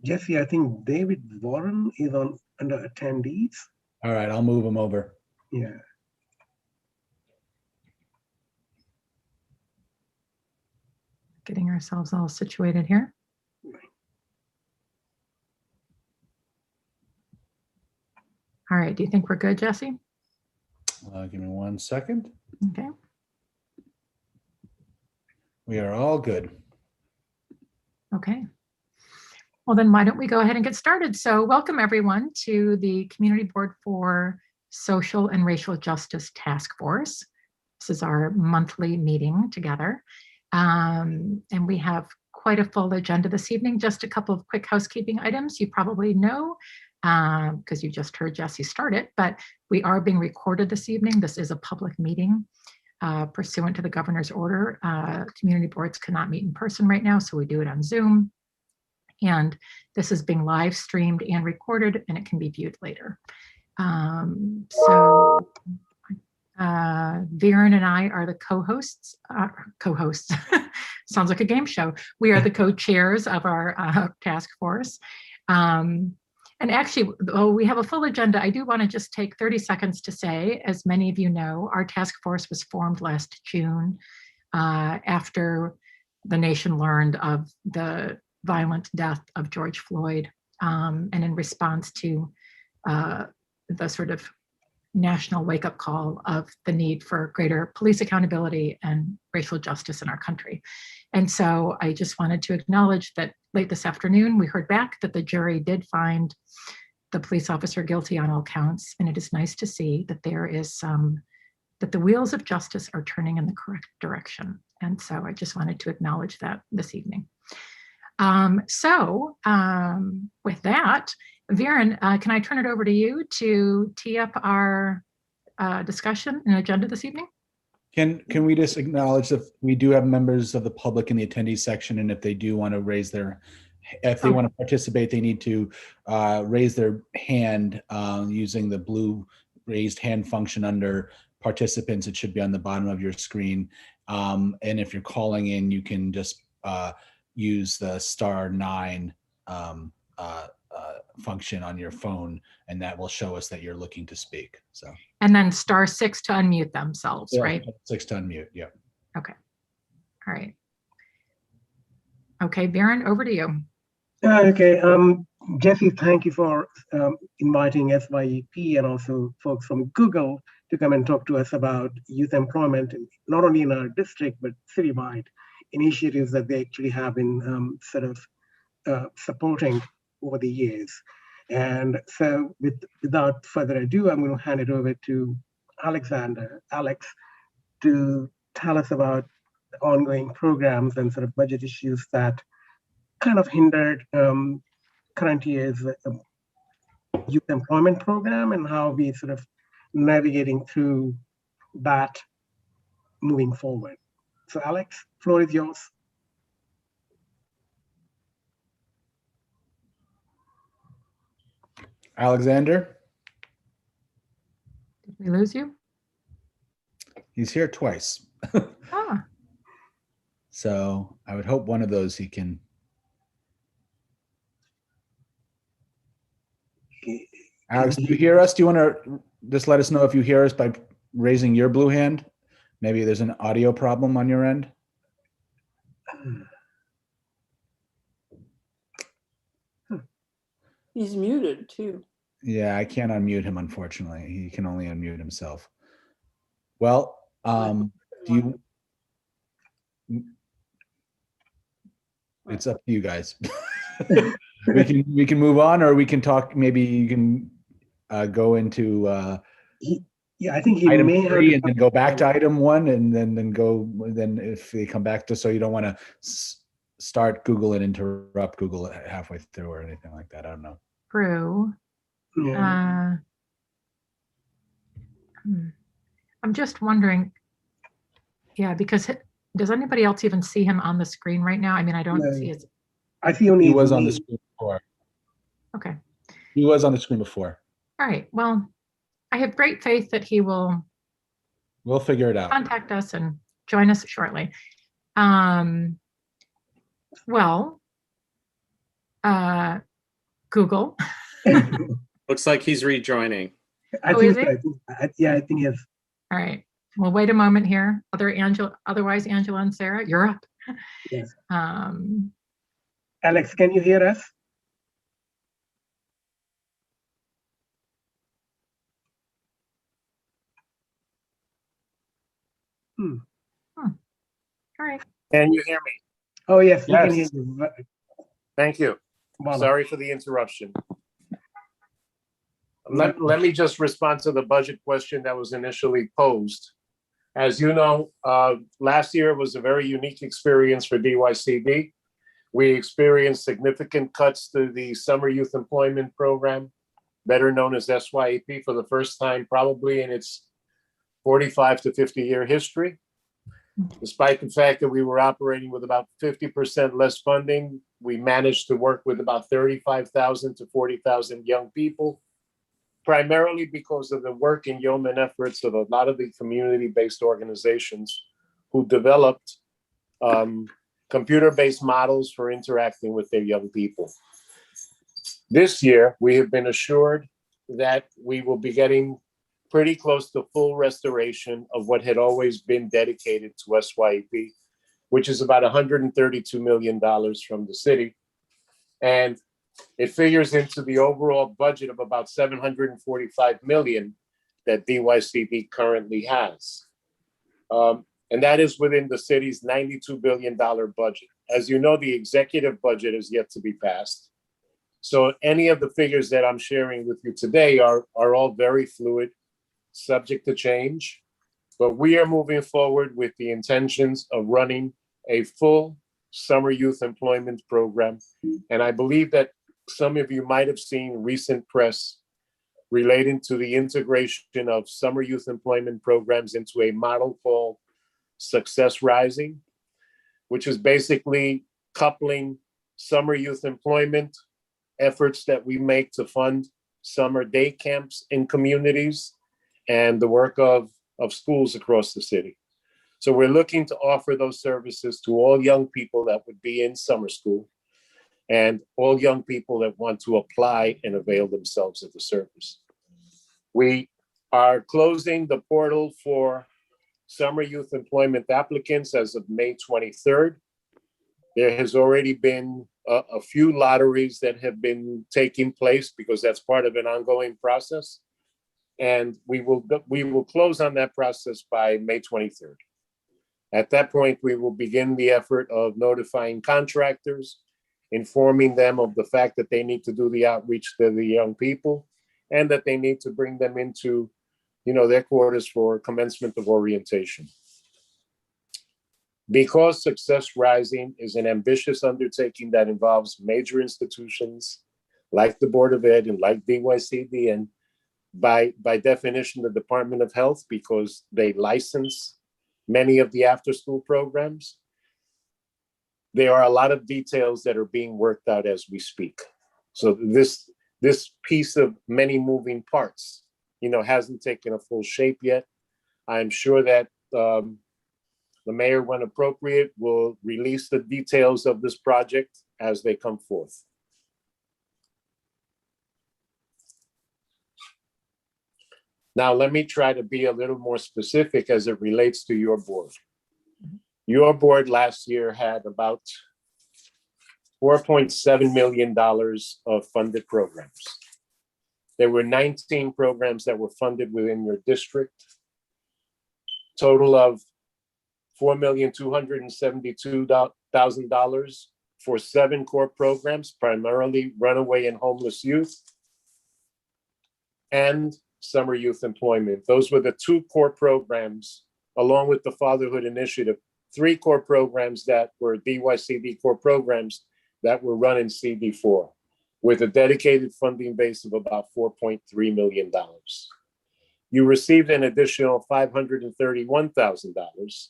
Jesse, I think David Warren is under attendees. All right, I'll move him over. Yeah. Getting ourselves all situated here. All right, do you think we're good, Jesse? Give me 1 second. Okay. We are all good. Okay. Well, then why don't we go ahead and get started? So welcome everyone to the Community Board for Social and Racial Justice Task Force. This is our monthly meeting together. And we have quite a full agenda this evening. Just a couple of quick housekeeping items. You probably know because you just heard Jesse start it, but we are being recorded this evening. This is a public meeting. Pursuant to the governor's order, community boards cannot meet in person right now, so we do it on Zoom. And this is being live streamed and recorded, and it can be viewed later. Viren and I are the co-hosts. Sounds like a game show. We are the co-chairs of our task force. And actually, we have a full agenda. I do want to just take 30 seconds to say, as many of you know, our task force was formed last June after the nation learned of the violent death of George Floyd, and in response to the sort of national wake-up call of the need for greater police accountability and racial justice in our country. And so I just wanted to acknowledge that late this afternoon, we heard back that the jury did find the police officer guilty on all counts. And it is nice to see that there is that the wheels of justice are turning in the correct direction. And so I just wanted to acknowledge that this evening. With that, Viren, can I turn it over to you to tee up our discussion and agenda this evening? Can we just acknowledge that we do have members of the public in the attendees section, and if they do want to raise their, if they want to participate, they need to raise their hand using the blue raised hand function under participants. It should be on the bottom of your screen. And if you're calling in, you can just use the *9 function on your phone, and that will show us that you're looking to speak. So. And then *6 to unmute themselves, yeah, right? 6 to unmute, yeah. Okay. All right. Okay, Viren, over to you. Okay, Jesse, thank you for inviting SYEP and also folks from Google to come and talk to us about youth employment, not only in our district, but citywide initiatives that they actually have been supporting over the years. And so without further ado, I'm going to hand it over to Alex, to tell us about the ongoing programs and sort of budget issues that kind of hindered current year's youth employment program and how we sort of navigating through that moving forward. So Alex, floor is yours. Alexander? Did we lose you? He's here twice. So I would hope one of those he can. Alex, do you hear us? Do you want to just let us know if you hear us by raising your blue hand? Maybe there's an audio problem on your end. He's muted too. Yeah, I can't unmute him, unfortunately. He can only unmute himself. Well, do you? It's up to you guys. we can move on, or we can talk. Maybe you can go into yeah, I think he item may 3 have and then go back to item 1, and then if they come back to, so you don't want to start Google and interrupt Google halfway through or anything like that. I don't know. True. Yeah. I'm just wondering, yeah, because does anybody else even see him on the screen right now? I mean, I don't see his. I see only he was on the screen before. Okay. He was on the screen before. All right. Well, I have great faith that he will. We'll figure it out. Contact us and join us shortly. Well, Google. Looks like he's rejoining. I Oh, think is so. he? I think yes. All right. Well, wait a moment here. Otherwise, Angela and Sarah, you're up. Yes. Um, Alex, can you hear us? All right. Can you hear me? Oh, yes, we can Yes. hear you. Thank you. Wow. Sorry for the interruption. Let me just respond to the budget question that was initially posed. As you know, last year was a very unique experience for DYCD. We experienced significant cuts to the Summer Youth Employment Program, better known as SYEP, for the first time probably in its 45 to 50-year history. Despite the fact that we were operating with about 50% less funding, we managed to work with about 35,000 to 40,000 young people, primarily because of the work and yeoman efforts of a lot of the community-based organizations who developed computer-based models for interacting with their young people. This year, we have been assured that we will be getting pretty close to full restoration of what had always been dedicated to SYEP, which is about $132 million from the city. And it figures into the overall budget of about $745 million that DYCD currently has. And that is within the city's $92 billion budget. As you know, the executive budget is yet to be passed. So any of the figures that I'm sharing with you today are all very fluid, subject to change, but we are moving forward with the intentions of running a full summer youth employment program. And I believe that some of you might have seen recent press relating to the integration of summer youth employment programs into a model called Success Rising, which is basically coupling summer youth employment efforts that we make to fund summer day camps in communities and the work of schools across the city. So we're looking to offer those services to all young people that would be in summer school and all young people that want to apply and avail themselves of the service. We are closing the portal for summer youth employment applicants as of May 23rd. There has already been a few lotteries that have been taking place because that's part of an ongoing process. And we will close on that process by May 23rd. At that point, we will begin the effort of notifying contractors, informing them of the fact that they need to do the outreach to the young people and that they need to bring them into, their quarters for commencement of orientation. Because Success Rising is an ambitious undertaking that involves major institutions like the Board of Ed and like DYCD and by definition, the Department of Health, because they license many of the after-school programs. There are a lot of details that are being worked out as we speak. So this piece of many moving parts, hasn't taken a full shape yet. I'm sure that the mayor, when appropriate, will release the details of this project as they come forth. Now, let me try to be a little more specific as it relates to your board. Your board last year had about $4.7 million of funded programs. There were 19 programs that were funded within your district, total of $4,272,000 for 7 core programs, primarily runaway and homeless youth, and summer youth employment. Those were the 2 core programs, along with the Fatherhood Initiative, 3 core programs that were DYCD core programs that were run in CD4 with a dedicated funding base of about $4.3 million. You received an additional $531,000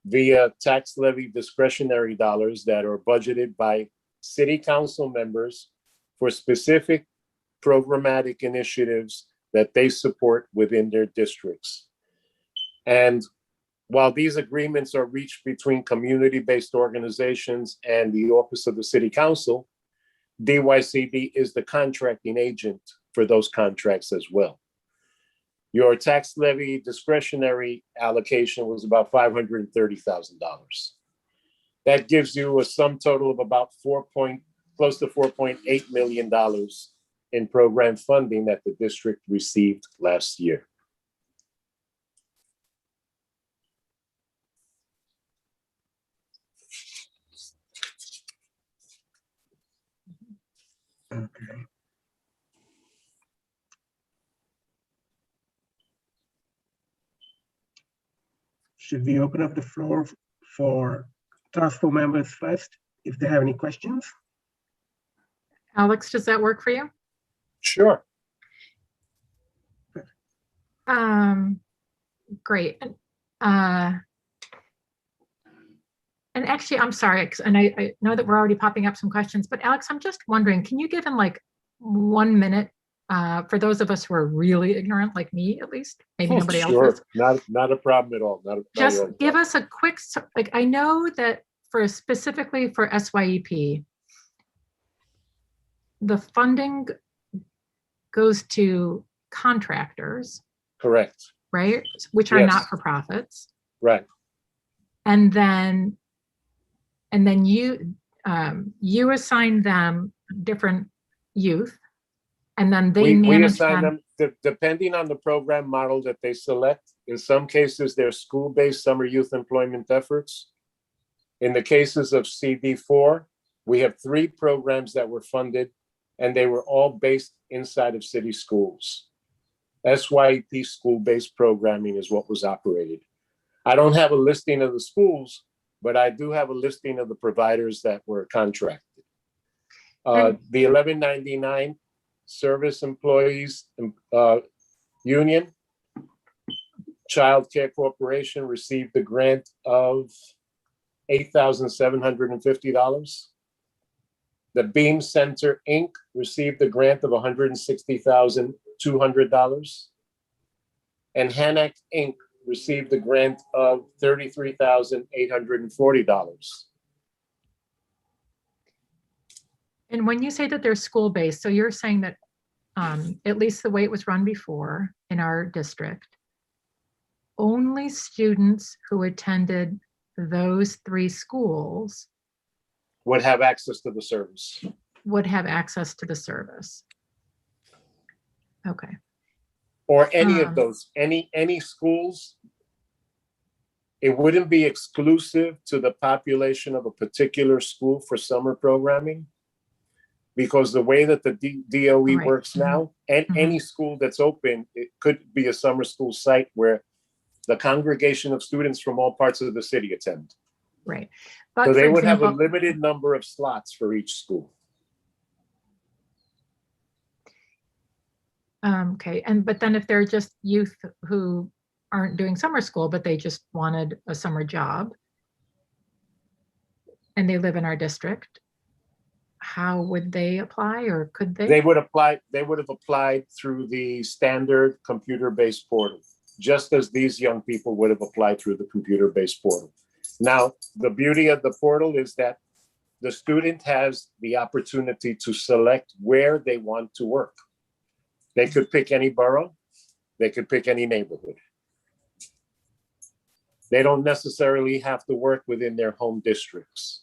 via tax levy discretionary dollars that are budgeted by city council members for specific programmatic initiatives that they support within their districts. And while these agreements are reached between community-based organizations and the Office of the City Council, DYCD is the contracting agent for those contracts as well. Your tax levy discretionary allocation was about $530,000. That gives you a sum total of about close to $4.8 million in program funding that the district received last year. Okay. Should we open up the floor for task force members first, if they have any questions? Alex, does that work for you? Sure. Great. And actually, I'm sorry, and I know that we're already popping up some questions, but Alex, I'm just wondering, can you give in like 1 minute for those of us who are really ignorant, like me at least, maybe nobody else is. Not a problem at all. Just give us a quick, like, I know that specifically for SYEP, the funding goes to contractors. Correct. Right? Which are Yes. not-for-profits. Right. And then you assign them different youth, and then they manage we assign them depending on the program model that they select. In some cases, they're school-based summer youth employment efforts. In the cases of CD4, we have 3 programs that were funded, and they were all based inside of city schools. SYEP school-based programming is what was operated. I don't have a listing of the schools, but I do have a listing of the providers that were contracted. The 1199 Service Employees Union Child Care Corporation received a grant of $8,750. The Beam Center, Inc. received a grant of $160,200. And Hanak, Inc. received a grant of $33,840. And when you say that they're school-based, so you're saying that at least the way it was run before in our district, only students who attended those 3 schools would have access to the service. Would have access to the service. Okay. Or any of those, any schools. It wouldn't be exclusive to the population of a particular school for summer programming, because the way that the DOE Right. works now, and any school that's open, it could be a summer school site where the congregation of students from all parts of the city attend. Right. But So they would have a example, limited number of slots for each school. okay. But then if they're just youth who aren't doing summer school, but they just wanted a summer job and they live in our district, how would they apply, or could they? They would have applied through the standard computer-based portal, just as these young people would have applied through the computer-based portal. Now, the beauty of the portal is that the student has the opportunity to select where they want to work. They could pick any borough, they could pick any neighborhood. They don't necessarily have to work within their home districts.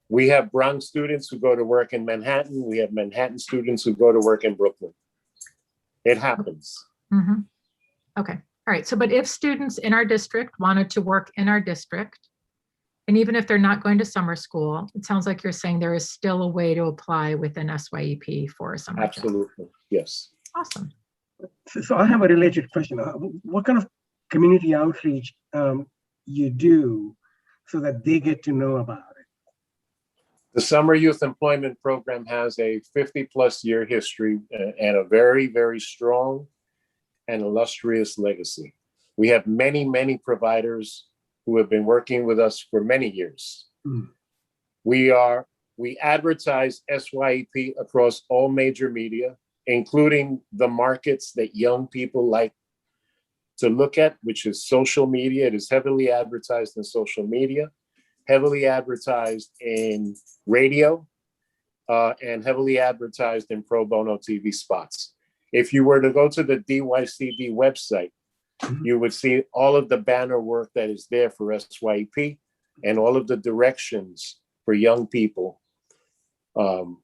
We have Bronx students who go to work in Manhattan. We have Manhattan students who go to work in Brooklyn. It happens. Mm-hmm. Okay. All right. So, but if students in our district wanted to work in our district, and even if they're not going to summer school, it sounds like you're saying there is still a way to apply within SYEP for a summer job. Absolutely. Yes. Awesome. So I have a related question. What kind of community outreach you do so that they get to know about it? The Summer Youth Employment Program has a 50-plus year history and a very, very strong and illustrious legacy. We have many, many providers who have been working with us for many years. Mm. We advertise SYEP across all major media, including the markets that young people like to look at, which is social media. It is heavily advertised in social media, heavily advertised in radio, and heavily advertised in pro bono TV spots. If you were to go to the DYCD website, you would see all of the banner work that is there for SYEP and all of the directions for young people and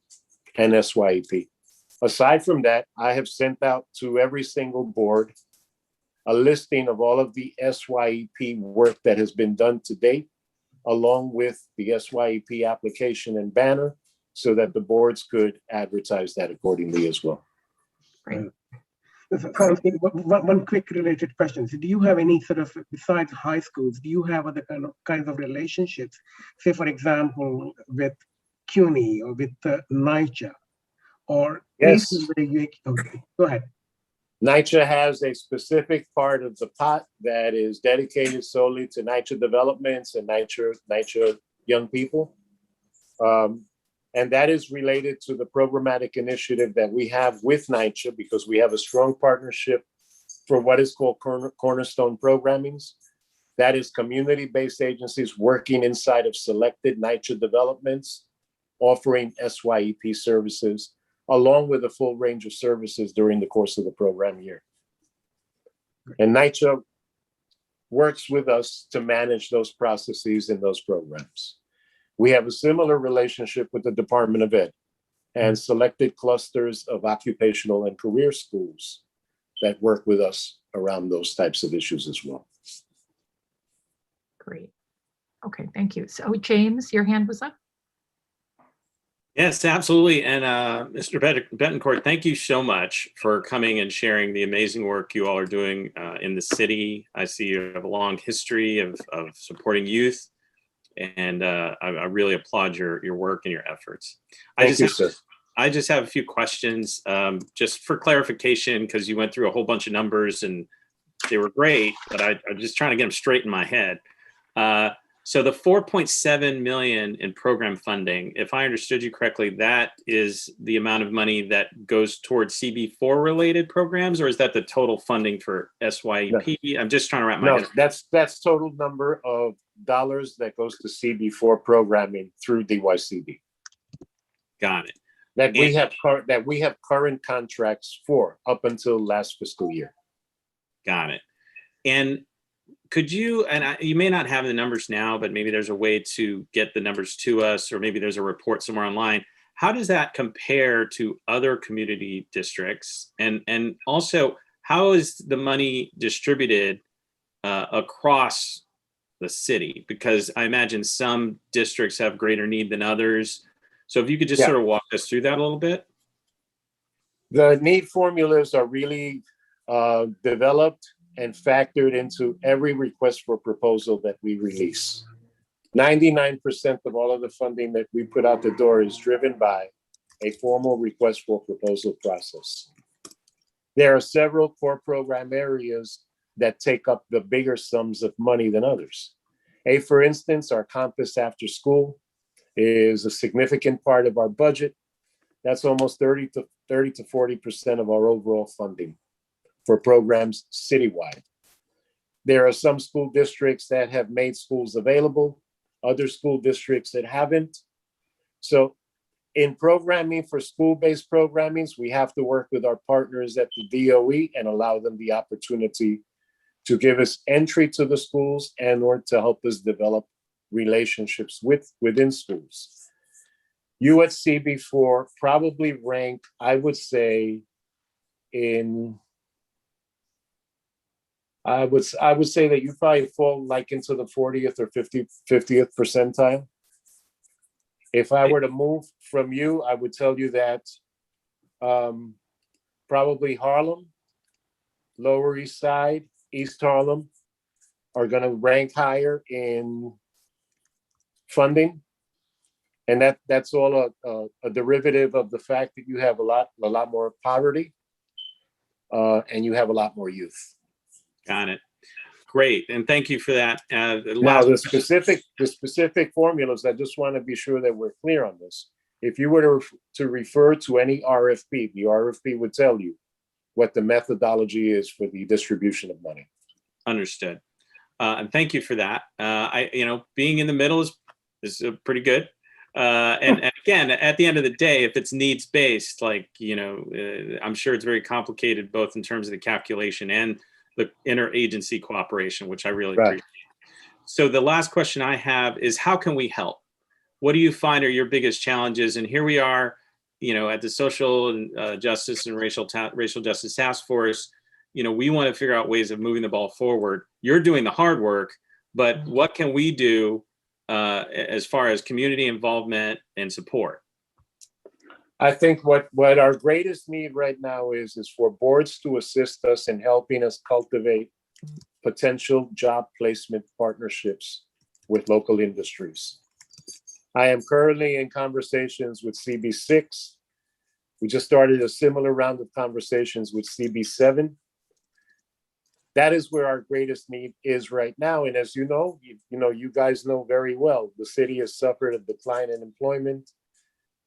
SYEP. Aside from that, I have sent out to every single board a listing of all of the SYEP work that has been done to date, along with the SYEP application and banner, so that the boards could advertise that accordingly as well. Great. One quick related question. So do you have any sort of, besides high schools, do you have other kinds of relationships, say, for example, with CUNY or with NYCHA? Or yes, okay, go ahead. NYCHA has a specific part of the pot that is dedicated solely to NYCHA developments and NYCHA young people. And that is related to the programmatic initiative that we have with NYCHA, because we have a strong partnership for what is called cornerstone programmings. That is community-based agencies working inside of selected NYCHA developments, offering SYEP services, along with a full range of services during the course of the program year. And NYCHA works with us to manage those processes and those programs. We have a similar relationship with the Department of Ed and selected clusters of occupational and career schools that work with us around those types of issues as well. Great. Okay, thank you. So James, your hand was up. Yes, absolutely. And Mr. Bettencourt, thank you so much for coming and sharing the amazing work you all are doing in the city. I see you have a long history of supporting youth, and I really applaud your work and your efforts. Thank you, sir. I just have a few questions, just for clarification, because you went through a whole bunch of numbers and they were great, but I'm just trying to get them straight in my head. So the 4.7 million in program funding, if I understood you correctly, that is the amount of money that goes towards CB4 related programs, or is that the total funding for SYEP? No. I'm just trying to wrap my head. That's total number of dollars that goes to CB4 programming through DYCD. Got it. That we have current contracts for up until last fiscal year. Got it. And could you, and you may not have the numbers now, but maybe there's a way to get the numbers to us, or maybe there's a report somewhere online. How does that compare to other community districts? And also, how is the money distributed across the city? Because I imagine some districts have greater need than others. So if you could just sort of walk us through that a little bit. The need formulas are really developed and factored into every request for proposal that we release. 99% of all of the funding that we put out the door is driven by a formal request for proposal process. There are several core program areas that take up the bigger sums of money than others. For instance, our campus after school is a significant part of our budget. That's almost 30 to 40% of our overall funding for programs citywide. There are some school districts that have made schools available, other school districts that haven't. So in programming for school-based programmings, we have to work with our partners at the DOE and allow them the opportunity to give us entry to the schools and or to help us develop relationships within schools. You at CB4 probably rank, I would say, I would say that you probably fall like into the 40th or 50th percentile. If I were to move from you, I would tell you that probably Harlem, Lower East Side, East Harlem are going to rank higher in funding. And that's all a derivative of the fact that you have a lot more poverty and you have a lot more youth. Got it. Great, and thank you for that. Now, the specific formulas, I just want to be sure that we're clear on this. If you were to refer to any RFP, the RFP would tell you what the methodology is for the distribution of money. Understood. And thank you for that. Being in the middle is pretty good. And again, at the end of the day, if it's needs based, like, I'm sure it's very complicated, both in terms of the calculation and the interagency cooperation, which I really appreciate. So the last question I have is, how can we help? What do you find are your biggest challenges? And here we are, at the Social Justice and Racial Justice Task Force. We want to figure out ways of moving the ball forward. You're doing the hard work, but what can we do as far as community involvement and support? I think what our greatest need right now is for boards to assist us in helping us cultivate potential job placement partnerships with local industries. I am currently in conversations with CB6. We just started a similar round of conversations with CB7. That is where our greatest need is right now. And as you know, you guys know very well, the city has suffered a decline in employment.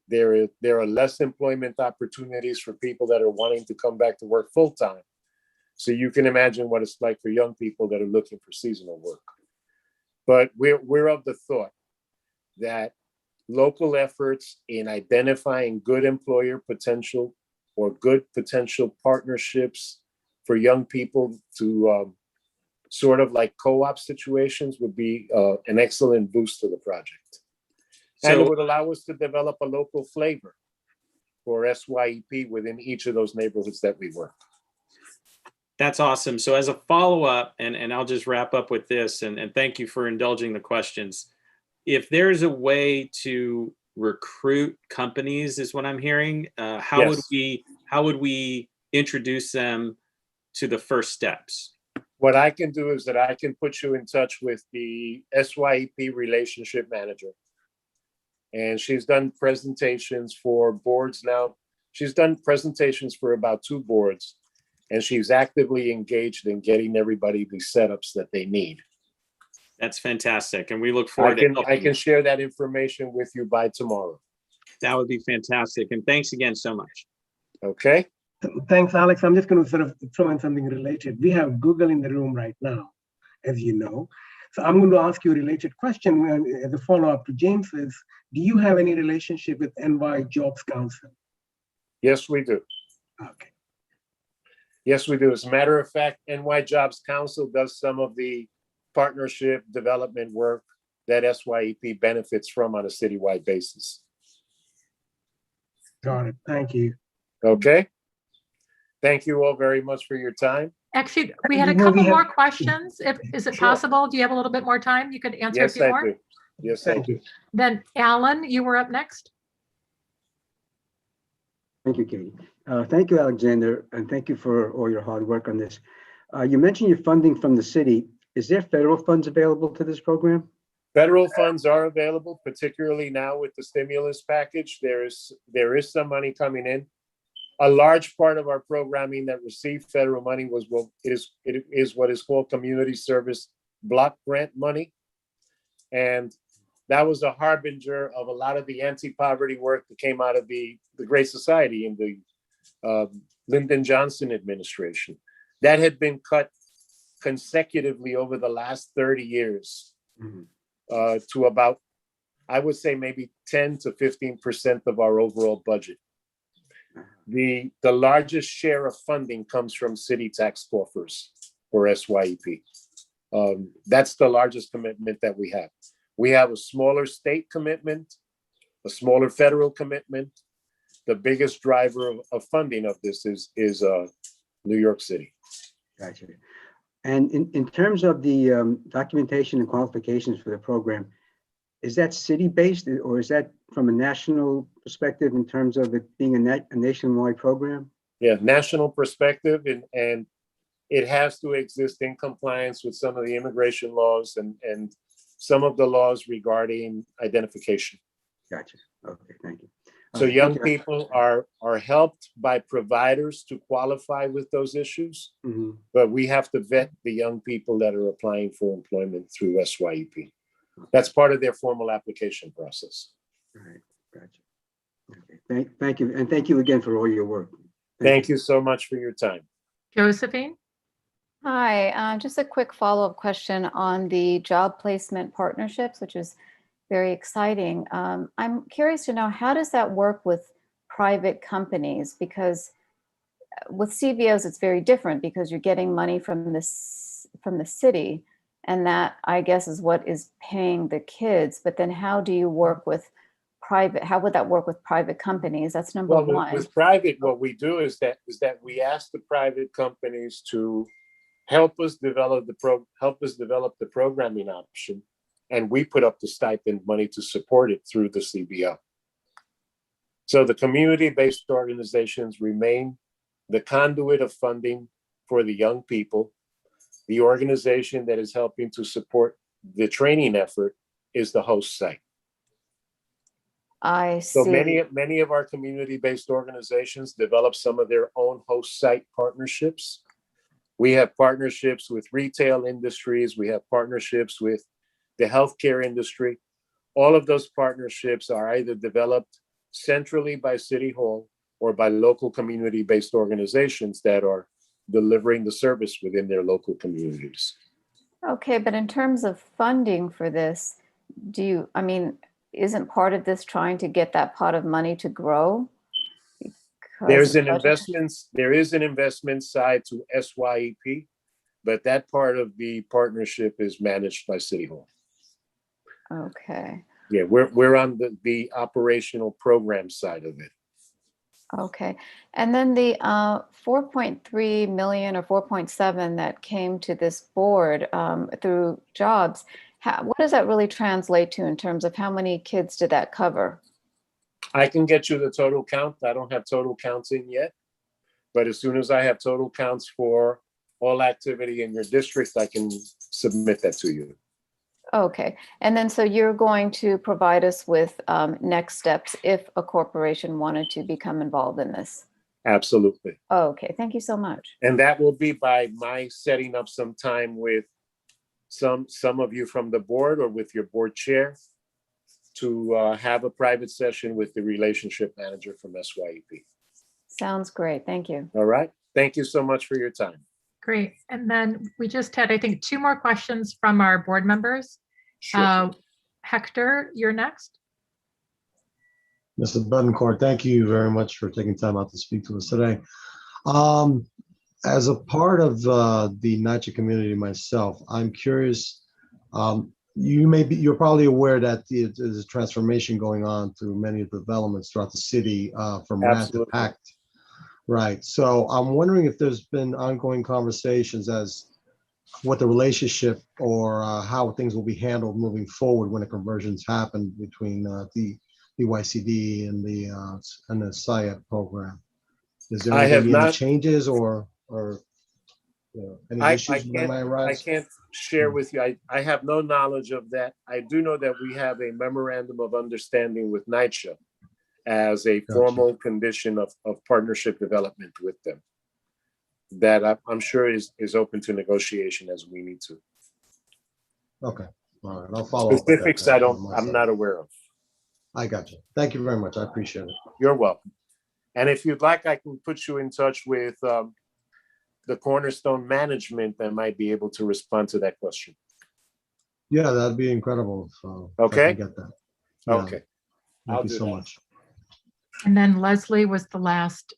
There are less employment opportunities for people that are wanting to come back to work full time. So you can imagine what it's like for young people that are looking for seasonal work. But we're of the thought that local efforts in identifying good employer potential or good potential partnerships for young people to sort of like co-op situations would be an excellent boost to the project. And it would allow us to develop a local flavor for SYEP within each of those neighborhoods that we work. That's awesome. So as a follow-up, and I'll just wrap up with this, and thank you for indulging the questions. If there's a way to recruit companies, is what I'm hearing, how would we introduce them to the first steps? What I can do is that I can put you in touch with the SYEP relationship manager. And she's done presentations for boards now. She's done presentations for about 2 boards, and she's actively engaged in getting everybody the setups that they need. That's fantastic. And we look forward to I can share that information with you by tomorrow. That would be fantastic. And thanks again so much. Okay. Thanks, Alex. I'm just going to sort of throw in something related. We have Google in the room right now, as you know. So I'm going to ask you a related question as a follow-up to James's. Do you have any relationship with NY Jobs Council? Yes, we do. Okay. Yes, we do. As a matter of fact, NY Jobs Council does some of the partnership development work that SYEP benefits from on a citywide basis. Got it. Thank you. Okay. Thank you all very much for your time. Actually, we had a couple more questions. Is it possible? Do you have a little bit more time? You could answer a few more? Yes, I do. Yes, I do. Then Alan, you were up next. Thank you, Katie. Thank you, Alexander, and thank you for all your hard work on this. You mentioned your funding from the city. Is there federal funds available to this program? Federal funds are available, particularly now with the stimulus package. There is some money coming in. A large part of our programming that received federal money was it is what is called community service block grant money. And that was a harbinger of a lot of the anti-poverty work that came out of the Great Society in the Lyndon Johnson administration. That had been cut consecutively over the last 30 years to about, I would say maybe 10 to 15% of our overall budget. The largest share of funding comes from city tax coffers for SYEP. That's the largest commitment that we have. We have a smaller state commitment, a smaller federal commitment. The biggest driver of funding of this is New York City. Gotcha. And in terms of the documentation and qualifications for the program, is that city-based or is that from a national perspective in terms of it being a nationwide program? Yeah, national perspective, and it has to exist in compliance with some of the immigration laws and some of the laws regarding identification. Gotcha. Okay, thank you. So young people are helped by providers to qualify with those issues, but we have to vet the young people that are applying for employment through SYEP. That's part of their formal application process. All right, gotcha. Okay, thank you, and thank you again for all your work. Thank you so much for your time. Josephine? Hi, just a quick follow-up question on the job placement partnerships, which is very exciting. I'm curious to know, how does that work with private companies? Because with CBOs, it's very different because you're getting money from the city, and that, I guess, is what is paying the kids. But then how do you work with how would that work with private companies? That's number one. With private, what we do is that we ask the private companies to help us develop the programming option, and we put up the stipend money to support it through the CBO. So the community-based organizations remain the conduit of funding for the young people. The organization that is helping to support the training effort is the host site. I see. So many of our community-based organizations develop some of their own host site partnerships. We have partnerships with retail industries. We have partnerships with the healthcare industry. All of those partnerships are either developed centrally by City Hall or by local community-based organizations that are delivering the service within their local communities. Okay, but in terms of funding for this, isn't part of this trying to get that pot of money to grow? There is an investment side to SYEP, but that part of the partnership is managed by City Hall. Okay. Yeah, we're on the operational program side of it. Okay. And then the 4.3 million or 4.7 that came to this board through jobs, what does that really translate to in terms of how many kids did that cover? I can get you the total count. I don't have total counts in yet, but as soon as I have total counts for all activity in your district, I can submit that to you. Okay. And then so you're going to provide us with next steps if a corporation wanted to become involved in this? Absolutely. Okay. Thank you so much. And that will be by my setting up some time with some of you from the board or with your board chair to have a private session with the relationship manager from SYEP. Sounds great. Thank you. All right. Thank you so much for your time. Great. And then we just had, I think, 2 more questions from our board members. Sure. Hector, you're next. Mr. Bettencourt, thank you very much for taking time out to speak to us today. As a part of the NYCHA community myself, I'm curious, you're probably aware that there's a transformation going on through many of the developments throughout the city from RAD to PACT. Right. So I'm wondering if there's been ongoing conversations as what the relationship or how things will be handled moving forward when the conversions happen between the DYCD and the SYEP program. Is there any changes or any issues that might arise? I can't share with you. I have no knowledge of that. I do know that we have a memorandum of understanding with NYCHA as a formal condition of partnership development with them that I'm sure is open to negotiation as we need to. Okay. All right. I'll follow Specifics up. I'm not aware of. I got you. Thank you very much. I appreciate it. You're welcome. And if you'd like, I can put you in touch with the Cornerstone management that might be able to respond to that question. Yeah, that'd be incredible. Okay. I can get that. Yeah. Okay. Thank you so much. And then Leslie was the last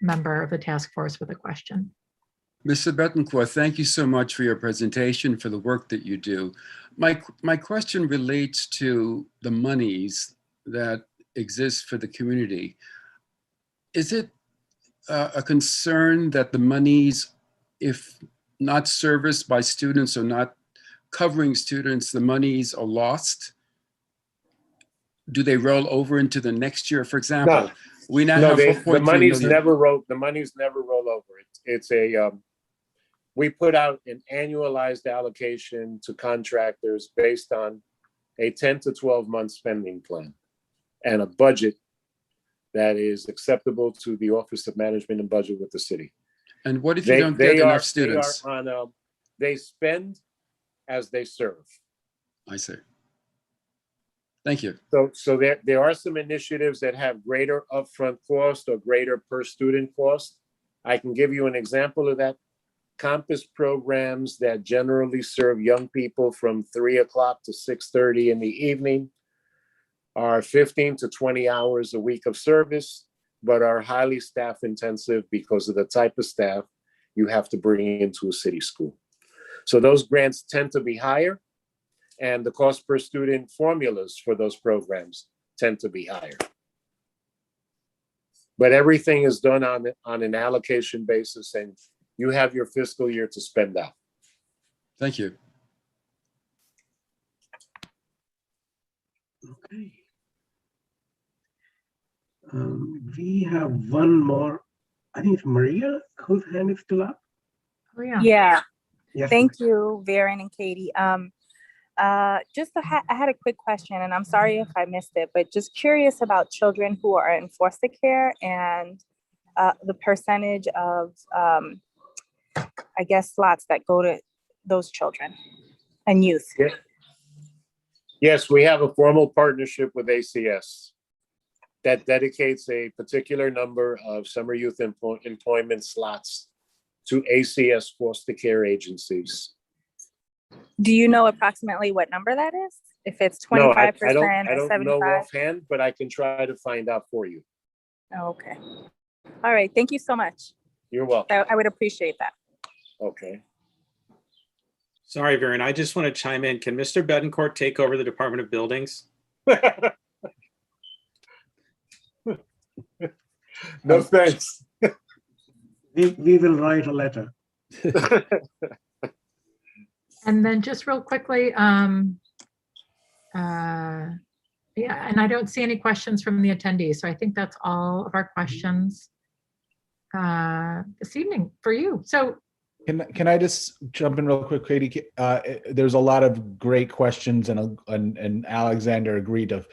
member of the task force with a question. Mr. Bettencourt, thank you so much for your presentation, for the work that you do. My question relates to the monies that exist for the community. Is it a concern that the monies, if not serviced by students or not covering students, the monies are lost? Do they roll over into the next year? For example, we now have 4.3 the monies million. The monies never roll over. It's a we put out an annualized allocation to contractors based on a 10 to 12 month spending plan and a budget that is acceptable to the Office of Management and Budget with the city. And what if you don't get enough students? They spend as they serve. I see. Thank you. So there are some initiatives that have greater upfront cost or greater per student cost. I can give you an example of that. campus programs that generally serve young people from 3 o'clock to 6:30 in the evening are 15 to 20 hours a week of service, but are highly staff intensive because of the type of staff you have to bring into a city school. So those grants tend to be higher, and the cost per student formulas for those programs tend to be higher. But everything is done on an allocation basis, and you have your fiscal year to spend out. Thank you. Okay. We have one more. I think it's Maria whose hand is still up. Oh, yeah. Yeah, Yes. thank you, Varen and Katie. I had a quick question, and I'm sorry if I missed it, but just curious about children who are in foster care and the percentage of, I guess, slots that go to those children and youth. Yeah. Yes, we have a formal partnership with ACS that dedicates a particular number of summer youth employment slots to ACS foster care agencies. Do you know approximately what number that is? If it's 25% No, or I 75%? don't know offhand, but I can try to find out for you. Oh, okay. All right. Thank you so much. You're welcome. I would appreciate that. Okay. Sorry, Varen, I just want to chime in. Can Mr. Bettencourt take over the Department of Buildings? No thanks. We will write a letter. And then just real quickly, yeah, and I don't see any questions from the attendees. So I think that's all of our questions this evening for you. So Can I just jump in real quick, Katie? There's a lot of great questions, and Alexander agreed to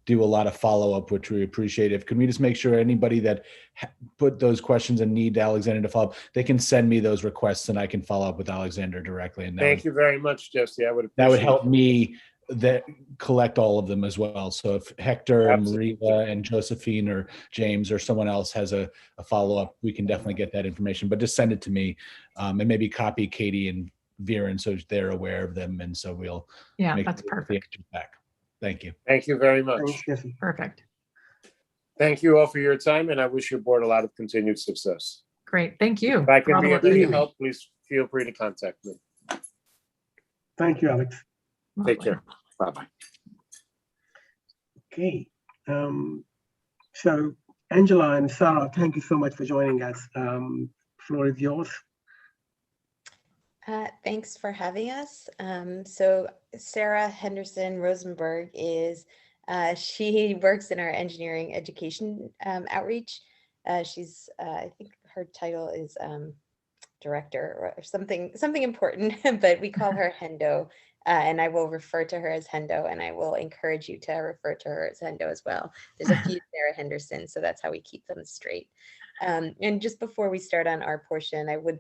do a lot of follow-up, which we appreciate. Can we just make sure anybody that put those questions and need Alexander to follow up, they can send me those requests and I can follow up with Alexander directly. And Thank you very much, Jesse. I would appreciate that would help me collect all of them as well. So if Hector and Absolutely. Maria and Josephine or James or someone else has a follow-up, we can definitely get that information, but just send it to me, and maybe copy Katie and Viren so they're aware of them. And so we'll yeah, that's perfect. back. Thank you. Thank you very much. Thanks, Jesse. Perfect. Thank you all for your time, and I wish your board a lot of continued success. Great. Thank you. If I for all can the be work of you're any doing. help, please feel free to contact me. Thank you, Alex. Take Lovely. care. Bye-bye. Okay. So Angela and Sarah, thank you so much for joining us. Floor is yours. Thanks for having us. So Sarah Henderson Rosenberg is, she works in our engineering education outreach. She's, I think her title is director or something important, but we call her Hendo, and I will refer to her as Hendo, and I will encourage you to refer to her as Hendo as well. There's a few Sarah Henderson, so that's how we keep them straight. And just before we start on our portion, I would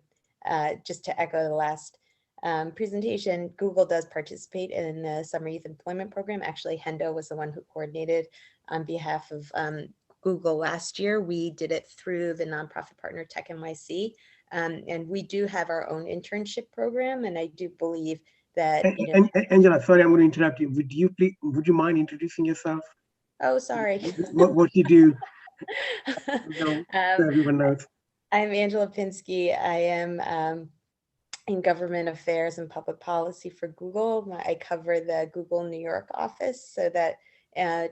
just to echo the last presentation, Google does participate in the Summer Youth Employment Program. Actually, Hendo was the one who coordinated on behalf of Google last year. We did it through the nonprofit partner Tech NYC. And we do have our own internship program. And I do believe that, you know, Angela, sorry, I'm going to interrupt you. Would you mind introducing yourself? Oh, sorry. What you do? So everyone knows. I'm Angela Pinsky. I am in government affairs and public policy for Google. I cover the Google New York office, so that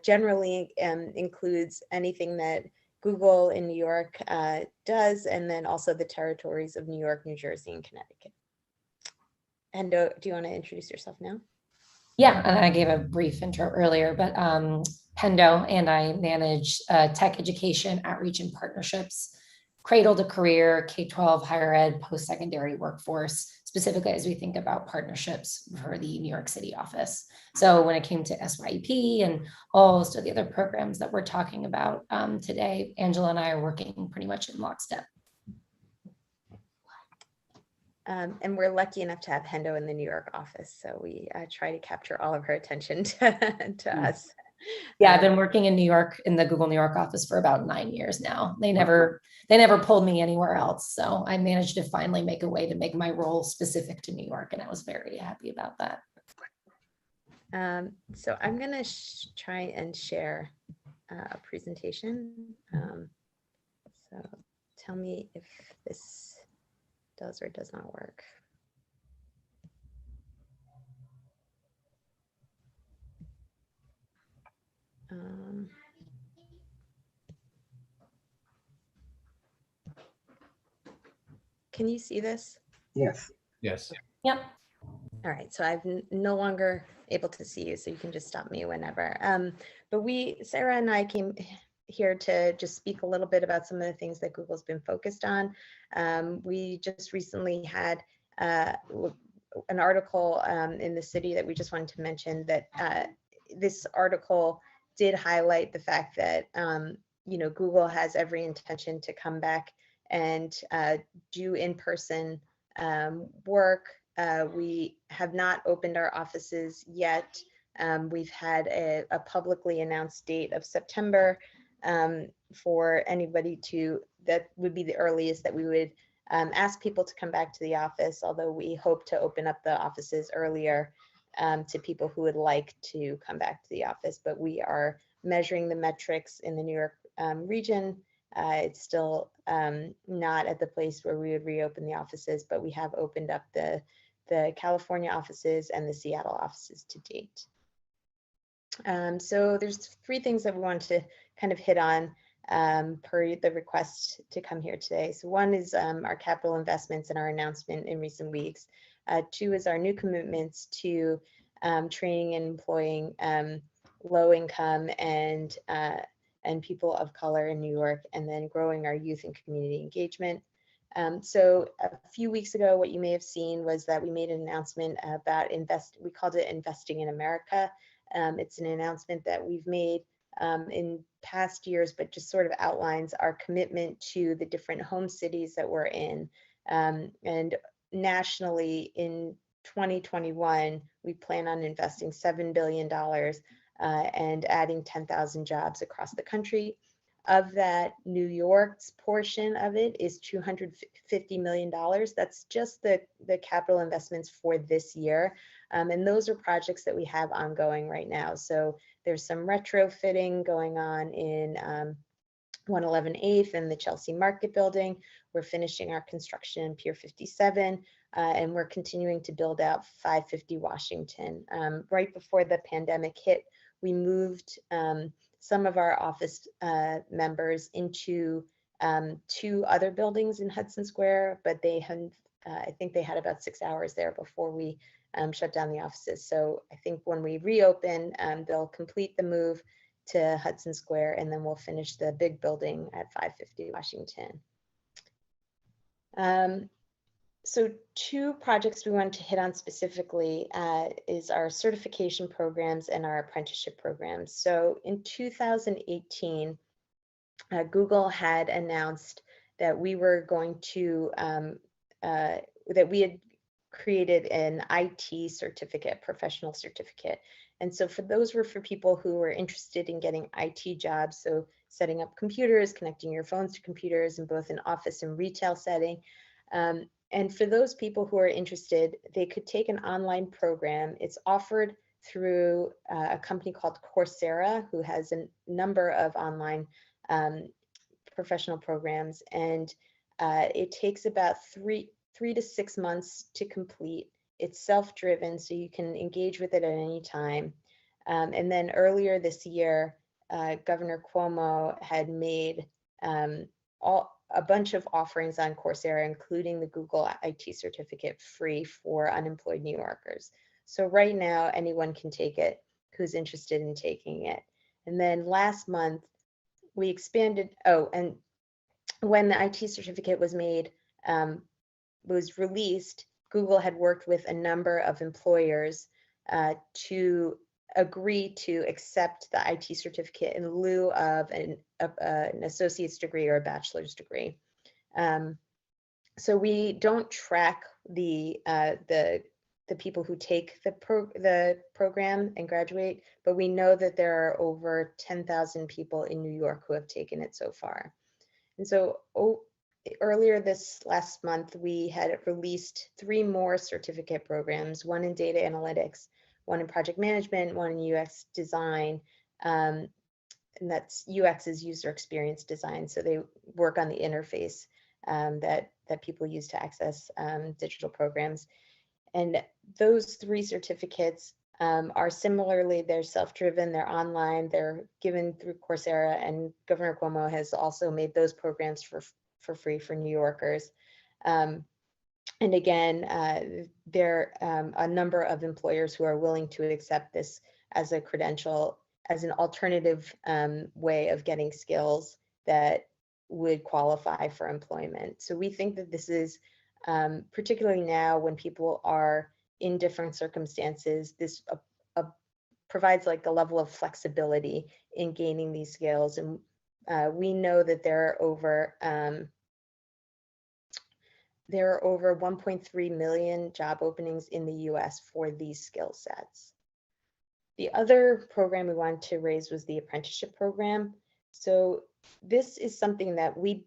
generally includes anything that Google in New York does, and then also the territories of New York, New Jersey, and Connecticut. And do you want to introduce yourself now? Yeah, and I gave a brief intro earlier, but Hendo and I manage tech education, outreach, and partnerships, cradle to career, K-12, higher ed, post-secondary workforce, specifically as we think about partnerships for the New York City office. So when it came to SYEP and all of the other programs that we're talking about today, Angela and I are working pretty much in lockstep. And we're lucky enough to have Hendo in the New York office, so we try to capture all of her attention to us. Yeah, I've been working in New York in the Google New York office for about 9 years now. They never pulled me anywhere else. So I managed to finally make a way to make my role specific to New York, and I was very happy about that. So I'm going to try and share a presentation. So tell me if this does or does not work. Can you see this? Yes. Yes. Yep. All right, so I'm no longer able to see you, so you can just stop me whenever. But Sarah and I came here to just speak a little bit about some of the things that Google's been focused on. We just recently had an article in the city that we just wanted to mention that this article did highlight the fact that Google has every intention to come back and do in-person work. We have not opened our offices yet. We've had a publicly announced date of September for anybody that would be the earliest that we would ask people to come back to the office, although we hope to open up the offices earlier to people who would like to come back to the office. But we are measuring the metrics in the New York region. It's still not at the place where we would reopen the offices, but we have opened up the California offices and the Seattle offices to date. So there's 3 things that we want to kind of hit on per the request to come here today. So one is our capital investments and our announcement in recent weeks. 2 is our new commitments to training and employing low income and people of color in New York, and then growing our youth and community engagement. So a few weeks ago, what you may have seen was that we made an announcement about we called it Investing in America. It's an announcement that we've made in past years, but just sort of outlines our commitment to the different home cities that we're in. And nationally in 2021, we plan on investing $7 billion and adding 10,000 jobs across the country. Of that, New York's portion of it is $250 million. That's just the capital investments for this year. And those are projects that we have ongoing right now. So there's some retrofitting going on in 111 8th and the Chelsea Market Building. We're finishing our construction in Pier 57, and we're continuing to build out 550 Washington. Right before the pandemic hit, we moved some of our office members into 2 other buildings in Hudson Square, but they had, I think they had about 6 hours there before we shut down the offices. So I think when we reopen, they'll complete the move to Hudson Square, and then we'll finish the big building at 550 Washington. So 2 projects we wanted to hit on specifically is our certification programs and our apprenticeship programs. So in 2018, Google had announced that we were going to, that we had created an IT certificate, professional certificate. And so those were for people who were interested in getting IT jobs. So setting up computers, connecting your phones to computers in both an office and retail setting. And for those people who are interested, they could take an online program. It's offered through a company called Coursera, who has a number of online professional programs. And it takes about 3 to 6 months to complete. It's self-driven, so you can engage with it at any time. And then earlier this year, Governor Cuomo had made a bunch of offerings on Coursera, including the Google IT certificate, free for unemployed New Yorkers. So right now, anyone can take it who's interested in taking it. And then last month, we expanded, and when the IT certificate was made, was released, Google had worked with a number of employers to agree to accept the IT certificate in lieu of an associate's degree or a bachelor's degree. So we don't track the the people who take the program and graduate, but we know that there are over 10,000 people in New York who have taken it so far. And so earlier this last month, we had released 3 more certificate programs, one in data analytics, one in project management, one in UX design, and that's UX is user experience design. So they work on the interface that people use to access digital programs. And those 3 certificates are similarly, they're self-driven, they're online, they're given through Coursera, and Governor Cuomo has also made those programs for free for New Yorkers. And again, there are a number of employers who are willing to accept this as a credential, as an alternative way of getting skills that would qualify for employment. So we think that this is, particularly now when people are in different circumstances, this provides like a level of flexibility in gaining these skills. And we know that there are over 1.3 million job openings in the US for these skill sets. The other program we wanted to raise was the apprenticeship program. So this is something that we've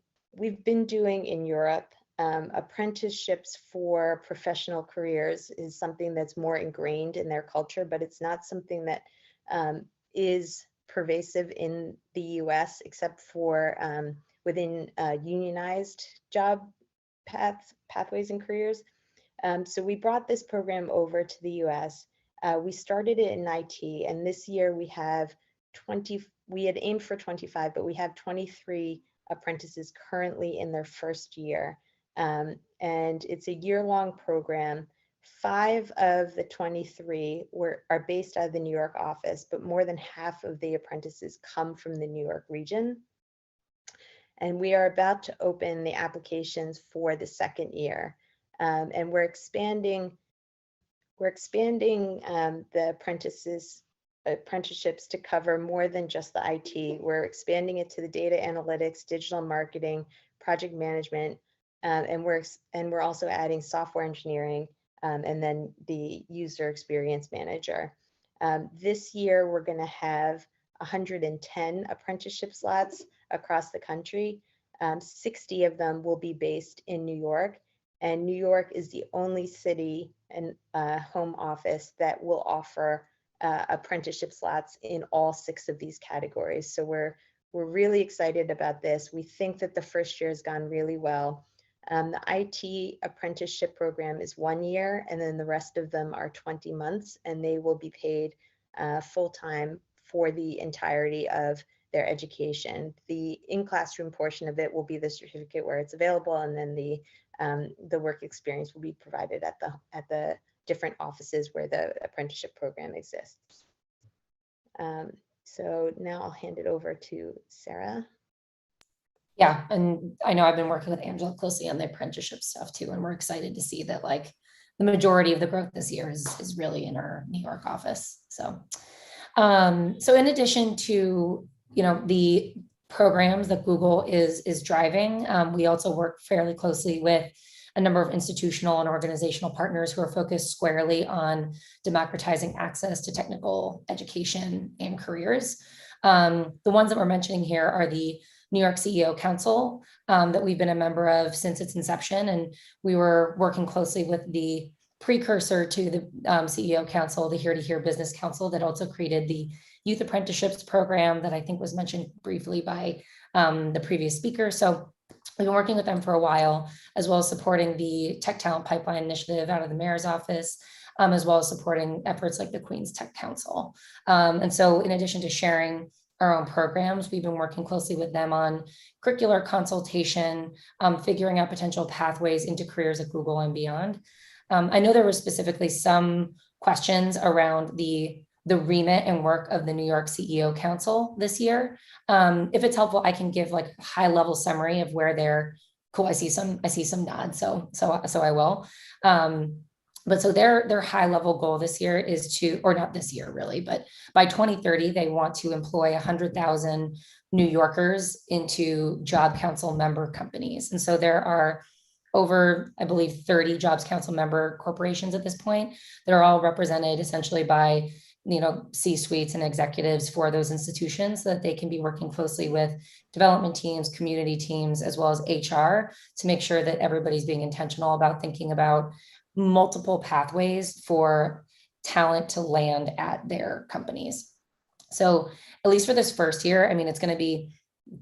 been doing in Europe. Apprenticeships for professional careers is something that's more ingrained in their culture, but it's not something that is pervasive in the US, except for within unionized job pathways and careers. So we brought this program over to the US. We started it in IT, and this year we have 20, we had aimed for 25, but we have 23 apprentices currently in their first year. And it's a year-long program. 5 of the 23 are based out of the New York office, but more than half of the apprentices come from the New York region. And we are about to open the applications for the second year. And we're expanding the apprenticeships to cover more than just the IT. We're expanding it to the data analytics, digital marketing, project management, and we're also adding software engineering, and then the user experience manager. This year, we're going to have 110 apprenticeship slots across the country. 60 of them will be based in New York, and New York is the only city and home office that will offer apprenticeship slots in all 6 of these categories. So we're really excited about this. We think that the first year has gone really well. The IT apprenticeship program is 1 year, and then the rest of them are 20 months, and they will be paid full-time for the entirety of their education. The in-classroom portion of it will be the certificate where it's available, and then the work experience will be provided at the different offices where the apprenticeship program exists. So now I'll hand it over to Sarah. Yeah, and I know I've been working with Angela closely on the apprenticeship stuff too, and we're excited to see that like the majority of the growth this year is really in our New York office. So, so in addition to the programs that Google is driving, we also work fairly closely with a number of institutional and organizational partners who are focused squarely on democratizing access to technical education and careers. The ones that we're mentioning here are the New York CEO Council that we've been a member of since its inception. And we were working closely with the precursor to the CEO Council, the Here to Here Business Council, that also created the Youth Apprenticeships program that I think was mentioned briefly by the previous speaker. So we've been working with them for a while, as well as supporting the Tech Talent Pipeline Initiative out of the mayor's office, as well as supporting efforts like the Queen's Tech Council. And so in addition to sharing our own programs, we've been working closely with them on curricular consultation, figuring out potential pathways into careers at Google and beyond. I know there were specifically some questions around the remit and work of the New York CEO Council this year. If it's helpful, I can give like a high level summary of where they're cool. I see some nods, so I will. But so their high level goal this year is to, or not this year really, but by 2030, they want to employ 100,000 New Yorkers into Job Council member companies. And so there are over, I believe, 30 Jobs Council member corporations at this point that are all represented essentially by, C-suites and executives for those institutions, so that they can be working closely with development teams, community teams, as well as HR, to make sure that everybody's being intentional about thinking about multiple pathways for talent to land at their companies. So at least for this first year, I mean, it's going to be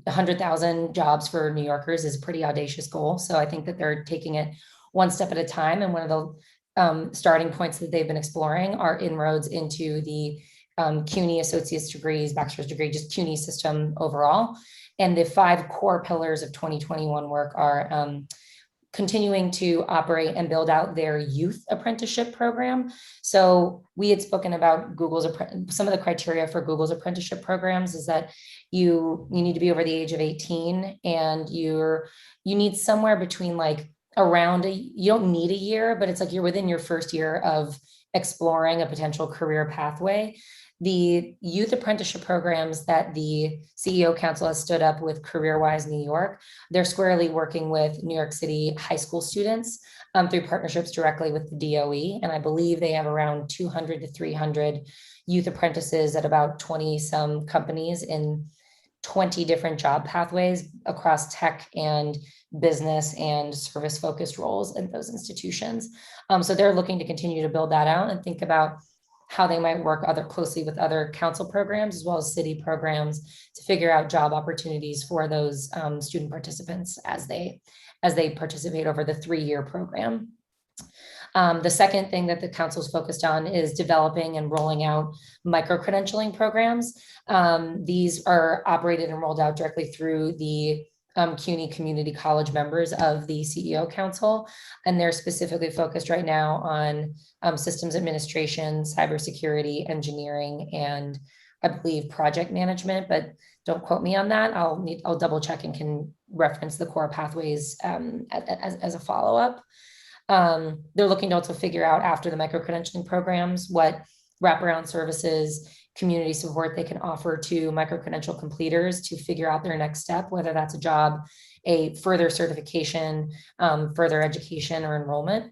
100,000 jobs for New Yorkers is a pretty audacious goal. So I think that they're taking it one step at a time. And one of the starting points that they've been exploring are inroads into the CUNY associate's degrees, bachelor's degree, just CUNY system overall. And the 5 core pillars of 2021 work are continuing to operate and build out their youth apprenticeship program. So we had spoken about some of the criteria for Google's apprenticeship programs is that you need to be over the age of 18, and you need somewhere between like you don't need a year, but it's like you're within your first year of exploring a potential career pathway. The youth apprenticeship programs that the CEO Council has stood up with CareerWise New York, they're squarely working with New York City high school students through partnerships directly with the DOE. And I believe they have around 200 to 300 youth apprentices at about 20 some companies in 20 different job pathways across tech and business and service focused roles in those institutions. So they're looking to continue to build that out and think about how they might work closely with other council programs as well as city programs to figure out job opportunities for those student participants as they participate over the 3-year program. The second thing that the council is focused on is developing and rolling out micro-credentialing programs. These are operated and rolled out directly through the CUNY community college members of the CEO Council. And they're specifically focused right now on systems administration, cybersecurity, engineering, and I believe project management, but don't quote me on that. I'll double check and can reference the core pathways as a follow-up. They're looking to also figure out after the micro-credentialing programs, what wraparound services, community support they can offer to micro-credential completers to figure out their next step, whether that's a job, a further certification, further education, or enrollment.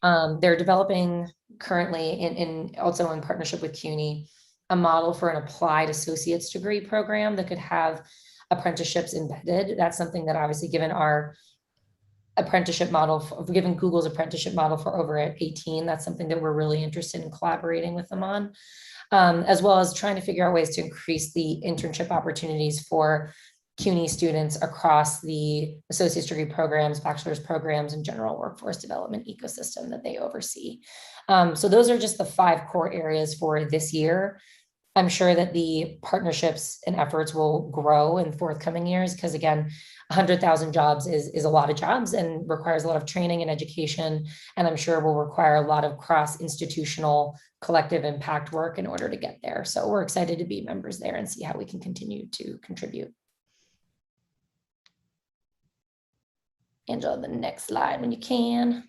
They're developing currently also in partnership with CUNY, a model for an applied associate's degree program that could have apprenticeships embedded. That's something that obviously given our apprenticeship model, given Google's apprenticeship model for over at 18, that's something that we're really interested in collaborating with them on, as well as trying to figure out ways to increase the internship opportunities for CUNY students across the associate's degree programs, bachelor's programs, and general workforce development ecosystem that they oversee. So those are just the 5 core areas for this year. I'm sure that the partnerships and efforts will grow in forthcoming years because, again, 100,000 jobs is a lot of jobs and requires a lot of training and education, and I'm sure will require a lot of cross-institutional collective impact work in order to get there. So we're excited to be members there and see how we can continue to contribute. Angela, the next slide when you can.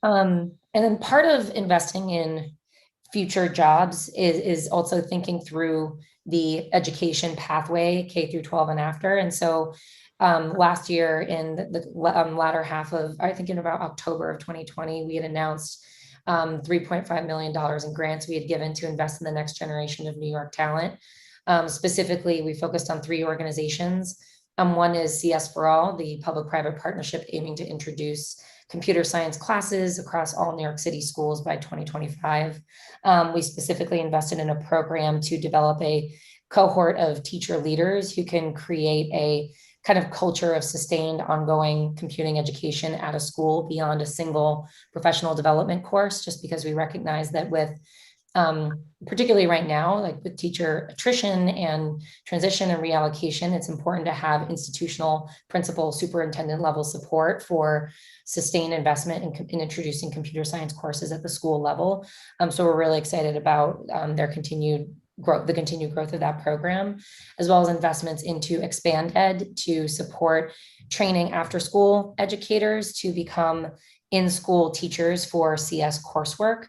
And then part of investing in future jobs is also thinking through the education pathway, K through 12 and after. And so last year in the latter half of, I think in about October of 2020, we had announced $3.5 million in grants we had given to invest in the next generation of New York talent. Specifically, we focused on 3 organizations. One is CS for All, the public-private partnership aiming to introduce computer science classes across all New York City schools by 2025. We specifically invested in a program to develop a cohort of teacher leaders who can create a kind of culture of sustained ongoing computing education at a school beyond a single professional development course, just because we recognize that with particularly right now, like with teacher attrition and transition and reallocation, it's important to have institutional principal superintendent level support for sustained investment in introducing computer science courses at the school level. So we're really excited about their continued growth, the continued growth of that program, as well as investments into Expand Ed to support training after school educators to become in-school teachers for CS coursework.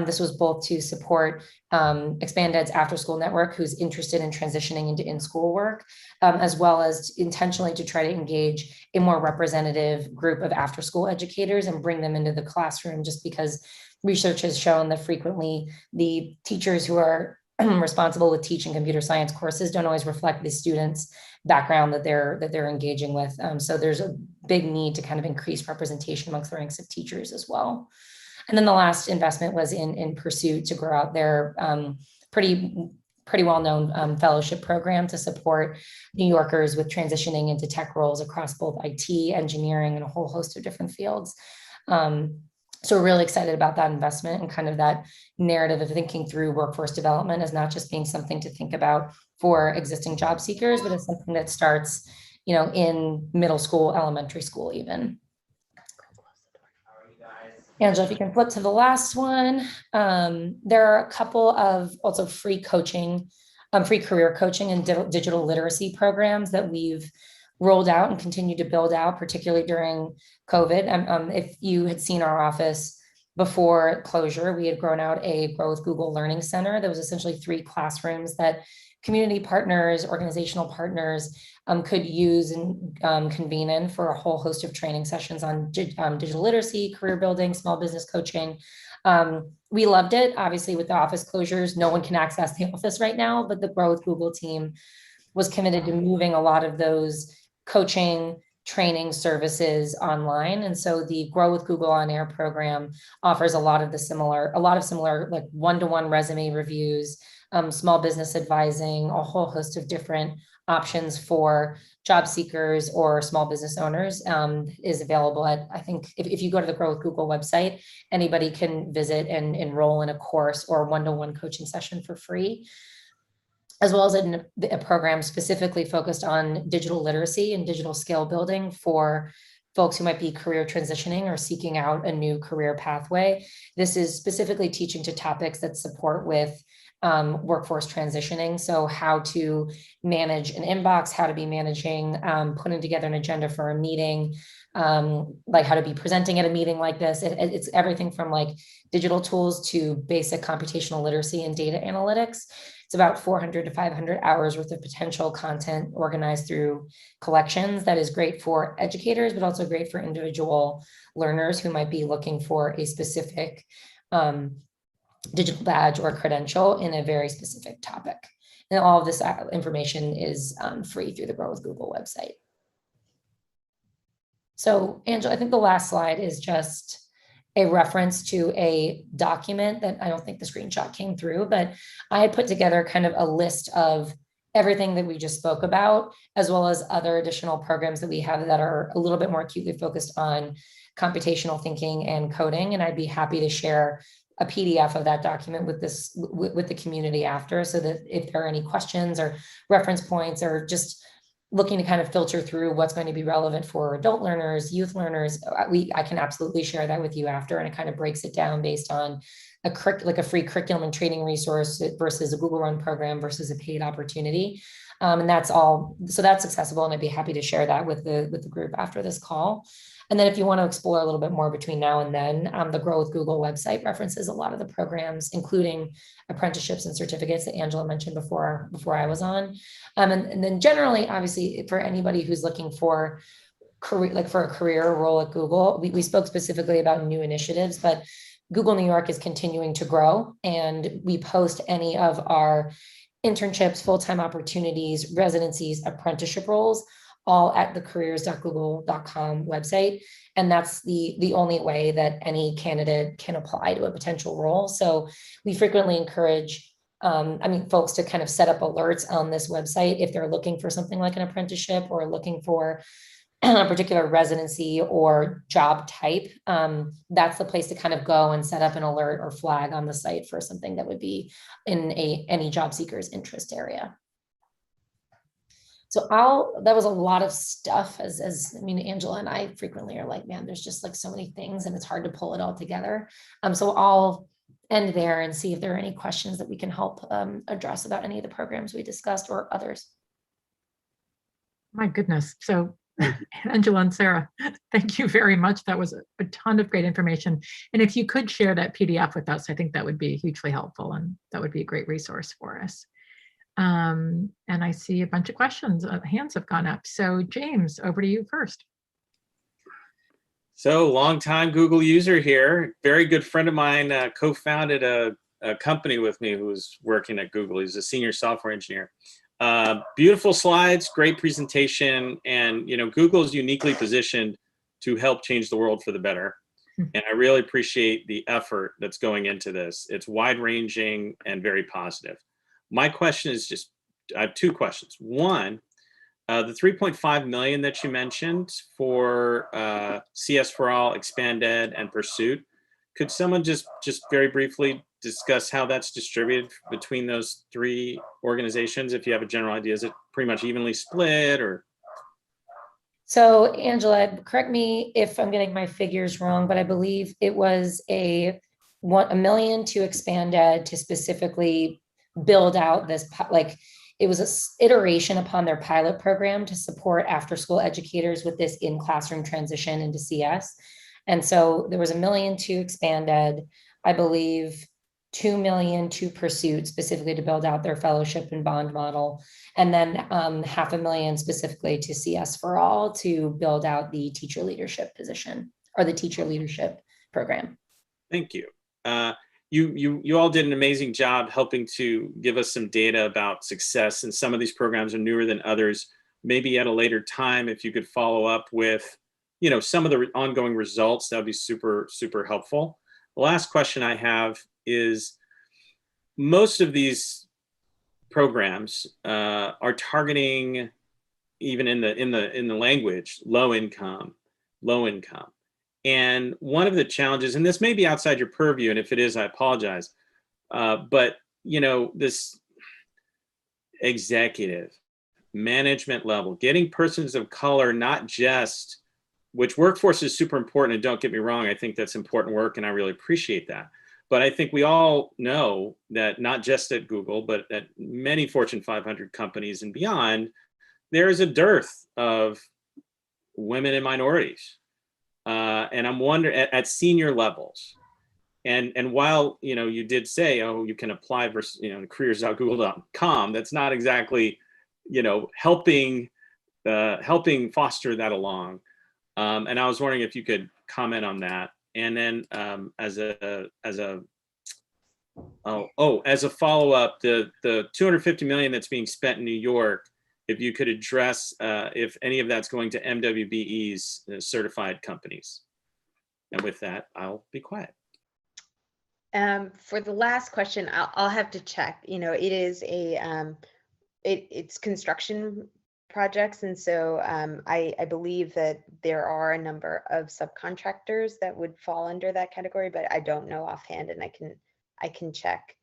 This was both to support ExpandEd's after-school network, who's interested in transitioning into in-school work, as well as intentionally to try to engage a more representative group of after-school educators and bring them into the classroom, just because research has shown that frequently the teachers who are responsible with teaching computer science courses don't always reflect the students' background that they're engaging with. So there's a big need to kind of increase representation amongst the ranks of teachers as well. And then the last investment was in Pursuit to grow out their pretty well-known fellowship program to support New Yorkers with transitioning into tech roles across both IT, engineering, and a whole host of different fields. So we're really excited about that investment and kind of that narrative of thinking through workforce development as not just being something to think about for existing job seekers, but as something that starts, in middle school, elementary school even. Angela, if you can flip to the last one. There are a couple of also free coaching, free career coaching and digital literacy programs that we've rolled out and continue to build out, particularly during COVID. If you had seen our office before closure, we had grown out a Grow with Google Learning Center. That was essentially 3 classrooms that community partners, organizational partners could use and convene in for a whole host of training sessions on digital literacy, career building, small business coaching. We loved it. Obviously, with the office closures, no one can access the office right now, but the Grow with Google team was committed to moving a lot of those coaching, training services online. And so the Grow with Google On Air program offers a lot of similar like one-to-one resume reviews, small business advising, a whole host of different options for job seekers or small business owners is available at, I think, if you go to the Grow with Google website, anybody can visit and enroll in a course or one-to-one coaching session for free, as well as a program specifically focused on digital literacy and digital skill building for folks who might be career transitioning or seeking out a new career pathway. This is specifically teaching to topics that support with workforce transitioning. So how to manage an inbox, how to be managing, putting together an agenda for a meeting, like how to be presenting at a meeting like this. It's everything from like digital tools to basic computational literacy and data analytics. It's about 400 to 500 hours worth of potential content organized through collections that is great for educators, but also great for individual learners who might be looking for a specific digital badge or credential in a very specific topic. And all of this information is free through the Grow with Google website. So Angela, I think the last slide is just a reference to a document that I don't think the screenshot came through, but I had put together kind of a list of everything that we just spoke about, as well as other additional programs that we have that are a little bit more acutely focused on computational thinking and coding. And I'd be happy to share a PDF of that document with the community after, so that if there are any questions or reference points or just looking to kind of filter through what's going to be relevant for adult learners, youth learners, I can absolutely share that with you after. And it kind of breaks it down based on a free curriculum and training resource versus a Google Run program versus a paid opportunity. And that's all. So that's accessible. And I'd be happy to share that with the group after this call. And then if you want to explore a little bit more between now and then, the Grow with Google website references a lot of the programs, including apprenticeships and certificates that Angela mentioned before I was on. And then generally, obviously, for anybody who's looking for a career role at Google, we spoke specifically about new initiatives, but Google New York is continuing to grow, and we post any of our internships, full-time opportunities, residencies, apprenticeship roles, all at the careers.google.com website. And that's the only way that any candidate can apply to a potential role. So we frequently encourage folks to kind of set up alerts on this website if they're looking for something like an apprenticeship or looking for a particular residency or job type. That's the place to kind of go and set up an alert or flag on the site for something that would be in any job seeker's interest area. So that was a lot of stuff, Angela and I frequently are like, man, there's just like so many things and it's hard to pull it all together. So I'll end there and see if there are any questions that we can help address about any of the programs we discussed or others. My goodness. So Angela and Sarah, thank you very much. That was a ton of great information. And if you could share that PDF with us, I think that would be hugely helpful, and that would be a great resource for us. And I see a bunch of questions, hands have gone up. So James, over to you first. So longtime Google user here, very good friend of mine, co-founded a company with me who was working at Google. He's a senior software engineer. Beautiful slides, great presentation, and Google is uniquely positioned to help change the world for the better. And I really appreciate the effort that's going into this. It's wide-ranging and very positive. My question is I have two questions. One, the 3.5 million that you mentioned for CS for All, Expand Ed, and Pursuit, could someone just very briefly discuss how that's distributed between those three organizations? If you have a general idea, is it pretty much evenly split, or? So Angela, correct me if I'm getting my figures wrong, but I believe it was $1 million to Expand Ed to specifically build out this, it was an iteration upon their pilot program to support after-school educators with this in-classroom transition into CS. And so there was $1 million to Expand Ed, I believe $2 million to Pursuit, specifically to build out their fellowship and bond model, and then $500,000 specifically to CS for All to build out the teacher leadership position, or the teacher leadership program. Thank you. You all did an amazing job helping to give us some data about success, and some of these programs are newer than others. Maybe at a later time, if you could follow up with some of the ongoing results, that would be super, super helpful. The last question I have is, most of these programs are targeting, even in the language, low income. And one of the challenges, and this may be outside your purview, and if it is, I apologize, but this executive management level, getting persons of color, not just, which workforce is super important, and don't get me wrong, I think that's important work and I really appreciate that. But I think we all know that not just at Google, but at many Fortune 500 companies and beyond, there is a dearth of women and minorities. And I'm wondering at senior levels. And while you did say, oh, you can apply versus careers.google.com, that's not exactly helping foster that along. And I was wondering if you could comment on that. And then as a follow-up, the $250 million that's being spent in New York, if you could address if any of that's going to MWBE's certified companies. And with that, I'll be quiet. For the last question, I'll have to check. It is it's construction projects, and so I believe that there are a number of subcontractors that would fall under that category, but I don't know offhand, and I can check.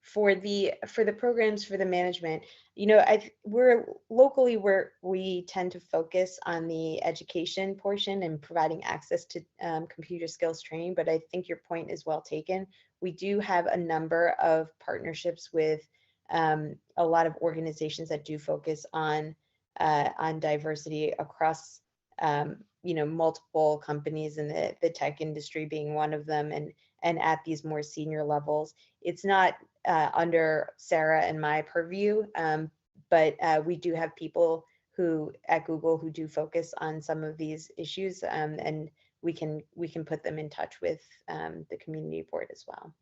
For the programs, for the management, we're locally we tend to focus on the education portion and providing access to computer skills training, but I think your point is well taken. We do have a number of partnerships with a lot of organizations that do focus on diversity across multiple companies, and the tech industry being one of them, and at these more senior levels. It's not under Sarah and my purview, but we do have people at Google who do focus on some of these issues, and we can put them in touch with the community board as well.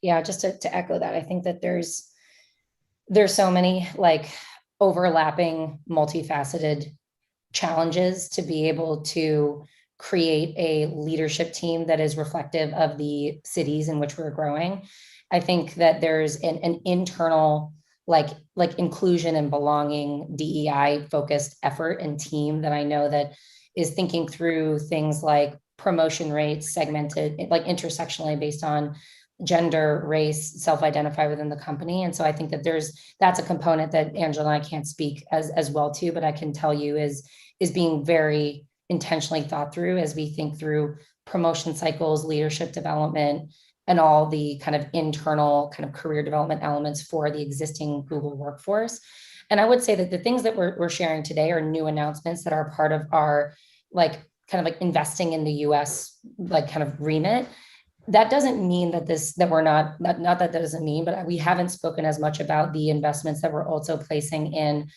Yeah, just to echo that, I think that there's so many overlapping, multifaceted challenges to be able to create a leadership team that is reflective of the cities in which we're growing. I think that there's an internal inclusion and belonging DEI focused effort and team that I know that is thinking through things like promotion rates segmented, intersectionally based on gender, race, self-identify within the company. And so I think that that's a component that Angela and I can't speak as well to, but I can tell you is being very intentionally thought through as we think through promotion cycles, leadership development, and all the kind of internal kind of career development elements for the existing Google workforce. And I would say that the things that we're sharing today are new announcements that are part of our like kind of like investing in the US like kind of remit. That doesn't mean that we're not that doesn't mean, but we haven't spoken as much about the investments that we're also placing in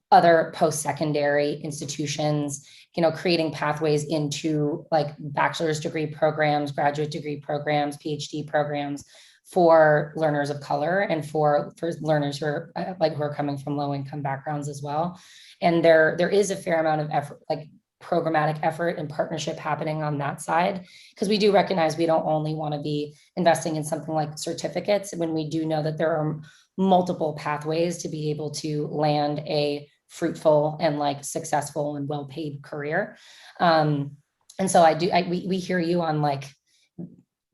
other post-secondary institutions, creating pathways into like bachelor's degree programs, graduate degree programs, PhD programs for learners of color and for learners who are coming from low-income backgrounds as well. And there is a fair amount of effort, like programmatic effort and partnership happening on that side, because we do recognize we don't only want to be investing in something like certificates when we do know that there are multiple pathways to be able to land a fruitful and like successful and well-paid career. And so we hear you on like,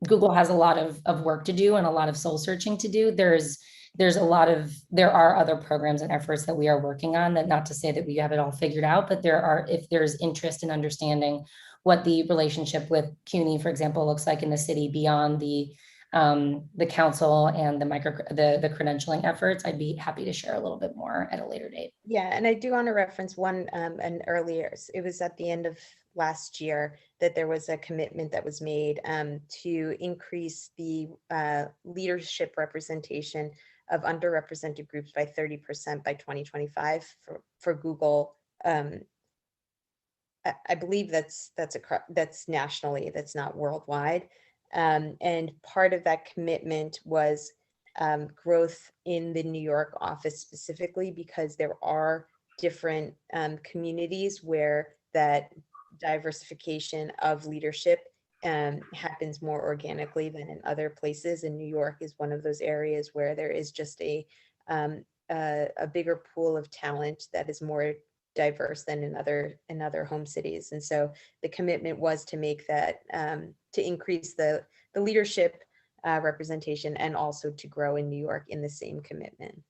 Google has a lot of work to do and a lot of soul searching to do. There are other programs and efforts that we are working on, that not to say that we have it all figured out, but if there's interest in understanding what the relationship with CUNY, for example, looks like in the city beyond the council and the credentialing efforts, I'd be happy to share a little bit more at a later date. Yeah, and I do want to reference one an earlier, it was at the end of last year that there was a commitment that was made to increase the leadership representation of underrepresented groups by 30% by 2025 for Google. I believe that's nationally, that's not worldwide. And part of that commitment was growth in the New York office specifically, because there are different communities where that diversification of leadership happens more organically than in other places. And New York is one of those areas where there is just a bigger pool of talent that is more diverse than in other home cities. And so the commitment was to make that, to increase the leadership representation and also to grow in New York in the same commitment.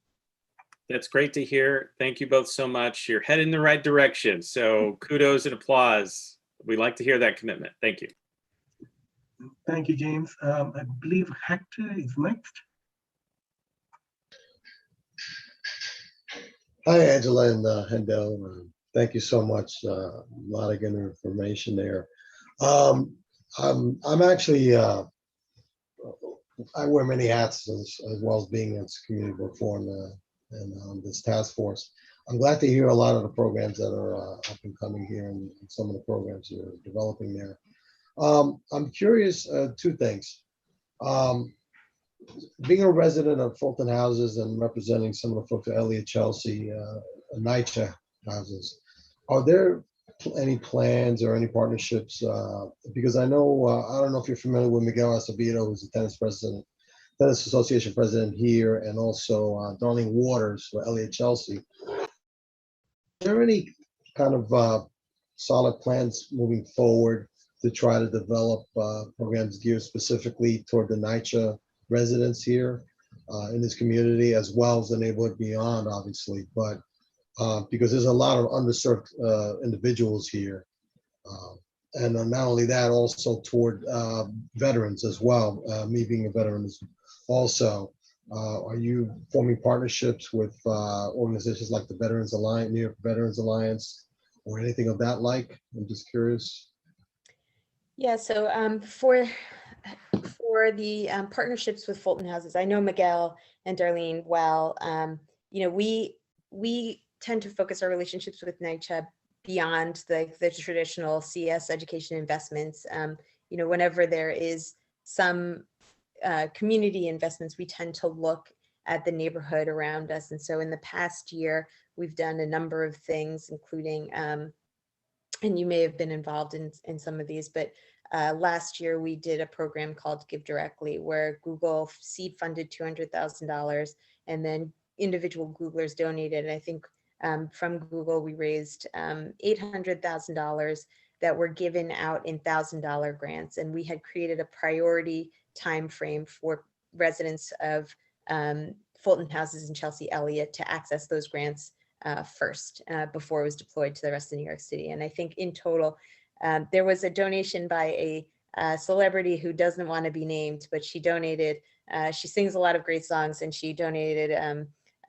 That's great to hear. Thank you both so much. You're headed in the right direction. So kudos and applause. We like to hear that commitment. Thank you. Thank you, James. I believe Hector is next. Hi, Angela and Hendo. Thank you so much. A lot of good information there. I'm actually, I wear many hats as well as being in community reform and on this task force. I'm glad to hear a lot of the programs that are up and coming here and some of the programs you're developing there. I'm curious, two things. Being a resident of Fulton Houses and representing some of the folks at Elliott Chelsea, NYCHA houses, are there any plans or any partnerships? Because I know, I don't know if you're familiar with Miguel Acevedo, who's the tennis association president here, and also Darlene Waters for Elliott Chelsea. Is there any kind of solid plans moving forward to try to develop programs geared specifically toward the NYCHA residents here in this community, as well as the neighborhood beyond, obviously, but because there's a lot of underserved individuals here. And not only that, also toward veterans as well, me being a veteran also. Are you forming partnerships with organizations like the Veterans Alliance, New York Veterans Alliance, or anything of that like? I'm just curious. Yeah, so for the partnerships with Fulton Houses, I know Miguel and Darlene well. We tend to focus our relationships with NYCHA beyond the traditional CS education investments. Whenever there is some community investments, we tend to look at the neighborhood around us. And so in the past year, we've done a number of things, including, and you may have been involved in some of these, but last year we did a program called Give Directly, where Google seed funded $200,000, and then individual Googlers donated. And I think from Google, we raised $800,000 that were given out in $1,000 grants. And we had created a priority time frame for residents of Fulton Houses and Chelsea Elliott to access those grants first before it was deployed to the rest of New York City. And I think in total, there was a donation by a celebrity who doesn't want to be named, but she donated, she sings a lot of great songs, and she donated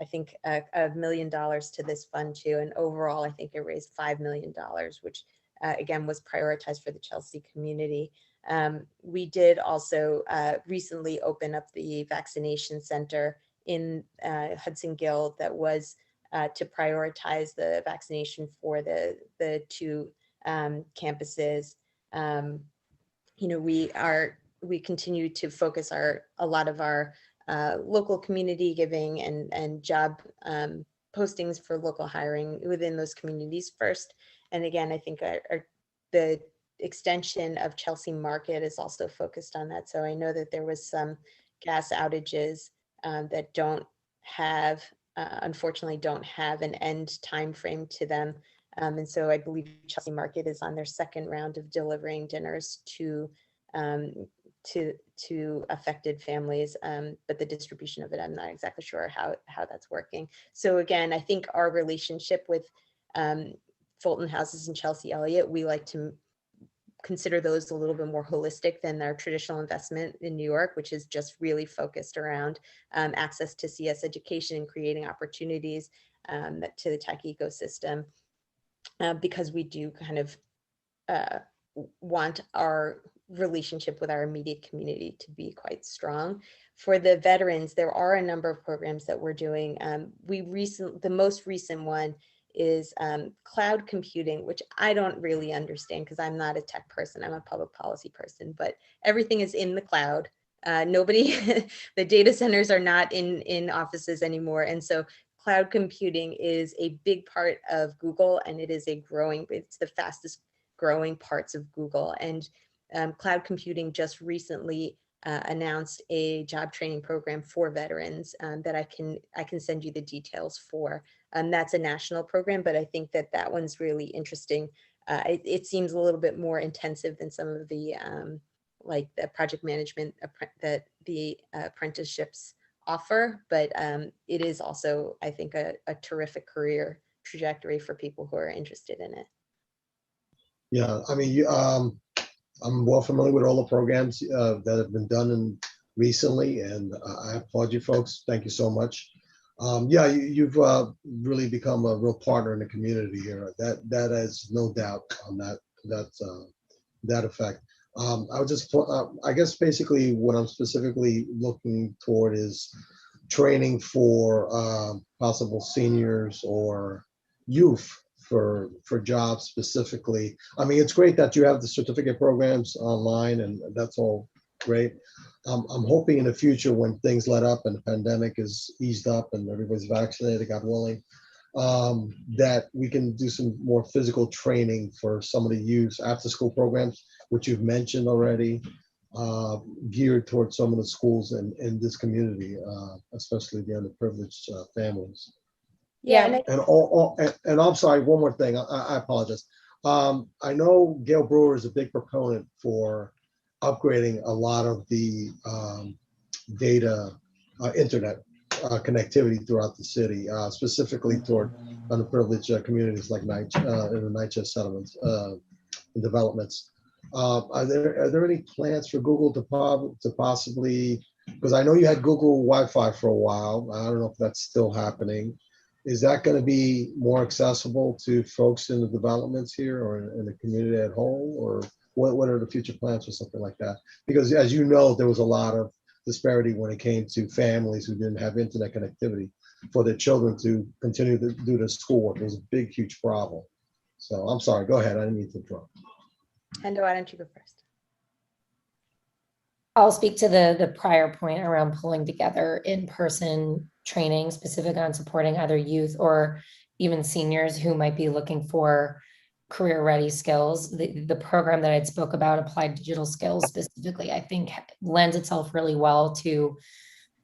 I think $1 million to this fund too. And overall, I think it raised $5 million, which again was prioritized for the Chelsea community. We did also recently open up the vaccination center in Hudson Guild that was to prioritize the vaccination for the two campuses. We continue to focus a lot of our local community giving and job postings for local hiring within those communities first. And again, I think the extension of Chelsea Market is also focused on that. So I know that there was some gas outages that don't have, unfortunately, don't have an end time frame to them. And so I believe Chelsea Market is on their second round of delivering dinners to affected families, but the distribution of it, I'm not exactly sure how that's working. So again, I think our relationship with Fulton Houses and Chelsea Elliott, we like to consider those a little bit more holistic than our traditional investment in New York, which is just really focused around access to CS education and creating opportunities to the tech ecosystem, because we do kind of want our relationship with our immediate community to be quite strong. For the veterans, there are a number of programs that we're doing. The most recent one is cloud computing, which I don't really understand because I'm not a tech person, I'm a public policy person, but everything is in the cloud. The data centers are not in offices anymore. And so cloud computing is a big part of Google, and it's the fastest growing parts of Google. And cloud computing just recently announced a job training program for veterans that I can send you the details for. That's a national program, but I think that one's really interesting. It seems a little bit more intensive than some of the like the project management that the apprenticeships offer, but it is also, I think, a terrific career trajectory for people who are interested in it. Yeah, I mean, I'm well familiar with all the programs that have been done recently, and I applaud you folks. Thank you so much. Yeah, you've really become a real partner in the community here. That is no doubt on that effect. I guess basically what I'm specifically looking toward is training for possible seniors or youth for jobs specifically. I mean, it's great that you have the certificate programs online, and that's all great. I'm hoping in the future when things let up and the pandemic is eased up and everybody's vaccinated, God willing, that we can do some more physical training for some of the youth after school programs, which you've mentioned already, geared towards some of the schools in this community, especially the underprivileged families. Yeah. And I'm sorry, one more thing. I apologize. I know Gail Brewer is a big proponent for upgrading a lot of the data, internet connectivity throughout the city, specifically toward underprivileged communities like in the NYCHA settlements and developments. Are there any plans for Google to possibly, because I know you had Google Wi-Fi for a while. I don't know if that's still happening. Is that going to be more accessible to folks in the developments here or in the community at whole, or what are the future plans for something like that? Because as you know, there was a lot of disparity when it came to families who didn't have internet connectivity for their children to continue to do their schoolwork. It was a big, huge problem. So I'm sorry, go ahead. I didn't mean to interrupt. Hendo, why don't you go first? I'll speak to the prior point around pulling together in-person training specific on supporting either youth or even seniors who might be looking for career-ready skills. The program that I spoke about, Applied Digital Skills specifically, I think lends itself really well to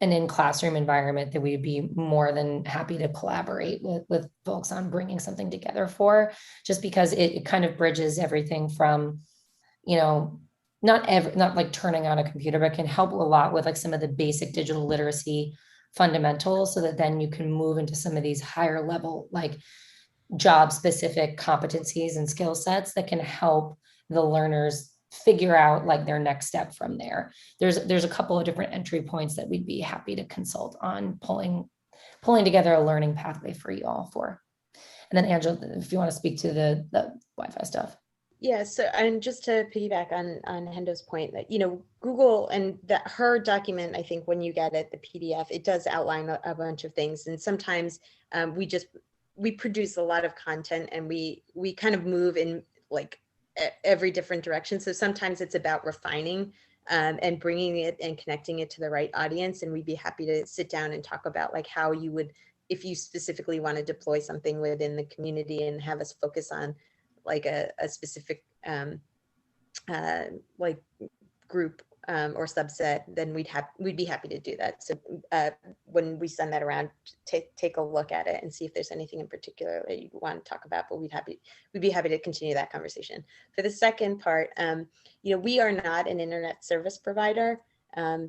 an in-classroom environment that we'd be more than happy to collaborate with folks on bringing something together for, just because it kind of bridges everything from, not like turning on a computer, but can help a lot with like some of the basic digital literacy fundamentals, so that then you can move into some of these higher level, like job specific competencies and skill sets that can help the learners figure out like their next step from there. There's a couple of different entry points that we'd be happy to consult on pulling pulling together a learning pathway for you all for. And then Angela, if you want to speak to the Wi-Fi stuff. Yeah, so and just to piggyback on Hendo's point that, you know, Google and that her document, I think when you get it, the PDF, it does outline a bunch of things. And sometimes we produce a lot of content and we kind of move in like every different direction. So sometimes it's about refining and bringing it and connecting it to the right audience. And we'd be happy to sit down and talk about like how you would, if you specifically want to deploy something within the community and have us focus on like a specific like group or subset, then we'd be happy to do that. So when we send that around, take a look at it and see if there's anything in particular that you want to talk about, but we'd be happy to continue that conversation. For the second part, you know, we are not an internet service provider.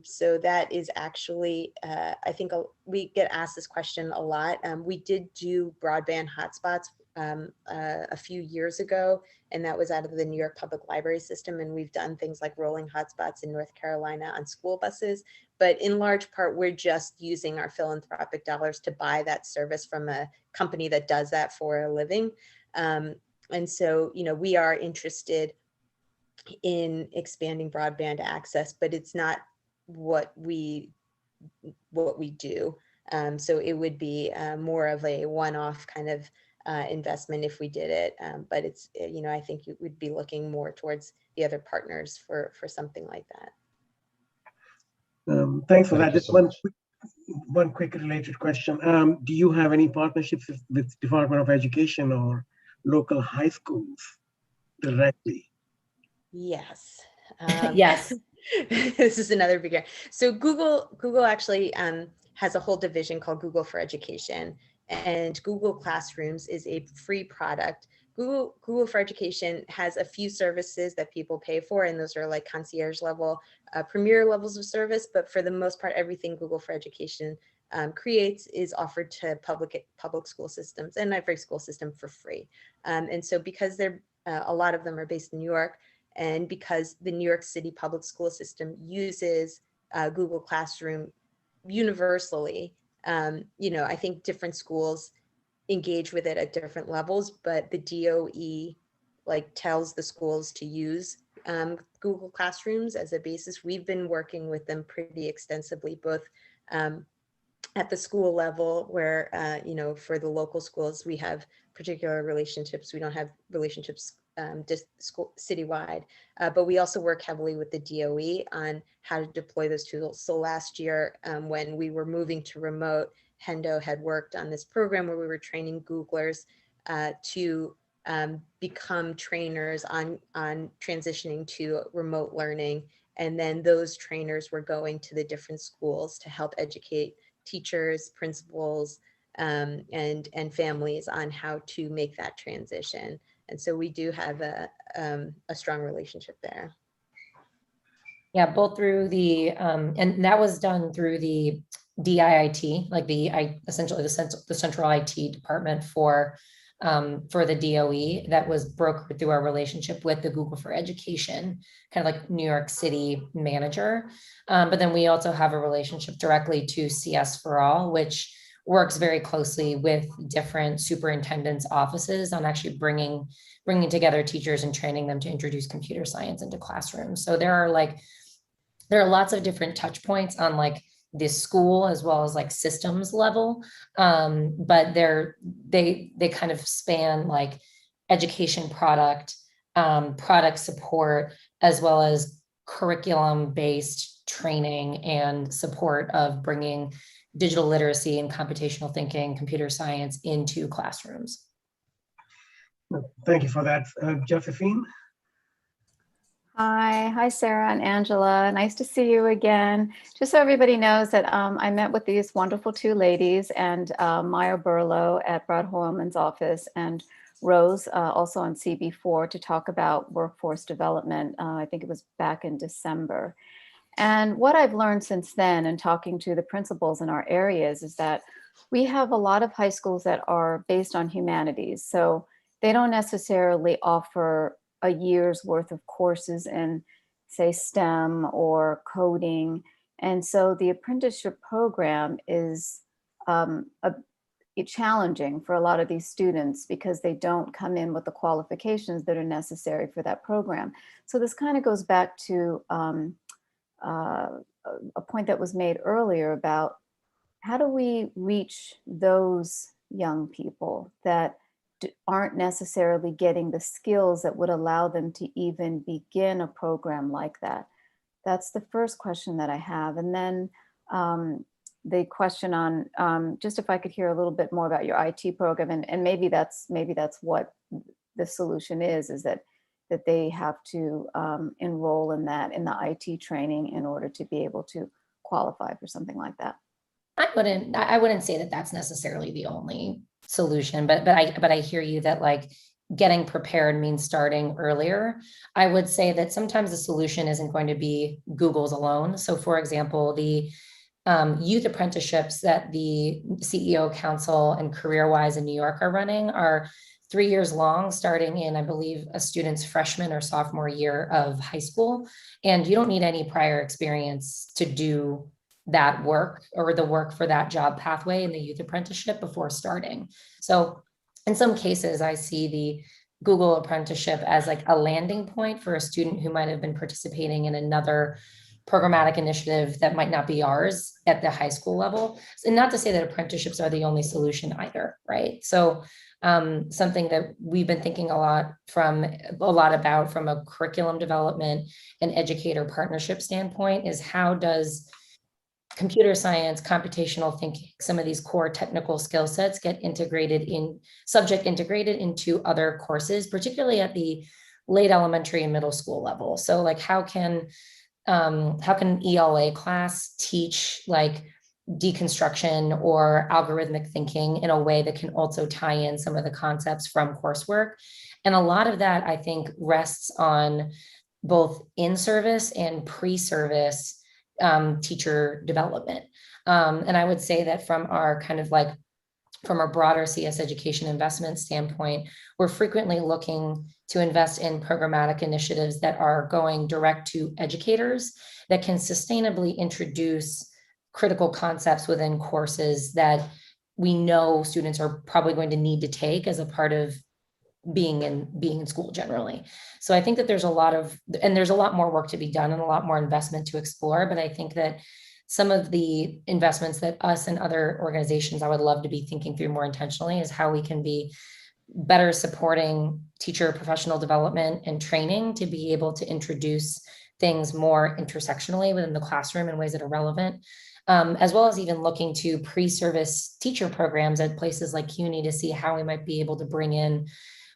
So that is actually, I think we get asked this question a lot. We did do broadband hotspots a few years ago, and that was out of the New York Public Library system. And we've done things like rolling hotspots in North Carolina on school buses. But in large part, we're just using our philanthropic dollars to buy that service from a company that does that for a living. And so, you know, we are interested in expanding broadband access, but it's not what we do. So it would be more of a one-off kind of investment if we did it. But it's, you know, I think you would be looking more towards the other partners for something like that. Thanks for that. Just one quick related question. Do you have any partnerships with Department of Education or local high schools directly? Yes. Yes. This is another big area. So Google actually has a whole division called Google for Education, and Google Classrooms is a free product. Google for Education has a few services that people pay for, and those are like concierge level, premier levels of service. But for the most part, everything Google for Education creates is offered to public school systems and every school system for free. And so because a lot of them are based in New York, and because the New York City public school system uses Google Classroom universally, you know, I think different schools engage with it at different levels, but the DOE like tells the schools to use Google Classrooms as a basis. We've been working with them pretty extensively, both at the school level where, you know, for the local schools, we have particular relationships. We don't have relationships just citywide, but we also work heavily with the DOE on how to deploy those tools. So last year, when we were moving to remote, Hendo had worked on this program where we were training Googlers to become trainers on transitioning to remote learning. And then those trainers were going to the different schools to help educate teachers, principals, and families on how to make that transition. And so we do have a strong relationship there. Yeah, both through the, and that was done through the DIIT, like essentially the central IT department for the DOE that was brokered through our relationship with the Google for Education, kind of like New York City manager. But then we also have a relationship directly to CS for All, which works very closely with different superintendents' offices on actually bringing together teachers and training them to introduce computer science into classrooms. So there are lots of different touch points on like this school as well as like systems level, but they kind of span like education product support, as well as curriculum-based training and support of bringing digital literacy and computational thinking, computer science into classrooms. Thank you for that. Josephine? Hi, Sarah and Angela. Nice to see you again. Just so everybody knows that I met with these wonderful two ladies, and Maya Burlow at Brad Hoylman's office, and Rose also on CB4 to talk about workforce development. I think it was back in December. And what I've learned since then and talking to the principals in our areas is that we have a lot of high schools that are based on humanities. So they don't necessarily offer a year's worth of courses in, say, STEM or coding. And so the apprenticeship program is challenging for a lot of these students because they don't come in with the qualifications that are necessary for that program. So this kind of goes back to a point that was made earlier about how do we reach those young people that aren't necessarily getting the skills that would allow them to even begin a program like that? That's the first question that I have. And then the question on just if I could hear a little bit more about your IT program, and maybe that's what the solution is that they have to enroll in that, in the IT training in order to be able to qualify for something like that. I wouldn't say that that's necessarily the only solution, but I hear you that like getting prepared means starting earlier. I would say that sometimes the solution isn't going to be Google's alone. So for example, the youth apprenticeships that the CEO Council and CareerWise in New York are running are 3 years long, starting in, I believe, a student's freshman or sophomore year of high school. And you don't need any prior experience to do that work or the work for that job pathway in the youth apprenticeship before starting. So in some cases, I see the Google apprenticeship as like a landing point for a student who might have been participating in another programmatic initiative that might not be ours at the high school level. And not to say that apprenticeships are the only solution either, right? So something that we've been thinking a lot about from a curriculum development and educator partnership standpoint is how does computer science, computational thinking, some of these core technical skill sets get integrated into other courses, particularly at the late elementary and middle school level. So like how can ELA class teach like deconstruction or algorithmic thinking in a way that can also tie in some of the concepts from coursework? And a lot of that, I think, rests on both in-service and pre-service teacher development. And I would say that from our broader CS education investment standpoint, we're frequently looking to invest in programmatic initiatives that are going direct to educators that can sustainably introduce critical concepts within courses that we know students are probably going to need to take as a part of being in school generally. So I think that there's a lot more work to be done and a lot more investment to explore. But I think that some of the investments that us and other organizations I would love to be thinking through more intentionally is how we can be better supporting teacher professional development and training to be able to introduce things more intersectionally within the classroom in ways that are relevant, as well as even looking to pre-service teacher programs at places like CUNY to see how we might be able to bring in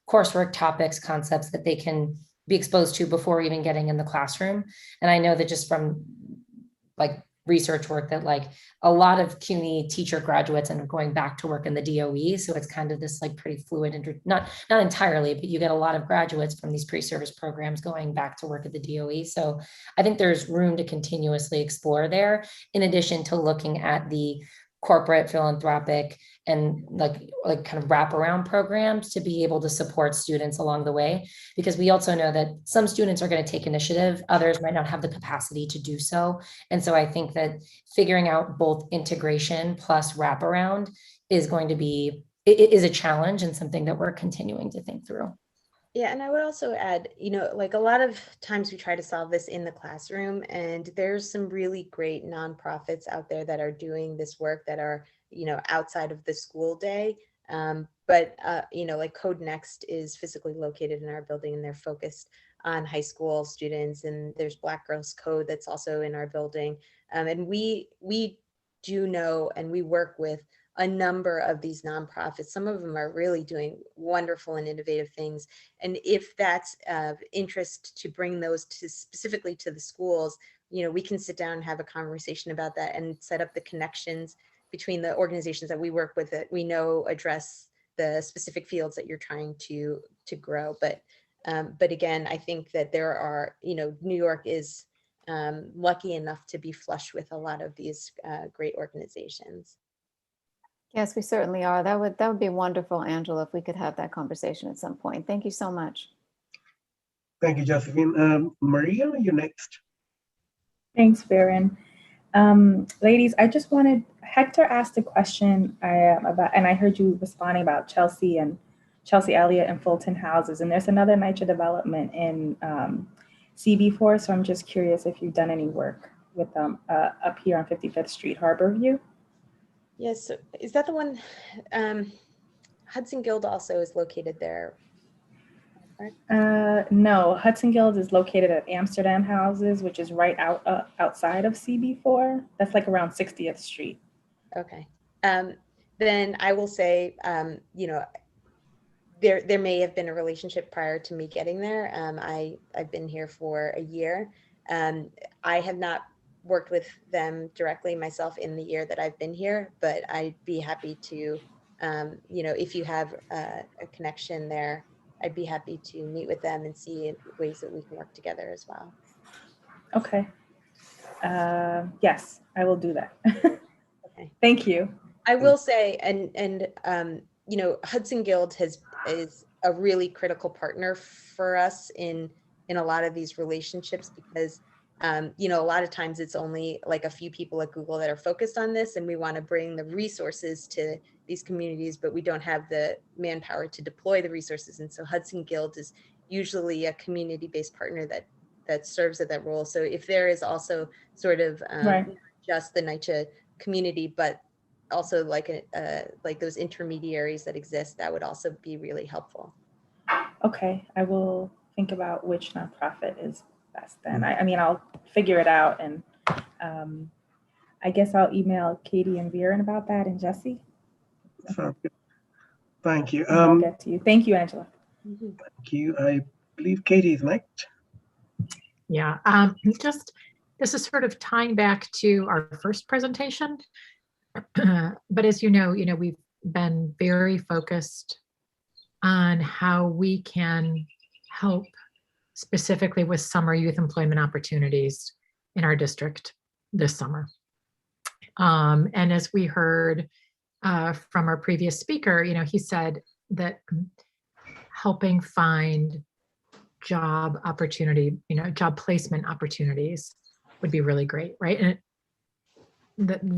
coursework topics, concepts that they can be exposed to before even getting in the classroom. And I know that just from like research work that like a lot of CUNY teacher graduates end up going back to work in the DOE. So it's kind of this like pretty fluid, not entirely, but you get a lot of graduates from these pre-service programs going back to work at the DOE. So I think there's room to continuously explore there, in addition to looking at the corporate philanthropic and like kind of wraparound programs to be able to support students along the way, because we also know that some students are going to take initiative, others might not have the capacity to do so. And so I think that figuring out both integration plus wraparound is a challenge and something that we're continuing to think through. Yeah, and I would also add, like a lot of times we try to solve this in the classroom, and there's some really great nonprofits out there that are doing this work that are, outside of the school day. But like Code Next is physically located in our building, and they're focused on high school students. And there's Black Girls Code that's also in our building. And we do know, and we work with a number of these nonprofits. Some of them are really doing wonderful and innovative things. And if that's of interest to bring those specifically to the schools, we can sit down and have a conversation about that and set up the connections between the organizations that we work with that we know address the specific fields that you're trying to grow. But again, I think that there are, New York is lucky enough to be flush with a lot of these great organizations. Yes, we certainly are. That would be wonderful, Angela, if we could have that conversation at some point. Thank you so much. Thank you, Josephine. Maria, you're next. Thanks, Baron. Ladies, I just wanted Hector asked a question about, and I heard you responding about Chelsea Elliott and Fulton houses, and there's another NYCHA development in CB4. So I'm just curious if you've done any work with them up here on 55th Street, Harborview. Yes, so is that the one? Hudson Guild also is located there. No, Hudson Guild is located at Amsterdam Houses, which is right outside of CB4. That's like around 60th Street. Okay. Then I will say, you know, there may have been a relationship prior to me getting there. I've been here for a year. I have not worked with them directly myself in the year that I've been here, but I'd be happy to, you know, if you have a connection there, I'd be happy to meet with them and see ways that we can work together as well. Okay. Yes, I will do that. Okay. Thank you. I will say, and you know, Hudson Guild is a really critical partner for us in a lot of these relationships, because you know, a lot of times it's only like a few people at Google that are focused on this, and we want to bring the resources to these communities, but we don't have the manpower to deploy the resources. And so Hudson Guild is usually a community-based partner that serves at that role. So if there is also sort of Right. just the NYCHA community, but also like those intermediaries that exist, that would also be really helpful. Okay, I will think about which nonprofit is best then. I mean, I'll figure it out, and I guess I'll email Katie and Viren about that, and Jesse. Sounds good. Thank you. I'll get to you. Thank you, Angela. Thank you. I believe Katie is next. Yeah, just this is sort of tying back to our first presentation. But as you know, we've been very focused on how we can help specifically with summer youth employment opportunities in our district this summer. And as we heard from our previous speaker, he said that helping find job opportunity, job placement opportunities would be really great, right? And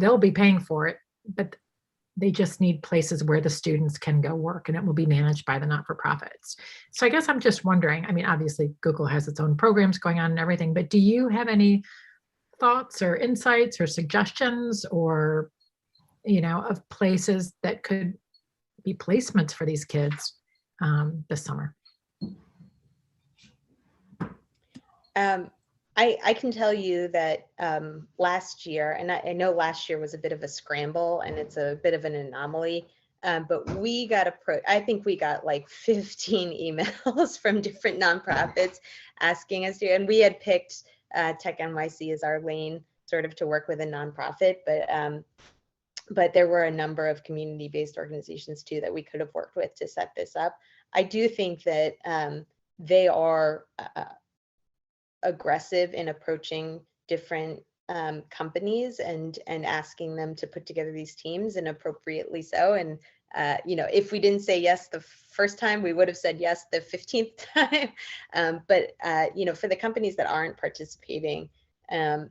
they'll be paying for it, but they just need places where the students can go work, and it will be managed by the not-for-profits. So I guess I'm just wondering, I mean, obviously Google has its own programs going on and everything, but do you have any thoughts or insights or suggestions or, of places that could be placements for these kids this summer? I can tell you that last year, and I know last year was a bit of a scramble and it's a bit of an anomaly, but we got I think we got like 15 emails from different nonprofits asking us to, and we had picked Tech NYC as our lane sort of to work with a nonprofit, but there were a number of community-based organizations too that we could have worked with to set this up. I do think that they are aggressive in approaching different companies and asking them to put together these teams, and appropriately so. And if we didn't say yes the first time, we would have said yes the 15th time. But for the companies that aren't participating, I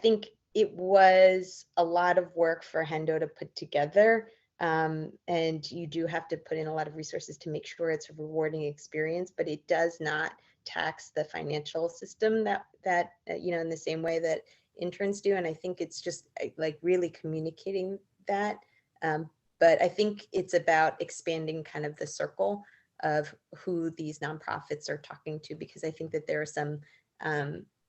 think it was a lot of work for Hendo to put together. And you do have to put in a lot of resources to make sure it's a rewarding experience, but it does not tax the financial system that in the same way that interns do. And I think it's just like really communicating that. But I think it's about expanding kind of the circle of who these nonprofits are talking to, because I think that there are some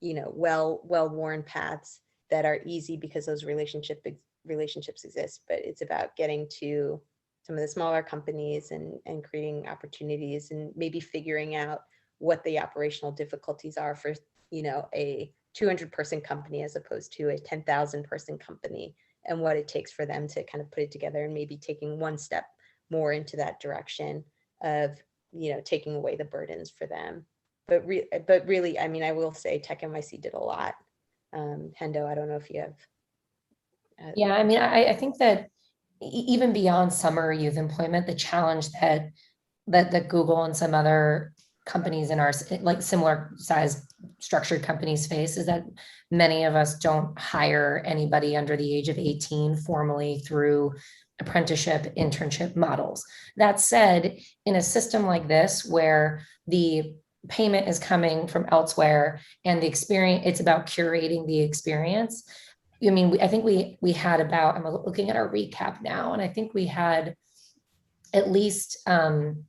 well-worn paths that are easy because those relationships exist, but it's about getting to some of the smaller companies and creating opportunities, and maybe figuring out what the operational difficulties are for a 200-person company as opposed to a 10,000-person company, and what it takes for them to kind of put it together, and maybe taking one step more into that direction of taking away the burdens for them. But really, I mean, I will say Tech NYC did a lot. Hendo, I don't know if you have. Yeah, I mean, I think that even beyond summer youth employment, the challenge that Google and some other companies in our like similar size structured companies face is that many of us don't hire anybody under the age of 18 formally through apprenticeship, internship models. That said, in a system like this, where the payment is coming from elsewhere and the experience, it's about curating the experience. I mean, I think we had about, I'm looking at our recap now, and I think we had at least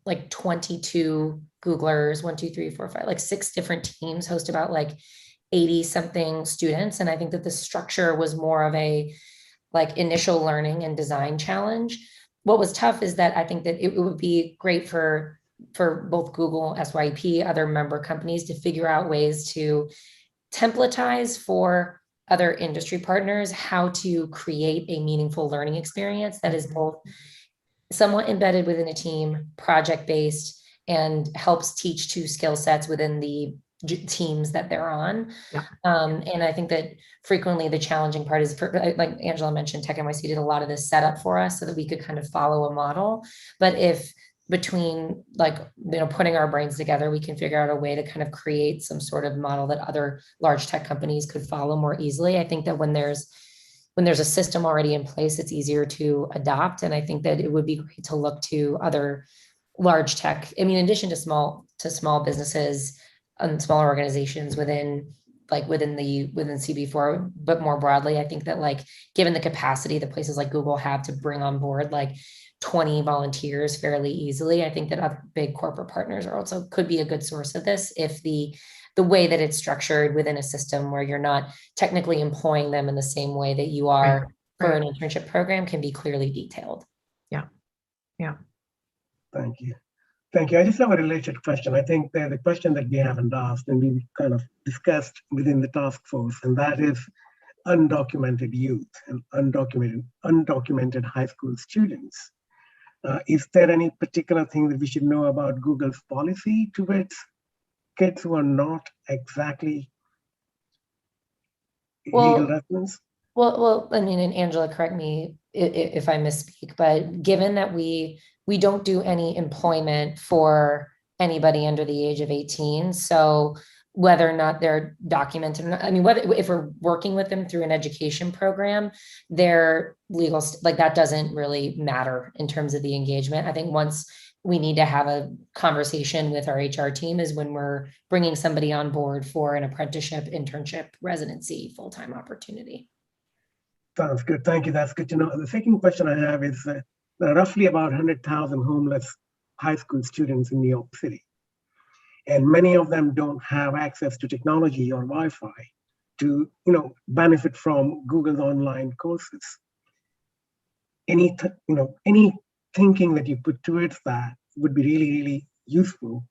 like 22 Googlers, 1, 2, 3, 4, 5, like 6 different teams host about like 80 something students. And I think that the structure was more of a like initial learning and design challenge. What was tough is that I think that it would be great for both Google, SYEP, other member companies to figure out ways to templatize for other industry partners how to create a meaningful learning experience that is both somewhat embedded within a team, project-based, and helps teach 2 skill sets within the teams that they're on. Yeah. And I think that frequently the challenging part is, like Angela mentioned, Tech NYC did a lot of this setup for us so that we could kind of follow a model. But if between like, putting our brains together, we can figure out a way to kind of create some sort of model that other large tech companies could follow more easily. I think that when there's a system already in place, it's easier to adopt. And I think that it would be great to look to other large tech. I mean, in addition to small businesses and smaller organizations within CB4, but more broadly, I think that like, given the capacity that places like Google have to bring on board like 20 volunteers fairly easily, I think that other big corporate partners are also could be a good source of this if the way that it's structured within a system where you're not technically employing them in the same way that you are for an internship program can be clearly detailed. Yeah. Thank you. I just have a related question. I think the question that we haven't asked and we kind of discussed within the task force, and that is undocumented youth and undocumented high school students. Is there any particular thing that we should know about Google's policy towards kids who are not exactly legal residents? Well, I mean, and Angela, correct me if I misspeak, but given that we don't do any employment for anybody under the age of 18, so whether or not they're documented, I mean, if we're working with them through an education program, their legal, like that doesn't really matter in terms of the engagement. I think once we need to have a conversation with our HR team is when we're bringing somebody on board for an apprenticeship, internship, residency, full-time opportunity. Sounds good. Thank you. That's good to know. The second question I have is there are roughly about 100,000 homeless high school students in New York City. And many of them don't have access to technology or Wi-Fi to, benefit from Google's online courses. Any thinking that you put towards that would be really, really useful.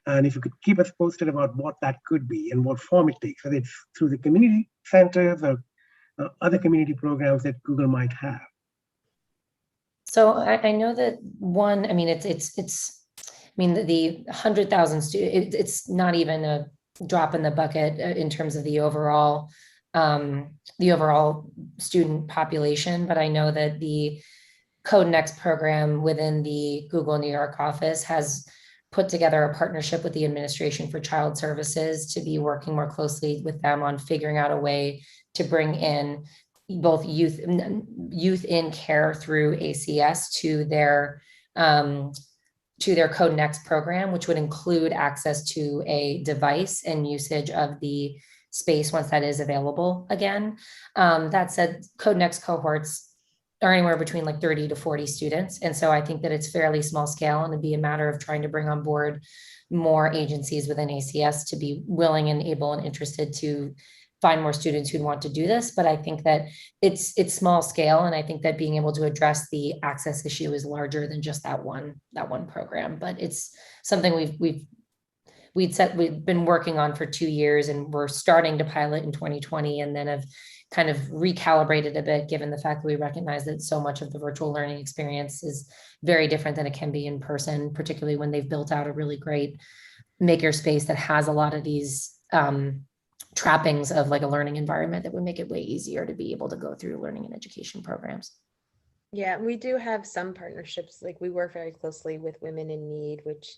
And if you could keep us posted about what that could be and what form it takes, whether it's through the community centers or other community programs that Google might have. So I know that one, I mean, the 100,000 students, it's not even a drop in the bucket in terms of the overall student population, but I know that the Code Next program within the Google New York office has put together a partnership with the Administration for Child Services to be working more closely with them on figuring out a way to bring in both youth in care through ACS to their Code Next program, which would include access to a device and usage of the space once that is available again. That said, Code Next cohorts are anywhere between like 30 to 40 students. And so I think that it's fairly small scale and it'd be a matter of trying to bring on board more agencies within ACS to be willing and able and interested to find more students who want to do this. But I think that it's small scale. And I think that being able to address the access issue is larger than just that one program. But it's something we've been working on for 2 years, and we're starting to pilot in 2020, and then have kind of recalibrated a bit, given the fact that we recognize that so much of the virtual learning experience is very different than it can be in person, particularly when they've built out a really great makerspace that has a lot of these trappings of like a learning environment that would make it way easier to be able to go through learning and education programs. Yeah, we do have some partnerships. Like we work very closely with Women in Need, which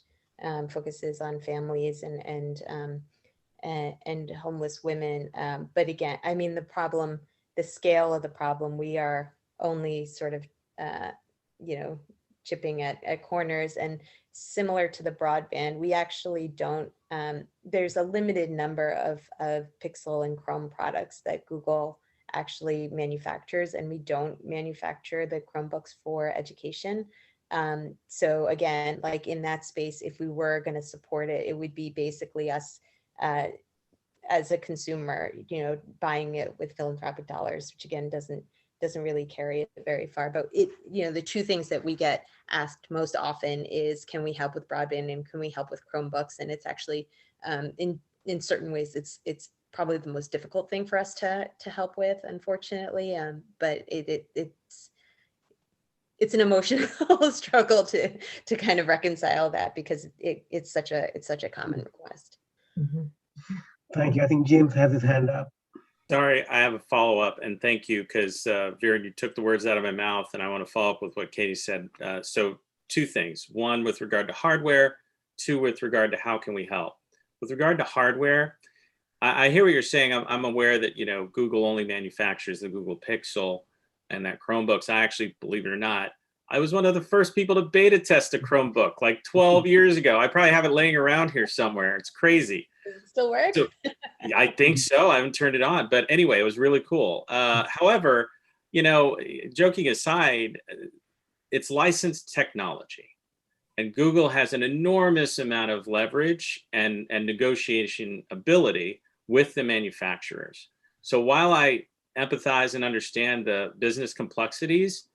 focuses on families and and homeless women. But again, I mean, the scale of the problem, we are only sort of, chipping at corners. And similar to the broadband, we actually don't, there's a limited number of Pixel and Chrome products that Google actually manufactures, and we don't manufacture the Chromebooks for education. So again, like in that space, if we were going to support it, it would be basically us as a consumer, buying it with philanthropic dollars, which again doesn't really carry it very far. But the two things that we get asked most often is, can we help with broadband and can we help with Chromebooks? And it's actually in certain ways it's probably the most difficult thing for us to help with, unfortunately. But it's an emotional struggle to kind of reconcile that, because it's such a common request. Mm-hmm. Thank you. I think James has his hand up. Sorry, I have a follow-up, and thank you, because Vera, you took the words out of my mouth, and I want to follow up with what Katie said. So two things: one, with regard to hardware; two, with regard to how can we help. With regard to hardware, I hear what you're saying. I'm aware that Google only manufactures the Google Pixel and that Chromebooks. I actually, believe it or not, I was one of the first people to beta test a Chromebook like 12 years ago. I probably have it laying around here somewhere. It's crazy. Does it still work? So, I think so. I haven't turned it on, but anyway, it was really cool. However, joking aside, it's licensed technology, and Google has an enormous amount of leverage and negotiation ability with the manufacturers. So while I empathize and understand the business complexities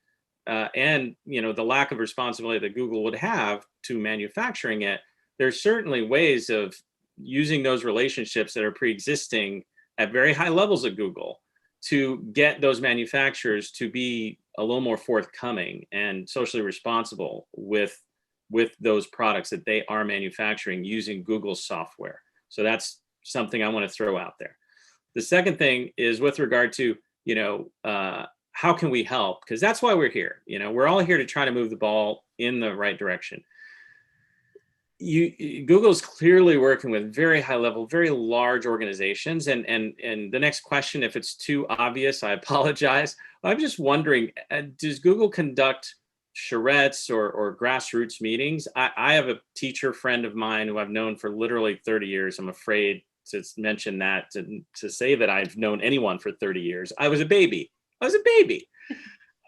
and the lack of responsibility that Google would have to manufacturing it, there's certainly ways of using those relationships that are pre-existing at very high levels at Google to get those manufacturers to be a little more forthcoming and socially responsible with those products that they are manufacturing using Google's software. So that's something I want to throw out there. The second thing is with regard to, how can we help? Because that's why we're here. We're all here to try to move the ball in the right direction. Google's clearly working with very high level, very large organizations. And the next question, if it's too obvious, I apologize. I'm just wondering, does Google conduct charrettes or grassroots meetings? I have a teacher friend of mine who I've known for literally 30 years. I'm afraid to mention that, to say that I've known anyone for 30 years. I was a baby.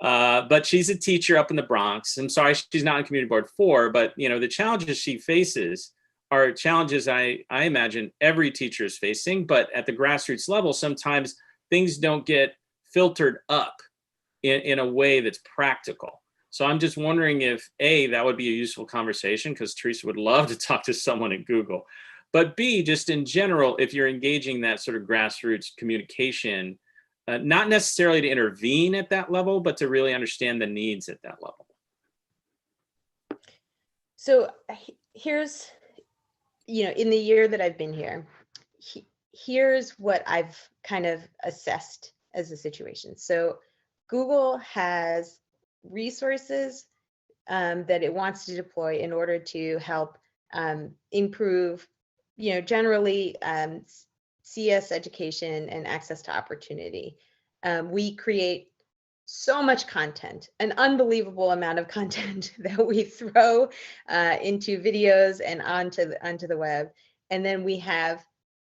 But she's a teacher up in the Bronx. I'm sorry she's not in Community Board 4, but the challenges she faces are challenges I imagine every teacher is facing. But at the grassroots level, sometimes things don't get filtered up in a way that's practical. So I'm just wondering if A, that would be a useful conversation, because Teresa would love to talk to someone at Google. But B, just in general, if you're engaging that sort of grassroots communication, not necessarily to intervene at that level, but to really understand the needs at that level. So here's, in the year that I've been here, here's what I've kind of assessed as a situation. So Google has resources that it wants to deploy in order to help improve, generally CS education and access to opportunity. We create so much content, an unbelievable amount of content that we throw into videos and onto the web. And then we have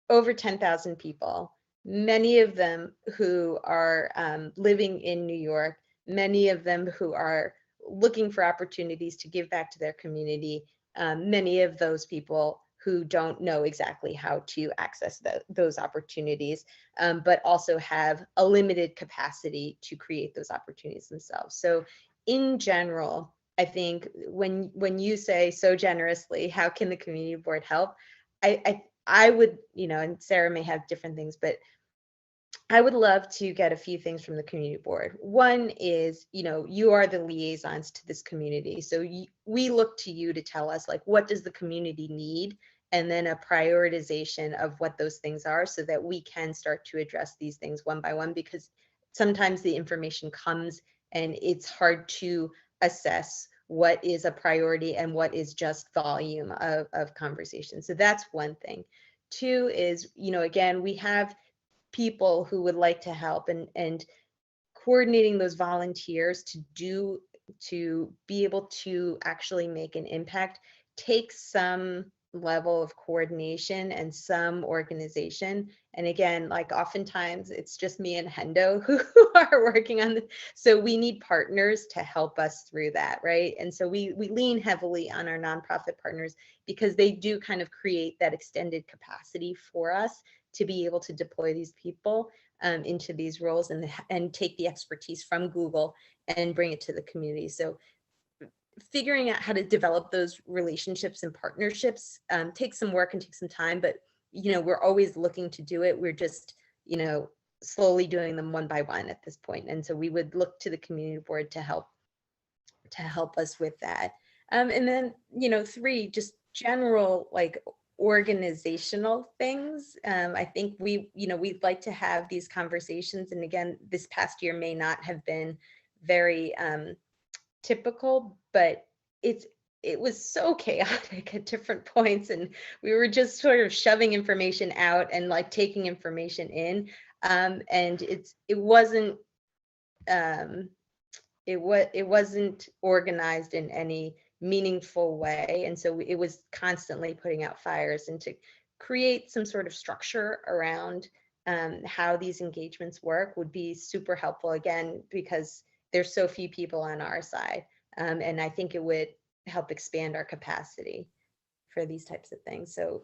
over 10,000 people, many of them who are living in New York, many of them who are looking for opportunities to give back to their community, many of those people who don't know exactly how to access those opportunities, but also have a limited capacity to create those opportunities themselves. So in general, I think when you say so generously, how can the community board help? I would, and Sarah may have different things, but I would love to get a few things from the community board. One is, you are the liaisons to this community. So we look to you to tell us, like, what does the community need? And then a prioritization of what those things are so that we can start to address these things one by one, because sometimes the information comes and it's hard to assess what is a priority and what is just volume of conversation. So that's one thing. too is, again, we have people who would like to help, and coordinating those volunteers to be able to actually make an impact takes some level of coordination and some organization. And again, like oftentimes it's just me and Hendo who are working on this. So we need partners to help us through that, right? And so we lean heavily on our nonprofit partners because they do kind of create that extended capacity for us to be able to deploy these people into these roles and take the expertise from Google and bring it to the community. So figuring out how to develop those relationships and partnerships takes some work and takes some time, but we're always looking to do it. We're just slowly doing them one by one at this point. And so we would look to the community board to help us with that. And then 3, just general like organizational things. I think we'd like to have these conversations, and again, this past year may not have been very typical, but it was so chaotic at different points, and we were just sort of shoving information out and like taking information in, and it wasn't organized in any meaningful way, and so it was constantly putting out fires. And to create some sort of structure around how these engagements work would be super helpful, again, because there's so few people on our side, and I think it would help expand our capacity for these types of things. So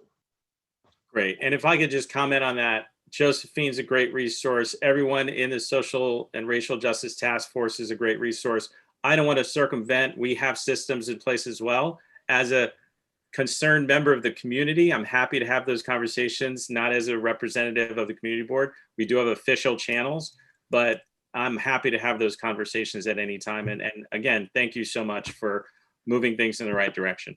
great. And if I could just comment on that, Josephine's a great resource. Everyone in the Social and Racial Justice Task Force is a great resource. I don't want to circumvent. We have systems in place as well. As a concerned member of the community, I'm happy to have those conversations, not as a representative of the community board. We do have official channels, but I'm happy to have those conversations at any time. And again, thank you so much for moving things in the right direction.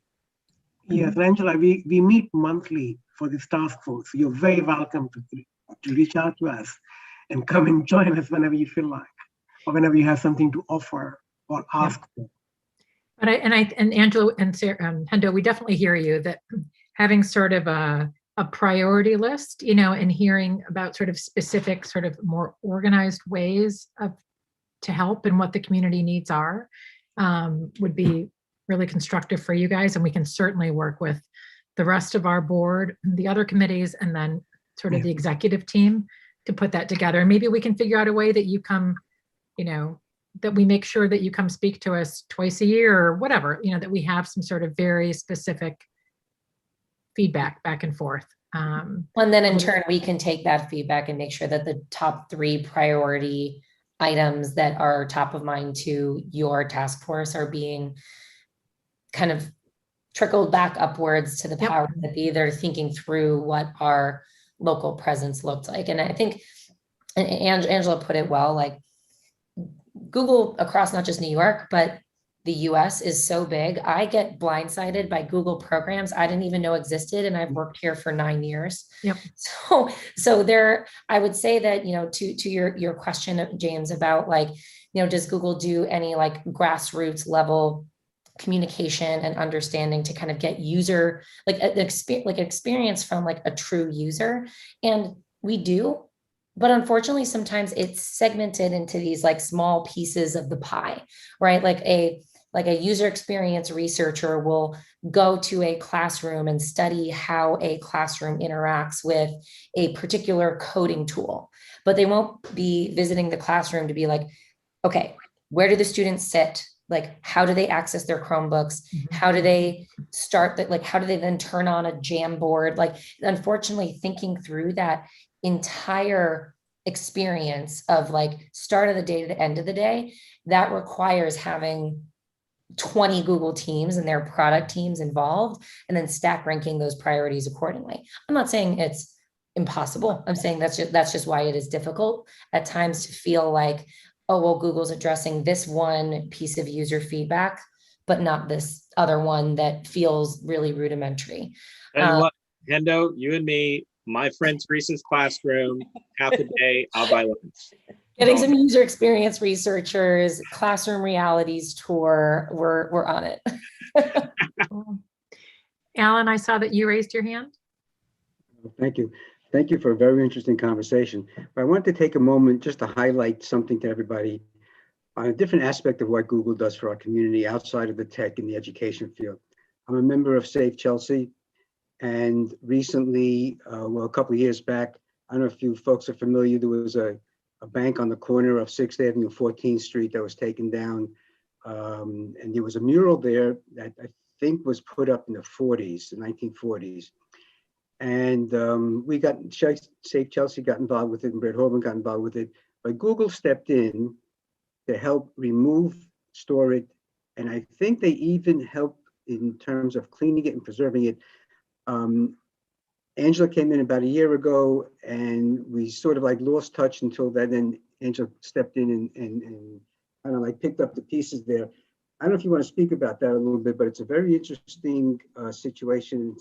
Yes, Angela, we meet monthly for this task force. You're very welcome to reach out to us and come and join us whenever you feel like, or whenever you have something to offer or ask for. But and Angela and Sarah, Hendo, we definitely hear you that having sort of a priority list, and hearing about sort of specific, sort of more organized ways to help and what the community needs are would be really constructive for you guys. And we can certainly work with the rest of our board, the other committees, and then sort of the executive team to put that together. And maybe we can figure out a way that you come, that we make sure that you come speak to us twice a year or whatever, that we have some sort of very specific feedback back and forth. And then in turn, we can take that feedback and make sure that the top 3 priority items that are top of mind to your task force are being kind of trickled back upwards to the power that be. They're thinking through what our local presence looked like. And I think Angela put it well, like Google across not just New York, but the US is so big. I get blindsided by Google programs I didn't even know existed, and I've worked here for 9 years. Yep. So there, I would say that, to your question, James, about like, does Google do any like grassroots level communication and understanding to kind of get user, like an experience from like a true user? And we do. But unfortunately, sometimes it's segmented into these like small pieces of the pie, right? Like a user experience researcher will go to a classroom and study how a classroom interacts with a particular coding tool, but they won't be visiting the classroom to be like, okay, where do the students sit? Like, how do they access their Chromebooks? How do they start that? Like, how do they then turn on a Jamboard? Like, unfortunately, thinking through that entire experience of like start of the day to the end of the day, that requires having 20 Google teams and their product teams involved, and then stack ranking those priorities accordingly. I'm not saying it's impossible. I'm saying that's just why it is difficult at times to feel like, oh, well, Google's addressing this one piece of user feedback, but not this other one that feels really rudimentary. And what, Hendo, you and me, my friend Teresa's classroom, half a day, I'll buy lunch. Getting some user experience researchers, classroom realities tour, we're on it. Alan, I saw that you raised your hand. Well, thank you. Thank you for a very interesting conversation. But I want to take a moment just to highlight something to everybody on a different aspect of what Google does for our community outside of the tech and the education field. I'm a member of Save Chelsea, and recently, well, a couple of years back, I don't know if you folks are familiar, there was a bank on the corner of 6th Avenue, 14th Street that was taken down. And there was a mural there that I think was put up in the 40s, the 1940s. And we got, Save Chelsea got involved with it, and Brett Holman got involved with it, but Google stepped in to help remove, store it, and I think they even helped in terms of cleaning it and preserving it. Angela came in about a year ago, and we sort of like lost touch until then. Then Angela stepped in and kind of like picked up the pieces there. I don't know if you want to speak about that a little bit, but it's a very interesting situation.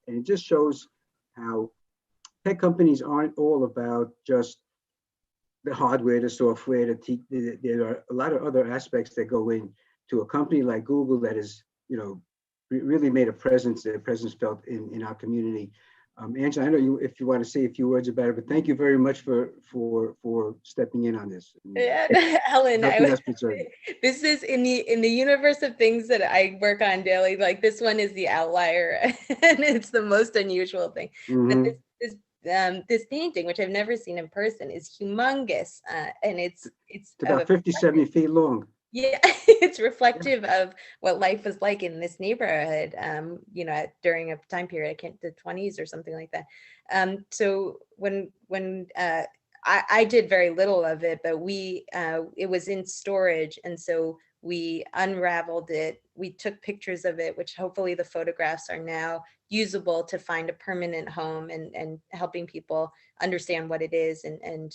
And it just shows how tech companies aren't all about just the hardware, the software, there are a lot of other aspects that go into a company like Google that is, you know, really made a presence felt in our community. Angela, I know if you want to say a few words about it, but thank you very much for stepping in on this. Yeah, Ellen, this is in the universe of things that I work on daily. Like this one is the outlier, and it's the most unusual thing. Mm-hmm. But this painting, which I've never seen in person, is humongous, and it's about 50, 70 feet long. Yeah, it's reflective of what life was like in this neighborhood, you know, during a time period, the 20s or something like that. So when I did very little of it, but it was in storage. And so we unraveled it. We took pictures of it, which hopefully the photographs are now usable to find a permanent home and helping people understand what it is and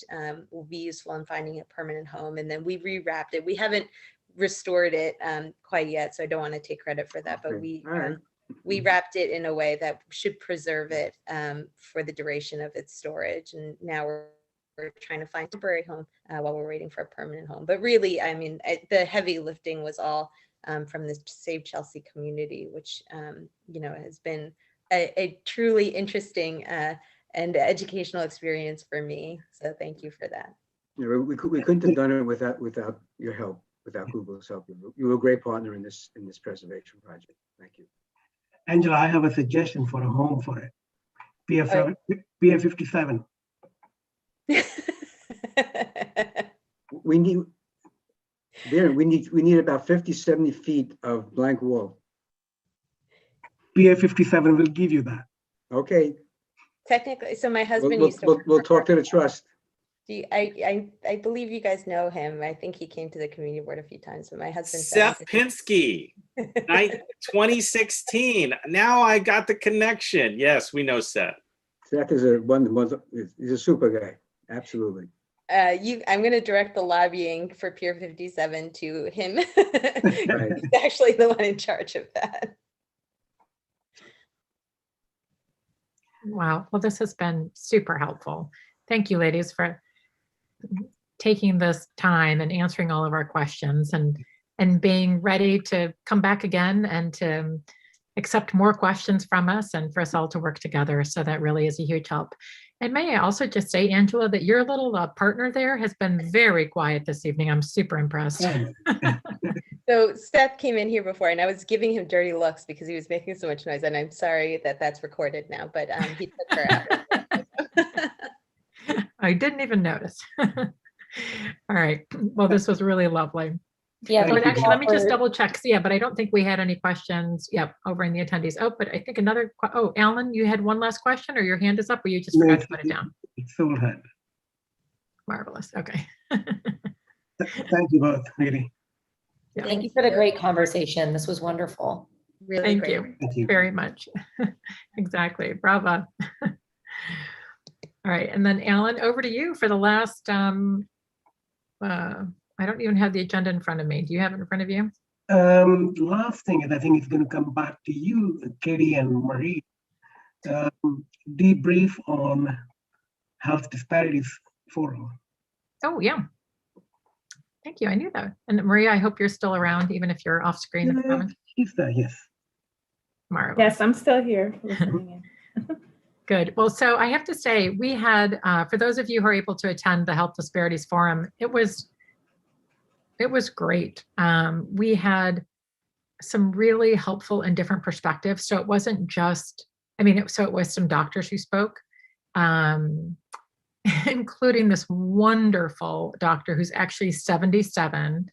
will be useful in finding a permanent home. And then we rewrapped it. We haven't restored it quite yet, so I don't want to take credit for that, but we wrapped it in a way that should preserve it for the duration of its storage. And now we're trying to find a temporary home while we're waiting for a permanent home. But really, I mean, the heavy lifting was all from the Save Chelsea community, which you know, has been a truly interesting and educational experience for me. So thank you for that. Yeah, we couldn't have done it without your help, without Google's help. You were a great partner in this preservation project. Thank you. Angela, I have a suggestion for a home for it. PF 57. We need about 50, 70 feet of blank wall. PF 57 will give you that. Okay. Technically, so my husband we'll talk to the trust. I believe you guys know him. I think he came to the community board a few times, but my husband Seth Pinsky, 2016. Now I got the connection. Yes, we know Seth. Seth is he's a super guy. Absolutely. I'm going to direct the lobbying for Pier 57 to him. Right. He's actually the one in charge of that. Wow. Well, this has been super helpful. Thank you, ladies, for taking this time and answering all of our questions and being ready to come back again and to accept more questions from us and for us all to work together. So that really is a huge help. And may I also just say, Angela, that your little partner there has been very quiet this evening. I'm super impressed. So Seth came in here before and I was giving him dirty looks because he was making so much noise, and I'm sorry that that's recorded now, but he took her out. I didn't even notice. All right. Well, this was really lovely. Yeah, but actually, let me just double check. Yeah, but I don't think we had any questions. Yep, over in the attendees. Oh, but I think Alan, you had one last question, or your hand is up, or you just forgot to put it down? It's still hand. Marvelous. Okay. Thank you both, really. Yeah. Thank you for the great conversation. This was wonderful. Really Thank great. you. Thank you very much. Exactly. Bravo. All right, and then Alan, over to you for the last. I don't even have the agenda in front of me. Do you have it in front of you? Last thing is, I think it's going to come back to you, Katie and Marie. Debrief on Health Disparities Forum. Oh, yeah. Thank you. I knew that. And Maria, I hope you're still around, even if you're off screen at the moment. She's there, yes. Marvelous. Yes, I'm still here listening in. Good. Well, so I have to say, we had, for those of you who are able to attend the Health Disparities Forum, it was great. We had some really helpful and different perspectives. So it wasn't just, so it was some doctors who spoke, including this wonderful doctor who's actually 77.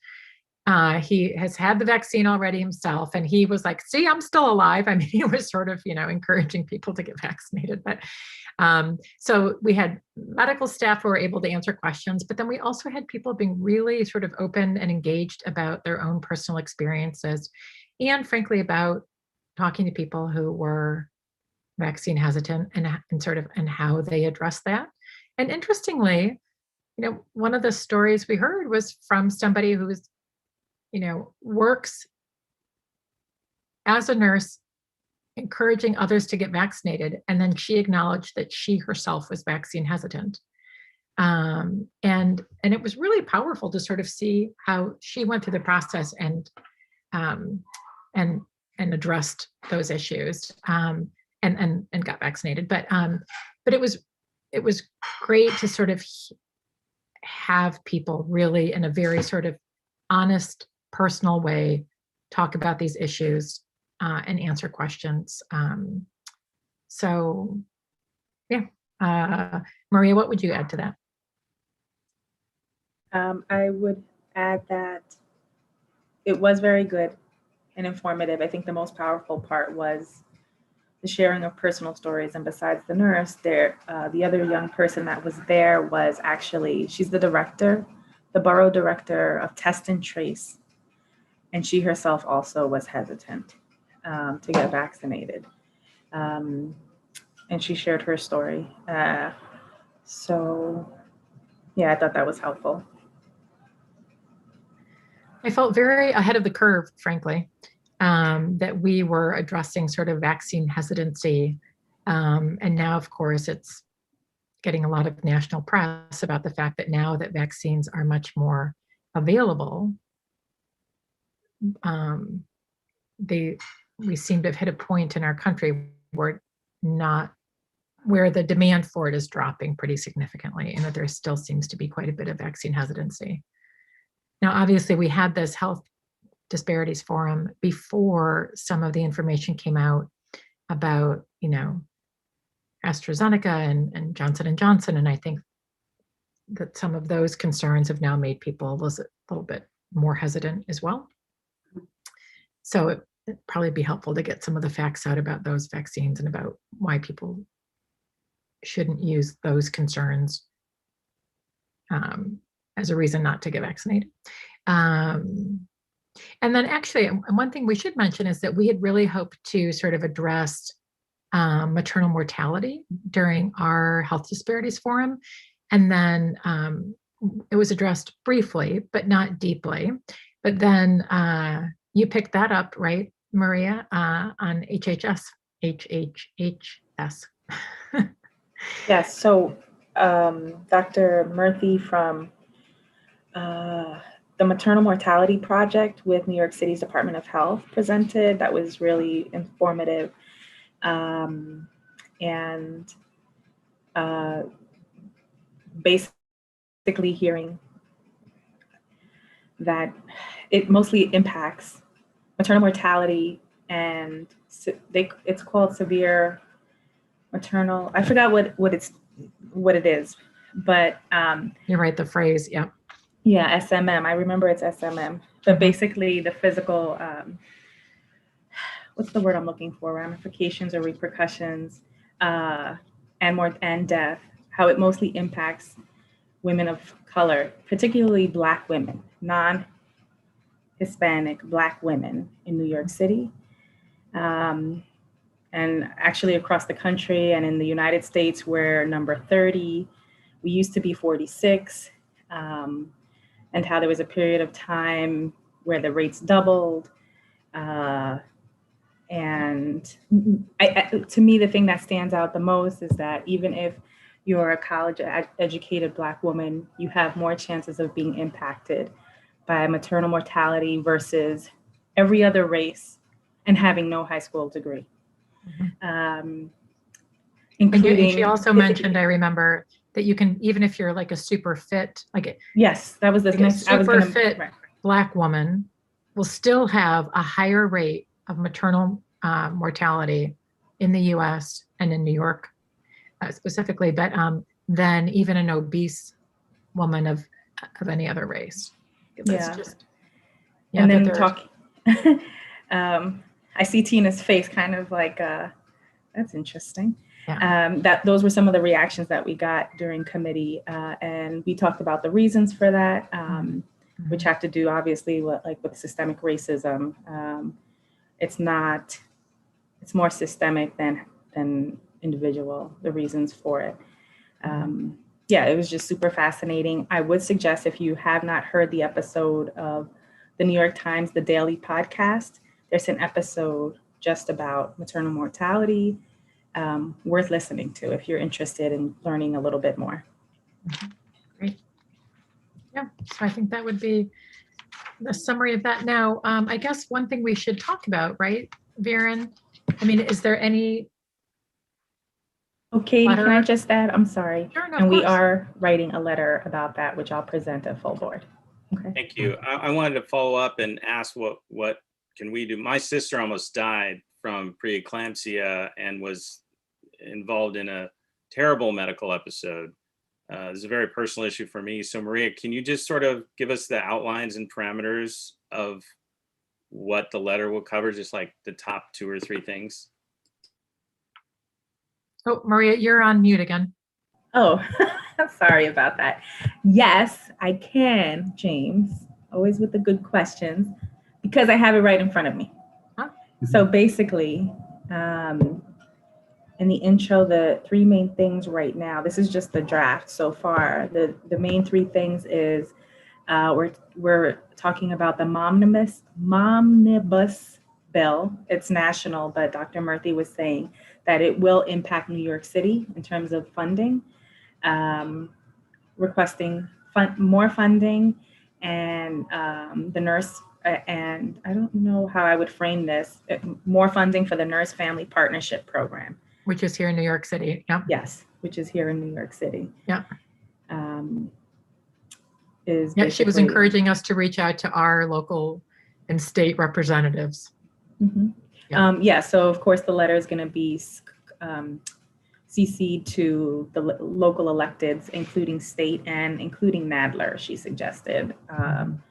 He has had the vaccine already himself, and he was like, see, I'm still alive. He was sort of, encouraging people to get vaccinated. But so we had medical staff who were able to answer questions, but then we also had people being really sort of open and engaged about their own personal experiences, and frankly, about talking to people who were vaccine hesitant and how they address that. And interestingly, one of the stories we heard was from somebody who's works as a nurse, encouraging others to get vaccinated. And then she acknowledged that she herself was vaccine hesitant. And it was really powerful to sort of see how she went through the process and addressed those issues, and got vaccinated. But it was great to sort of have people really, in a very sort of honest, personal way, talk about these issues and answer questions. So yeah, Maria, what would you add to that? I would add that it was very good and informative. I think the most powerful part was the sharing of personal stories. And besides the nurse, the other young person that was there was actually, she's the director, the borough director of Test and Trace. And she herself also was hesitant to get vaccinated. And she shared her story. So yeah, I thought that was helpful. I felt very ahead of the curve, frankly, that we were addressing sort of vaccine hesitancy. And now, of course, it's getting a lot of national press about the fact that now that vaccines are much more available, we seem to have hit a point in our country where the demand for it is dropping pretty significantly, and that there still seems to be quite a bit of vaccine hesitancy. Now, obviously, we had this Health Disparities Forum before some of the information came out about, AstraZeneca and Johnson & Johnson. And I think that some of those concerns have now made people a little bit more hesitant as well. So it'd probably be helpful to get some of the facts out about those vaccines and about why people shouldn't use those concerns as a reason not to get vaccinated. And then actually, one thing we should mention is that we had really hoped to sort of address maternal mortality during our Health Disparities Forum. And then it was addressed briefly, but not deeply. But then you picked that up, right, Maria, on HHS. Yes, so Dr. Murthy from the Maternal Mortality Project with New York City's Department of Health presented. That was really informative. And basically hearing that it mostly impacts maternal mortality, and it's called severe maternal. I forgot what it is, but you're right. The phrase, yeah. Yeah, SMM. I remember it's SMM. But basically, the physical, what's the word I'm looking for? Ramifications or repercussions, and death. How it mostly impacts women of color, particularly Black women, non-Hispanic Black women in New York City, and actually across the country and in the United States, we're number 30. We used to be 46, and how there was a period of time where the rates doubled. And to me, the thing that stands out the most is that even if you're a college-educated Black woman, you have more chances of being impacted by maternal mortality versus every other race and having no high school degree. Mm-hmm. And including. she also mentioned, I remember, that you can, even if you're like a super fit, Yes, that was the like next. a super fit Black woman will still have a higher rate of maternal mortality in the US and in New York specifically, but than even an obese woman of any other race. Yeah. Just, and then talking, I see Tina's face kind of like, that's interesting. Yeah. That those were some of the reactions that we got during committee, and we talked about the reasons for that, which have to do obviously with systemic racism. It's more systemic than individual, the reasons for it. Yeah, it was just super fascinating. I would suggest, if you have not heard the episode of the New York Times, The Daily Podcast, there's an episode just about maternal mortality, worth listening to if you're interested in learning a little bit more. Great. Yeah, so I think that would be the summary of that. Now, I guess one thing we should talk about, right, Viren? I mean, is there any? Okay, can I just add? I'm sorry. Sure, no, and we are writing a letter about that, which I'll present at full board. Okay. Thank you. I wanted to follow up and ask what can we do? My sister almost died from preeclampsia and was involved in a terrible medical episode. This is a very personal issue for me. So Maria, can you just sort of give us the outlines and parameters of what the letter will cover, just like the top 2 or 3 things? Oh, Maria, you're on mute again. Oh, sorry about that. Yes, I can, James, always with the good questions, because I have it right in front of me. Huh? So basically, in the intro, the 3 main things right now, this is just the draft so far. The main 3 things is we're talking about the Momnibus bill. It's national, but Dr. Murthy was saying that it will impact New York City in terms of funding, requesting more funding, and the nurse, and I don't know how I would frame this, more funding for the Nurse Family Partnership Program. Which is here in New York City. Yeah. Yes, which is here in New York City. Yeah. She was encouraging us to reach out to our local and state representatives. Mm-hmm. So of course the letter is going to be CC'd to the local electeds, including state and including Nadler, she suggested. And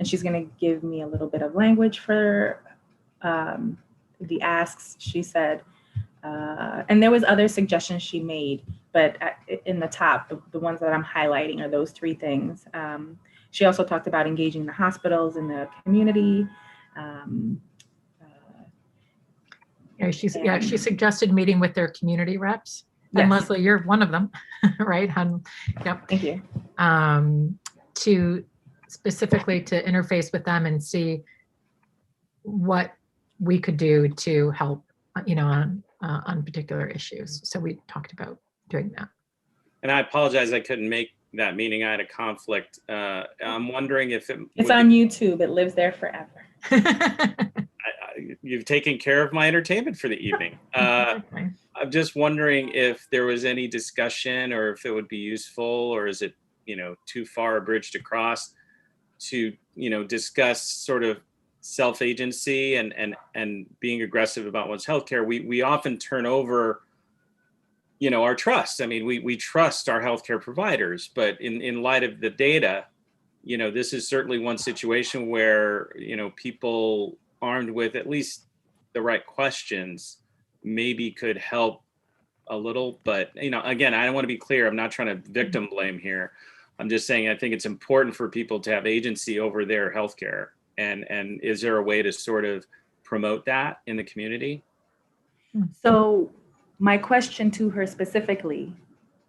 she's going to give me a little bit of language for the asks, she said. And there was other suggestions she made, but in the top, the ones that I'm highlighting are those 3 things. She also talked about engaging the hospitals and the community. She suggested meeting with their community reps. Yes. And Leslie, you're one of them, right? Yep. Thank you. To specifically to interface with them and see what we could do to help, on particular issues. So we talked about doing that. And I apologize, I couldn't make that meeting. I had a conflict. I'm wondering if it's on YouTube. It lives there forever. You've taken care of my entertainment for the evening. I'm just wondering if there was any discussion, or if it would be useful, or is it, too far a bridge to cross to, discuss sort of self-agency and being aggressive about one's healthcare. We often turn over, our trust. I mean, we trust our healthcare providers, but in light of the data, this is certainly one situation where, people armed with at least the right questions maybe could help a little. But, again, I want to be clear. I'm not trying to victim blame here. I'm just saying, I think it's important for people to have agency over their healthcare. And is there a way to sort of promote that in the community? So my question to her specifically,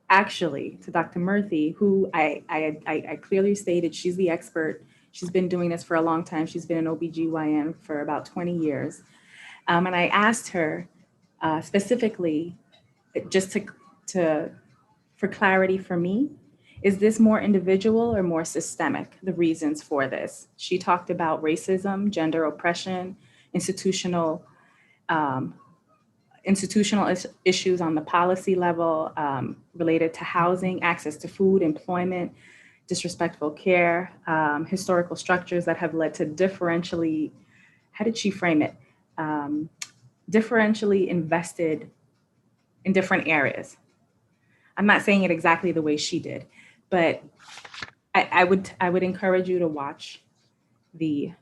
actually to Dr. Murthy, who I clearly stated she's the expert. She's been doing this for a long time. She's been an OBGYN for about 20 years. And I asked her specifically, just for clarity for me, is this more individual or more systemic, the reasons for this? She talked about racism, gender oppression, institutional institutional issues on the policy level related to housing, access to food, employment, disrespectful care, historical structures that have led to differentially, how did she frame it? Differentially invested in different areas. I'm not saying it exactly the way she did, but I would encourage you to watch the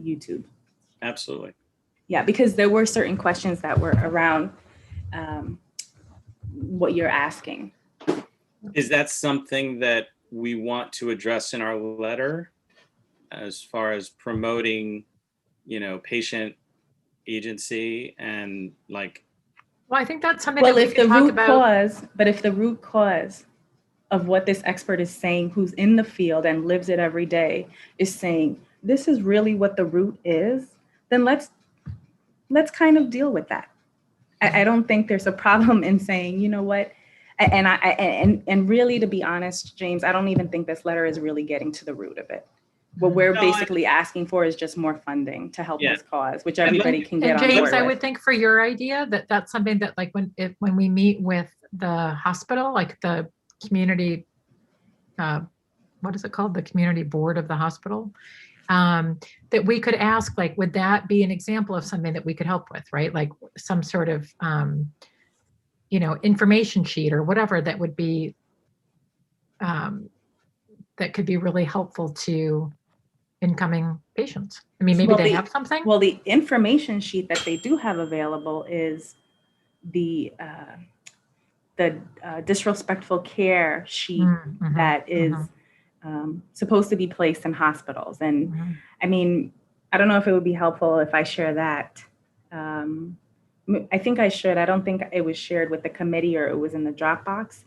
YouTube. Absolutely. Yeah, because there were certain questions that were around what you're asking. Is that something that we want to address in our letter as far as promoting, patient agency and like? Well, I think that's something Well, that we if the can talk root about. cause, but if the root cause of what this expert is saying, who's in the field and lives it every day, is saying this is really what the root is, then let's kind of deal with that. I don't think there's a problem in saying, you know what, and really, to be honest, James, I don't even think this letter is really getting to the root of it. What we're basically asking for is just more funding to help this cause, which everybody can get on board with. James, I would think for your idea that's something that, like, when we meet with the hospital, like the community, what is it called? The community board of the hospital, that we could ask, like, would that be an example of something that we could help with, right? Like some sort of, information sheet or whatever that would be, that could be really helpful to incoming patients. I mean, maybe they have something. Well, the information sheet that they do have available is the disrespectful care sheet that is supposed to be placed in hospitals. And I mean, I don't know if it would be helpful if I share that. I think I should. I don't think it was shared with the committee or it was in the Dropbox.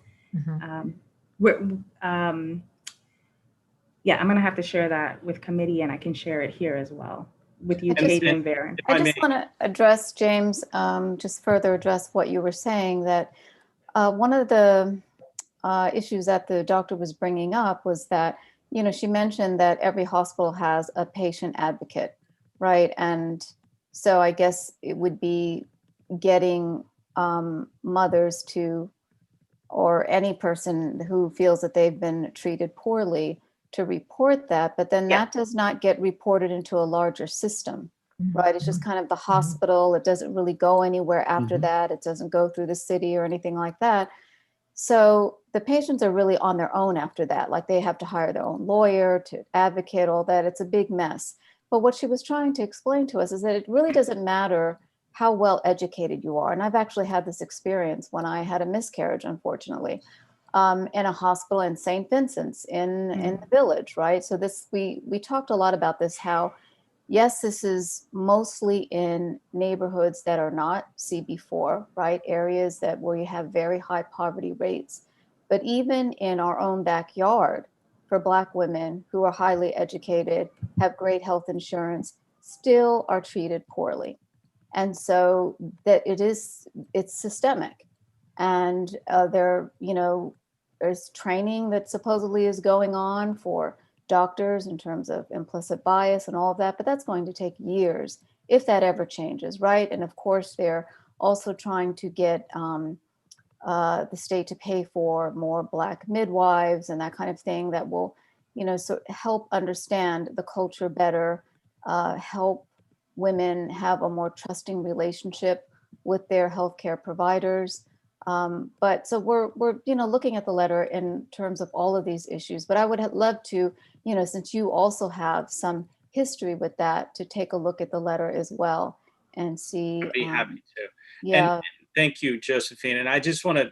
Yeah, I'm going to have to share that with committee, and I can share it here as well with you, Katie and Varen. I just want to address, James, just further address what you were saying, that one of the issues that the doctor was bringing up was that, she mentioned that every hospital has a patient advocate, right? And so I guess it would be getting mothers to, or any person who feels that they've been treated poorly, to report that, but then that does not get reported into a larger system, right? It's just kind of the hospital. It doesn't really go anywhere after that. It doesn't go through the city or anything like that. So the patients are really on their own after that. Like, they have to hire their own lawyer to advocate, all that. It's a big mess. But what she was trying to explain to us is that it really doesn't matter how well educated you are. And I've actually had this experience when I had a miscarriage, unfortunately, in a hospital in St. Vincent's in the village, right? So we talked a lot about this, how, yes, this is mostly in neighborhoods that are not CB4, right? Areas where you have very high poverty rates. But even in our own backyard, for Black women who are highly educated, have great health insurance, still are treated poorly. And so that it's systemic. And there's training that supposedly is going on for doctors in terms of implicit bias and all of that, but that's going to take years if that ever changes, right? And of course, they're also trying to get the state to pay for more Black midwives and that kind of thing that will, so help understand the culture better, help women have a more trusting relationship with their healthcare providers. But so we're looking at the letter in terms of all of these issues, but I would love to, since you also have some history with that, to take a look at the letter as well and see. I'd be happy to. Yeah. And thank you, Josephine. And I just want to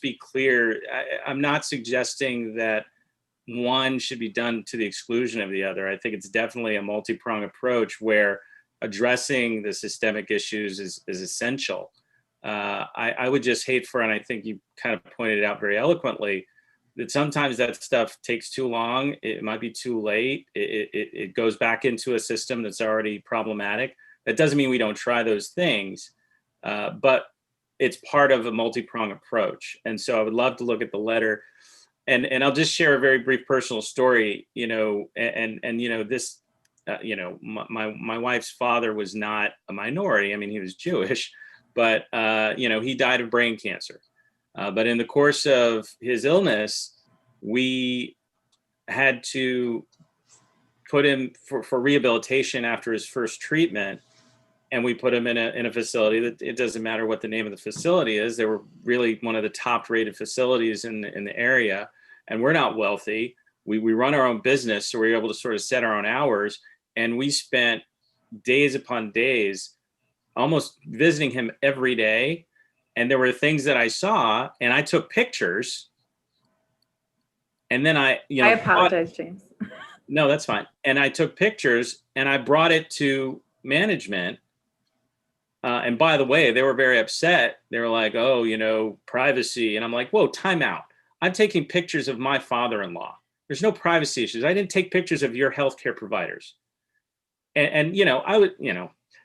be clear. I'm not suggesting that one should be done to the exclusion of the other. I think it's definitely a multi-pronged approach where addressing the systemic issues is essential. I would just hate for, and I think you kind of pointed it out very eloquently, that sometimes that stuff takes too long. It might be too late. It goes back into a system that's already problematic. That doesn't mean we don't try those things, but it's part of a multi-pronged approach. And so I would love to look at the letter, and I'll just share a very brief personal story. This, my wife's father was not a minority. I mean, he was Jewish. but he died of brain cancer. But in the course of his illness, we had to put him for rehabilitation after his first treatment. And we put him in a facility that, it doesn't matter what the name of the facility is. They were really one of the top rated facilities in the area. And we're not wealthy. We run our own business, so we're able to sort of set our own hours. And we spent days upon days almost visiting him every day. And there were things that I saw, and I took pictures. And then I apologize, James. No, that's fine. And I took pictures and I brought it to management. And by the way, they were very upset. They were like, oh, privacy. And I'm like, whoa, time out. I'm taking pictures of my father-in-law. There's no privacy issues. I didn't take pictures of your healthcare providers. And I would,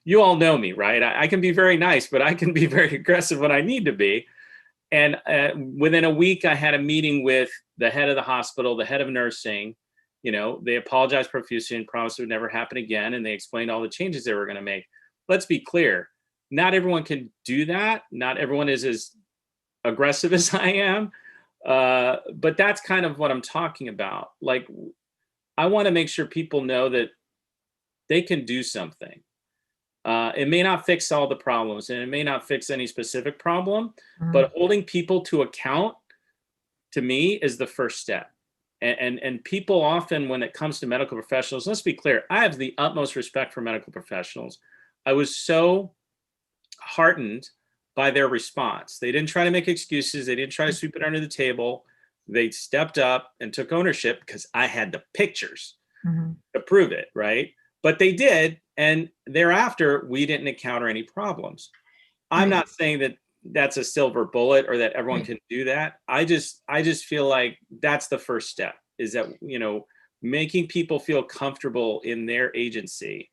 you all know me, right? I can be very nice, but I can be very aggressive when I need to be. And within a week, I had a meeting with the head of the hospital, the head of nursing. They apologized profusely and promised it would never happen again. And they explained all the changes they were going to make. Let's be clear. Not everyone can do that. Not everyone is as aggressive as I am. But that's kind of what I'm talking about. Like, I want to make sure people know that they can do something. It may not fix all the problems, and it may not fix any specific problem, but holding people to account, to me, is the first step. And people often, when it comes to medical professionals, let's be clear, I have the utmost respect for medical professionals. I was so heartened by their response. They didn't try to make excuses. They didn't try to sweep it under the table. They stepped up and took ownership because I had the pictures to prove it, right? But they did. And thereafter, we didn't encounter any problems. I'm not saying that that's a silver bullet or that everyone can do that. I just feel like that's the first step, is that, making people feel comfortable in their agency,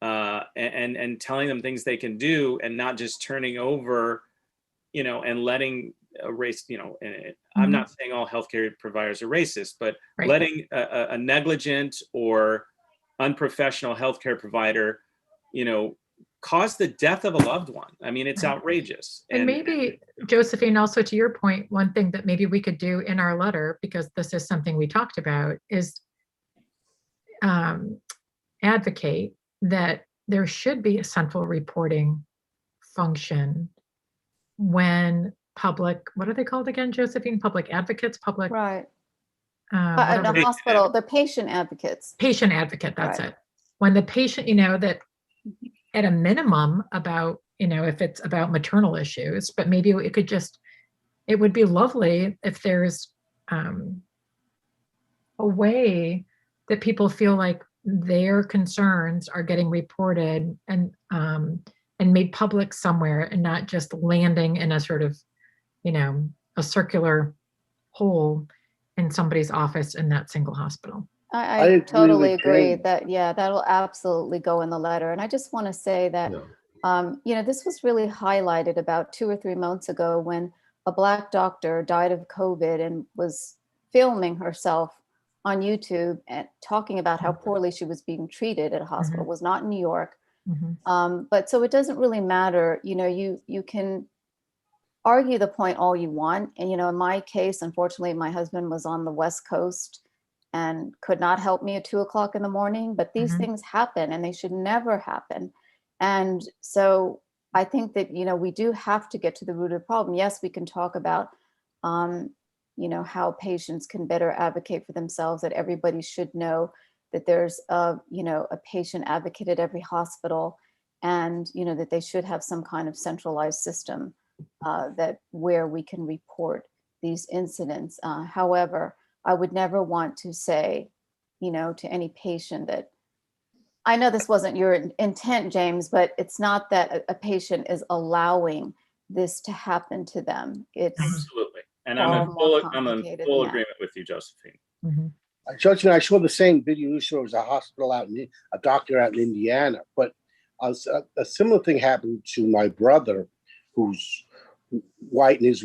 and telling them things they can do, and not just turning over, and letting a race, I'm not saying all healthcare providers are racist, but letting a negligent or unprofessional healthcare provider, cause the death of a loved one. I mean, it's outrageous. And maybe, Josephine, also to your point, one thing that maybe we could do in our letter, because this is something we talked about, is advocate that there should be a central reporting function when public, what are they called again, Josephine? Public advocates, public. Right. The hospital, the patient advocates. Patient advocate, that's it. When the patient, that at a minimum about, if it's about maternal issues, but maybe it could it would be lovely if there's a way that people feel like their concerns are getting reported and made public somewhere, and not just landing in a sort of, a circular hole in somebody's office in that single hospital. I totally agree that, that'll absolutely go in the letter. And I just want to say that, this was really highlighted about 2 or 3 months ago when a Black doctor died of COVID and was filming herself on YouTube and talking about how poorly she was being treated at a hospital. It was not in New York. But so it doesn't really matter, you can argue the point all you want. And, in my case, unfortunately, my husband was on the West Coast and could not help me at 2 o'clock in the morning, but these things happen and they should never happen. And so I think that, we do have to get to the root of the problem. Yes, we can talk about, how patients can better advocate for themselves, that everybody should know that there's a patient advocate at every hospital, and, that they should have some kind of centralized system where we can report these incidents. However, I would never want to say, to any patient that, I know this wasn't your intent, James, but it's not that a patient is allowing this to happen to them. It's absolutely. And I'm in full agreement with you, Josephine. Josephine, I saw the same video you saw. It was a hospital a doctor out in Indiana, but a similar thing happened to my brother, who's white, and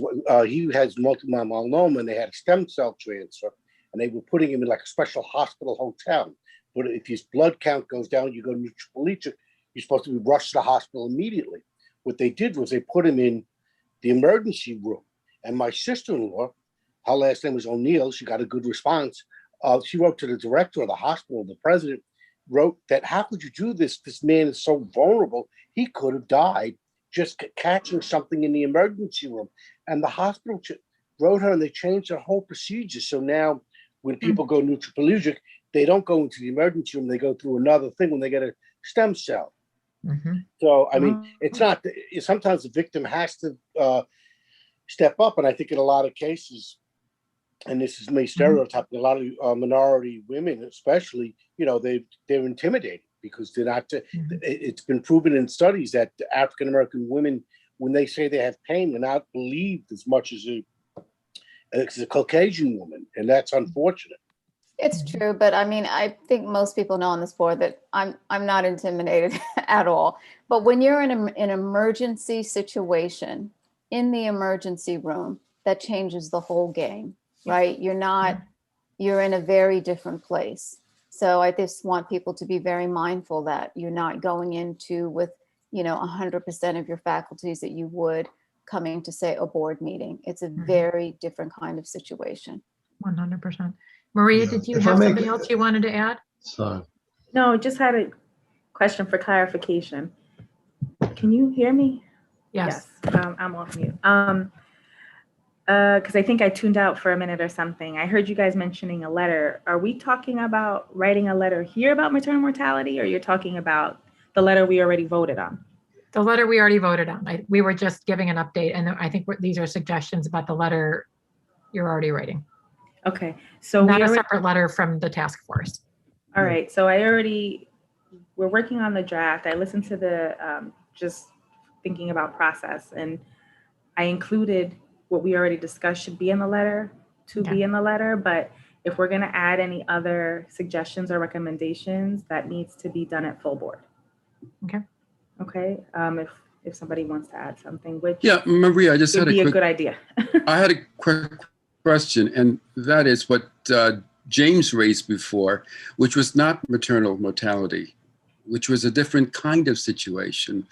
he has multiple myeloma, and they had a stem cell transfer, and they were putting him in like a special hospital hotel. But if his blood count goes down, you go to neutropenia, you're supposed to be rushed to the hospital immediately. what they did was they put him in the emergency room. And my sister-in-law, her last name was O'Neill, she got a good response. She wrote to the director of the hospital, the president, wrote that, how could you do this? This man is so vulnerable. He could have died just catching something in the emergency room. And the hospital wrote her and they changed their whole procedure. So now when people go neutropelagic, they don't go into the emergency room, they go through another thing when they get a stem cell. So, I mean, it's not, sometimes the victim has to step up. And I think in a lot of cases, and this is me stereotyping, a lot of minority women, especially, you know, they're intimidated because they're not, it's been proven in studies that African-American women, when they say they have pain, they're not believed as much as a Caucasian woman. And that's unfortunate. It's true, but I mean, I think most people know on this board that I'm not intimidated at all. But when you're in an emergency situation, in the emergency room, that changes the whole game, right? You're in a very different place. So I just want people to be very mindful that you're not going into with, 100% of your faculties that you would coming to, say, a board meeting. It's a very different kind of situation. 100%. Maria, did you have something else you wanted to add? Sorry. No, just had a question for clarification. Can you hear me? Yes. I'm off mute. Because I think I tuned out for a minute or something. I heard you guys mentioning a letter. Are we talking about writing a letter here about maternal mortality, or you're talking about the letter we already voted on? The letter we already voted on. We were just giving an update, and I think these are suggestions about the letter you're already writing. Okay, so not a separate letter from the task force. All right, so we're working on the draft. I listened to the just thinking about process, and I included what we already discussed should be in the letter be in the letter. But if we're going to add any other suggestions or recommendations, that needs to be done at full board. Okay. If somebody wants to add something, which Maria, I just had a good idea. I had a quick question, and that is what James raised before, which was not maternal mortality, which was a different kind of situation.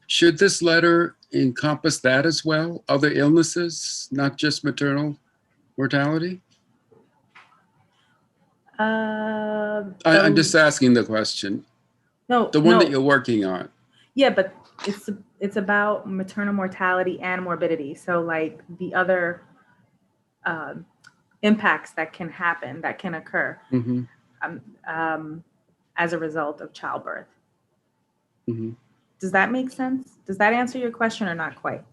Should this letter encompass that as well? Other illnesses, not just maternal mortality? I'm just asking the question. No, the one that you're working on. Yeah, but it's about maternal mortality and morbidity. So like the other impacts that can happen, that can occur as a result of childbirth. Does that make sense? Does that answer your question or not quite?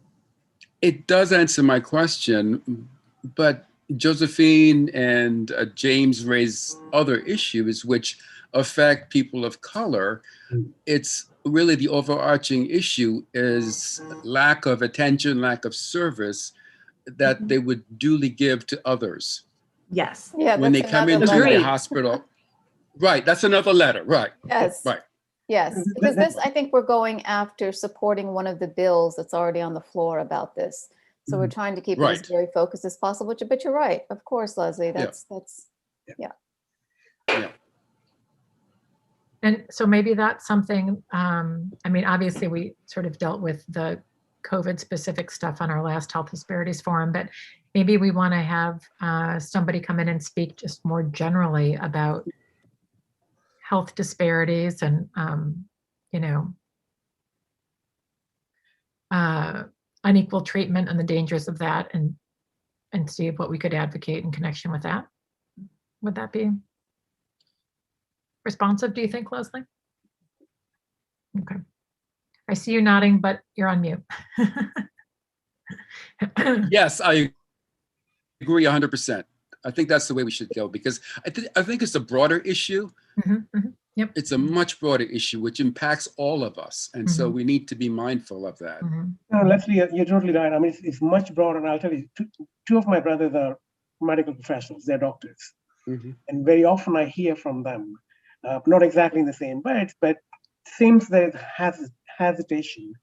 It does answer my question, but Josephine and James raised other issues which affect people of color. It's really the overarching issue is lack of attention, lack of service that they would duly give to others. Yes. Yeah. When they come into the hospital. Right. That's another letter. Right. Yes. Right. Yes. Because this, I think we're going after supporting one of the bills that's already on the floor about this. So we're trying to keep it as very focused as possible. But you're right. Of course, Leslie, that's. And so maybe that's something, I mean, obviously we sort of dealt with the COVID specific stuff on our last Health Disparities Forum, but maybe we want to have somebody come in and speak just more generally about health disparities and, unequal treatment and the dangers of that, and see what we could advocate in connection with that. Would that be responsive, do you think, Leslie? Okay. I see you nodding, but you're on mute. Yes, I agree 100%. I think that's the way we should go, because I think it's a broader issue. Yep. It's a much broader issue which impacts all of us. And so we need to be mindful of that. No, Leslie, you're totally right. I mean, it's much broader. And I'll tell you, two of my brothers are medical professionals. They're doctors. And very often I hear from them, not exactly in the same words, but seems there has hesitation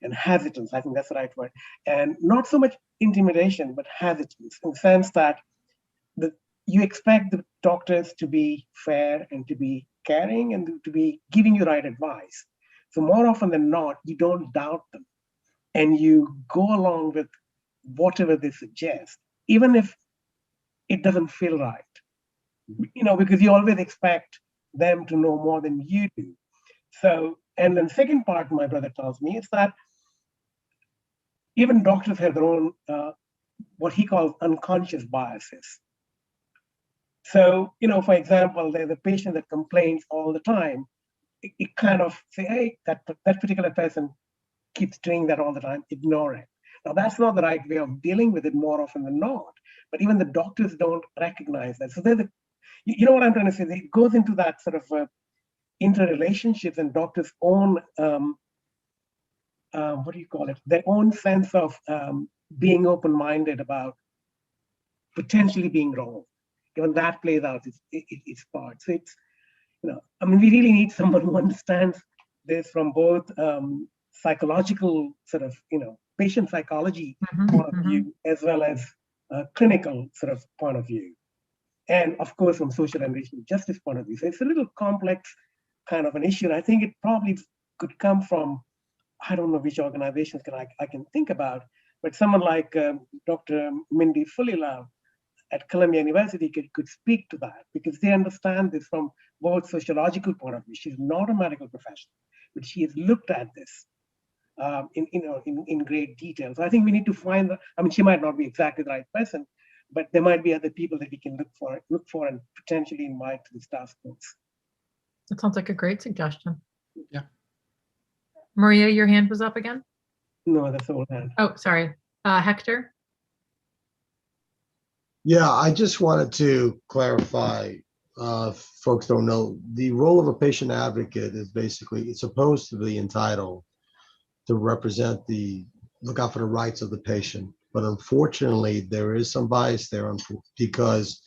and hesitance. I think that's the right word. And not so much intimidation, but hesitance, in the sense that you expect the doctors to be fair and to be caring and to be giving you right advice. So more often than not, you don't doubt them. and you go along with whatever they suggest, even if it doesn't feel right, because you always expect them to know more than you do. So, and then second part, my brother tells me, is that even doctors have their own, what he calls unconscious biases. So, for example, there's a patient that complains all the time. It kind of say, hey, that particular person keeps doing that all the time, ignore it. Now, that's not the right way of dealing with it more often than not, but even the doctors don't recognize that. So there's you know what I'm trying to say? It goes into that sort of interrelationships and doctors' own, what do you call it? Their own sense of being open-minded about potentially being wrong. Even that plays out its part. So it's, we really need someone who understands this from both psychological sort of, patient psychology point of view, as well as clinical sort of point of view. And of course, from social and racial justice point of view. So it's a little complex kind of an issue. And I think it probably could come from, I don't know which organizations I can think about, but someone like Dr. Mindy Fulilove at Columbia University could speak to that, because they understand this from both sociological point of view. She's not a medical professional, but she has looked at this in great detail. So I think we need to find she might not be exactly the right person, but there might be other people that we can look for and potentially invite to this task force. That sounds like a great suggestion. Yeah. Maria, your hand was up again? No, that's the old hand. Oh, sorry. Hector? Yeah, I just wanted to clarify, folks don't know, the role of a patient advocate is basically, it's supposed to be entitled to represent look out for the rights of the patient. But unfortunately, there is some bias there because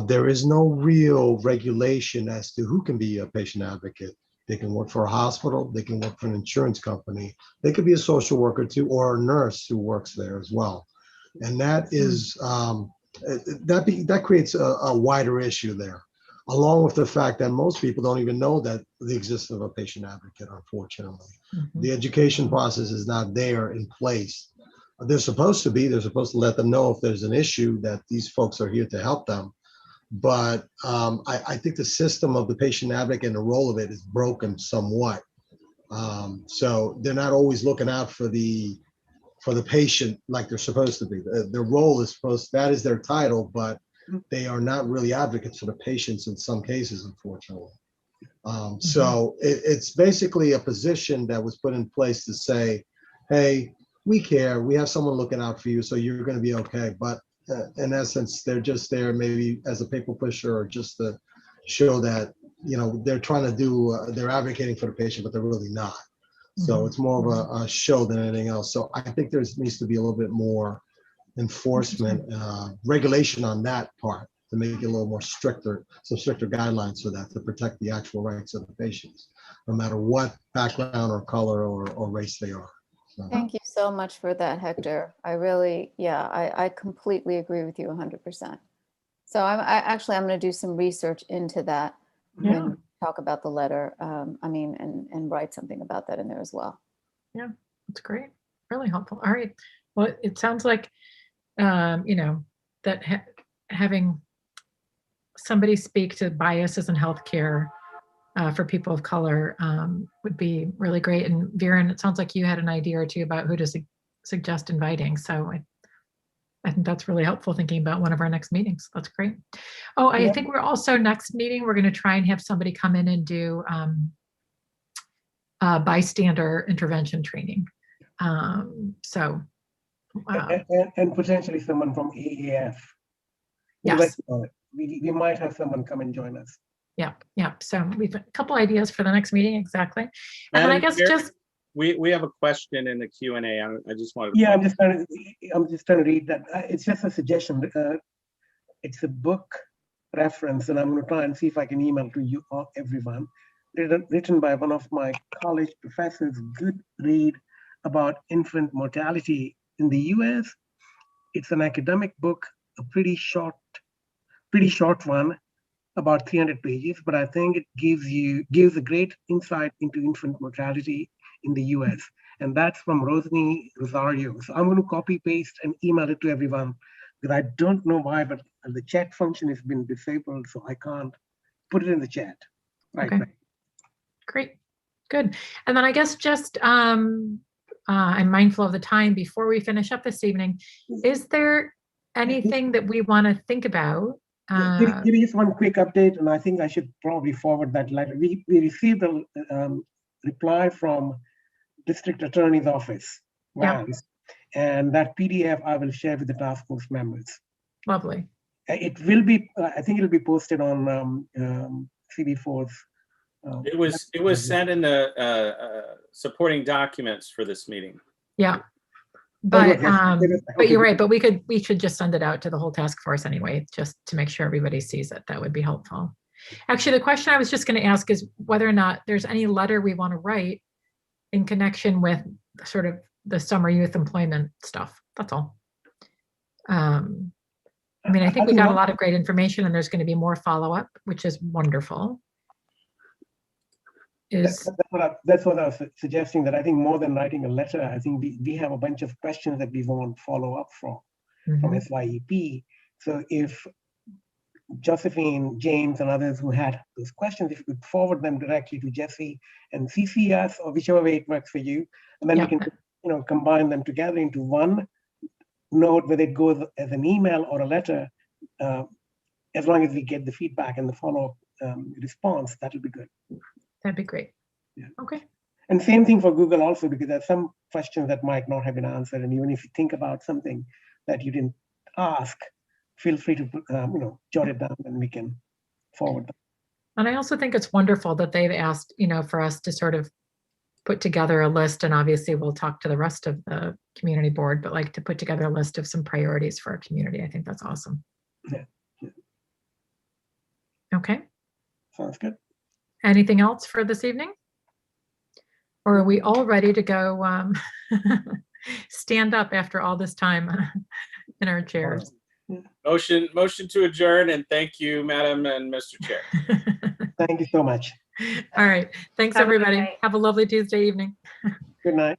there is no real regulation as to who can be a patient advocate. They can work for a hospital, they can work for an insurance company, they could be a social worker too, or a nurse who works there as well. And that is, that creates a wider issue there, along with the fact that most people don't even know that the existence of a patient advocate, unfortunately. The education process is not there in place. They're supposed to be, they're supposed to let them know if there's an issue that these folks are here to help them. But I think the system of the patient advocate and the role of it is broken somewhat. So they're not always looking out for the patient like they're supposed to be. Their role is that is their title, but they are not really advocates for the patients in some cases, unfortunately. So it's basically a position that was put in place to say, hey, we care, we have someone looking out for you, so you're going to be okay. But in essence, they're just there maybe as a paper pusher, or just to show that, they're trying to do, they're advocating for the patient, but they're really not. So it's more of a show than anything else. So I think there needs to be a little bit more enforcement, regulation on that part to make it a little more stricter guidelines for that, to protect the actual rights of the patients, no matter what background or color or race they are. So. Thank you so much for that, Hector. I really, I completely agree with you 100%. So I'm going to do some research into that and talk about the letter. And write something about that in there as well. Yeah, that's great. Really helpful. All right. Well, it sounds like, that having somebody speak to biases in healthcare for people of color would be really great. And Viren, it sounds like you had an idea or two about who to suggest inviting. So I think that's really helpful, thinking about one of our next meetings. That's great. Oh, I think we're also next meeting, we're going to try and have somebody come in and do bystander intervention training. And potentially someone from AAF. Yes. We might have someone come and join us. Yeah. So we've a couple ideas for the next meeting, exactly. And Madam then I guess Chair, we have a question in the Q&A. I just wanted to I'm just trying to read that. It's just a suggestion. It's a book reference, and I'm going to try and see if I can email to you or everyone. Written by one of my college professors. Good read about infant mortality in the US. It's an academic book, a pretty short one, about 300 pages, but I think it gives a great insight into infant mortality in the US. and that's from Rosny Rosario. So I'm going to copy paste and email it to everyone, because I don't know why, but the chat function has been disabled, so I can't put it in the chat. Right. Okay. Great. Good. And then I guess just I'm mindful of the time before we finish up this evening. Is there anything that we want to think about? Give me just one quick update, and I think I should probably forward that letter. We received a reply from District Attorney's Office, Vance, and that PDF I will share with the task force members. Lovely. It will be, I think it'll be posted on CB4's. It was sent in the supporting documents for this meeting. Yeah. But you're right, but we should just send it out to the whole task force anyway, just to make sure everybody sees it. That would be helpful. Actually, the question I was just going to ask is whether or not there's any letter we want to write in connection with sort of the summer youth employment stuff. That's all. I mean, I think we got a lot of great information, and there's going to be more follow-up, which is wonderful. That's what I was suggesting, that I think more than writing a letter, I think we have a bunch of questions that we want follow up from SYEP. So if Josephine, James, and others who had those questions, if you could forward them directly to Jesse and CC us, or whichever way it works for you, and then we can, combine them together into one note, whether it goes as an email or a letter, as long as we get the feedback and the follow-up response, that will be good. That'd be great. Yeah. Okay. And same thing for Google also, because there's some questions that might not have been answered. And even if you think about something that you didn't ask, feel free to jot it down, and we can forward them. And I also think it's wonderful that they've asked, for us to sort of put together a list, and obviously we'll talk to the rest of the community board, but like to put together a list of some priorities for our community. I think that's awesome. Yeah. Okay. Sounds good. Anything else for this evening? Or are we all ready to go stand up after all this time in our chairs? Motion to adjourn, and thank you, Madam and Mr. Chair. Thank you so much. All right. Thanks, everybody. Have a lovely Tuesday evening. Good night.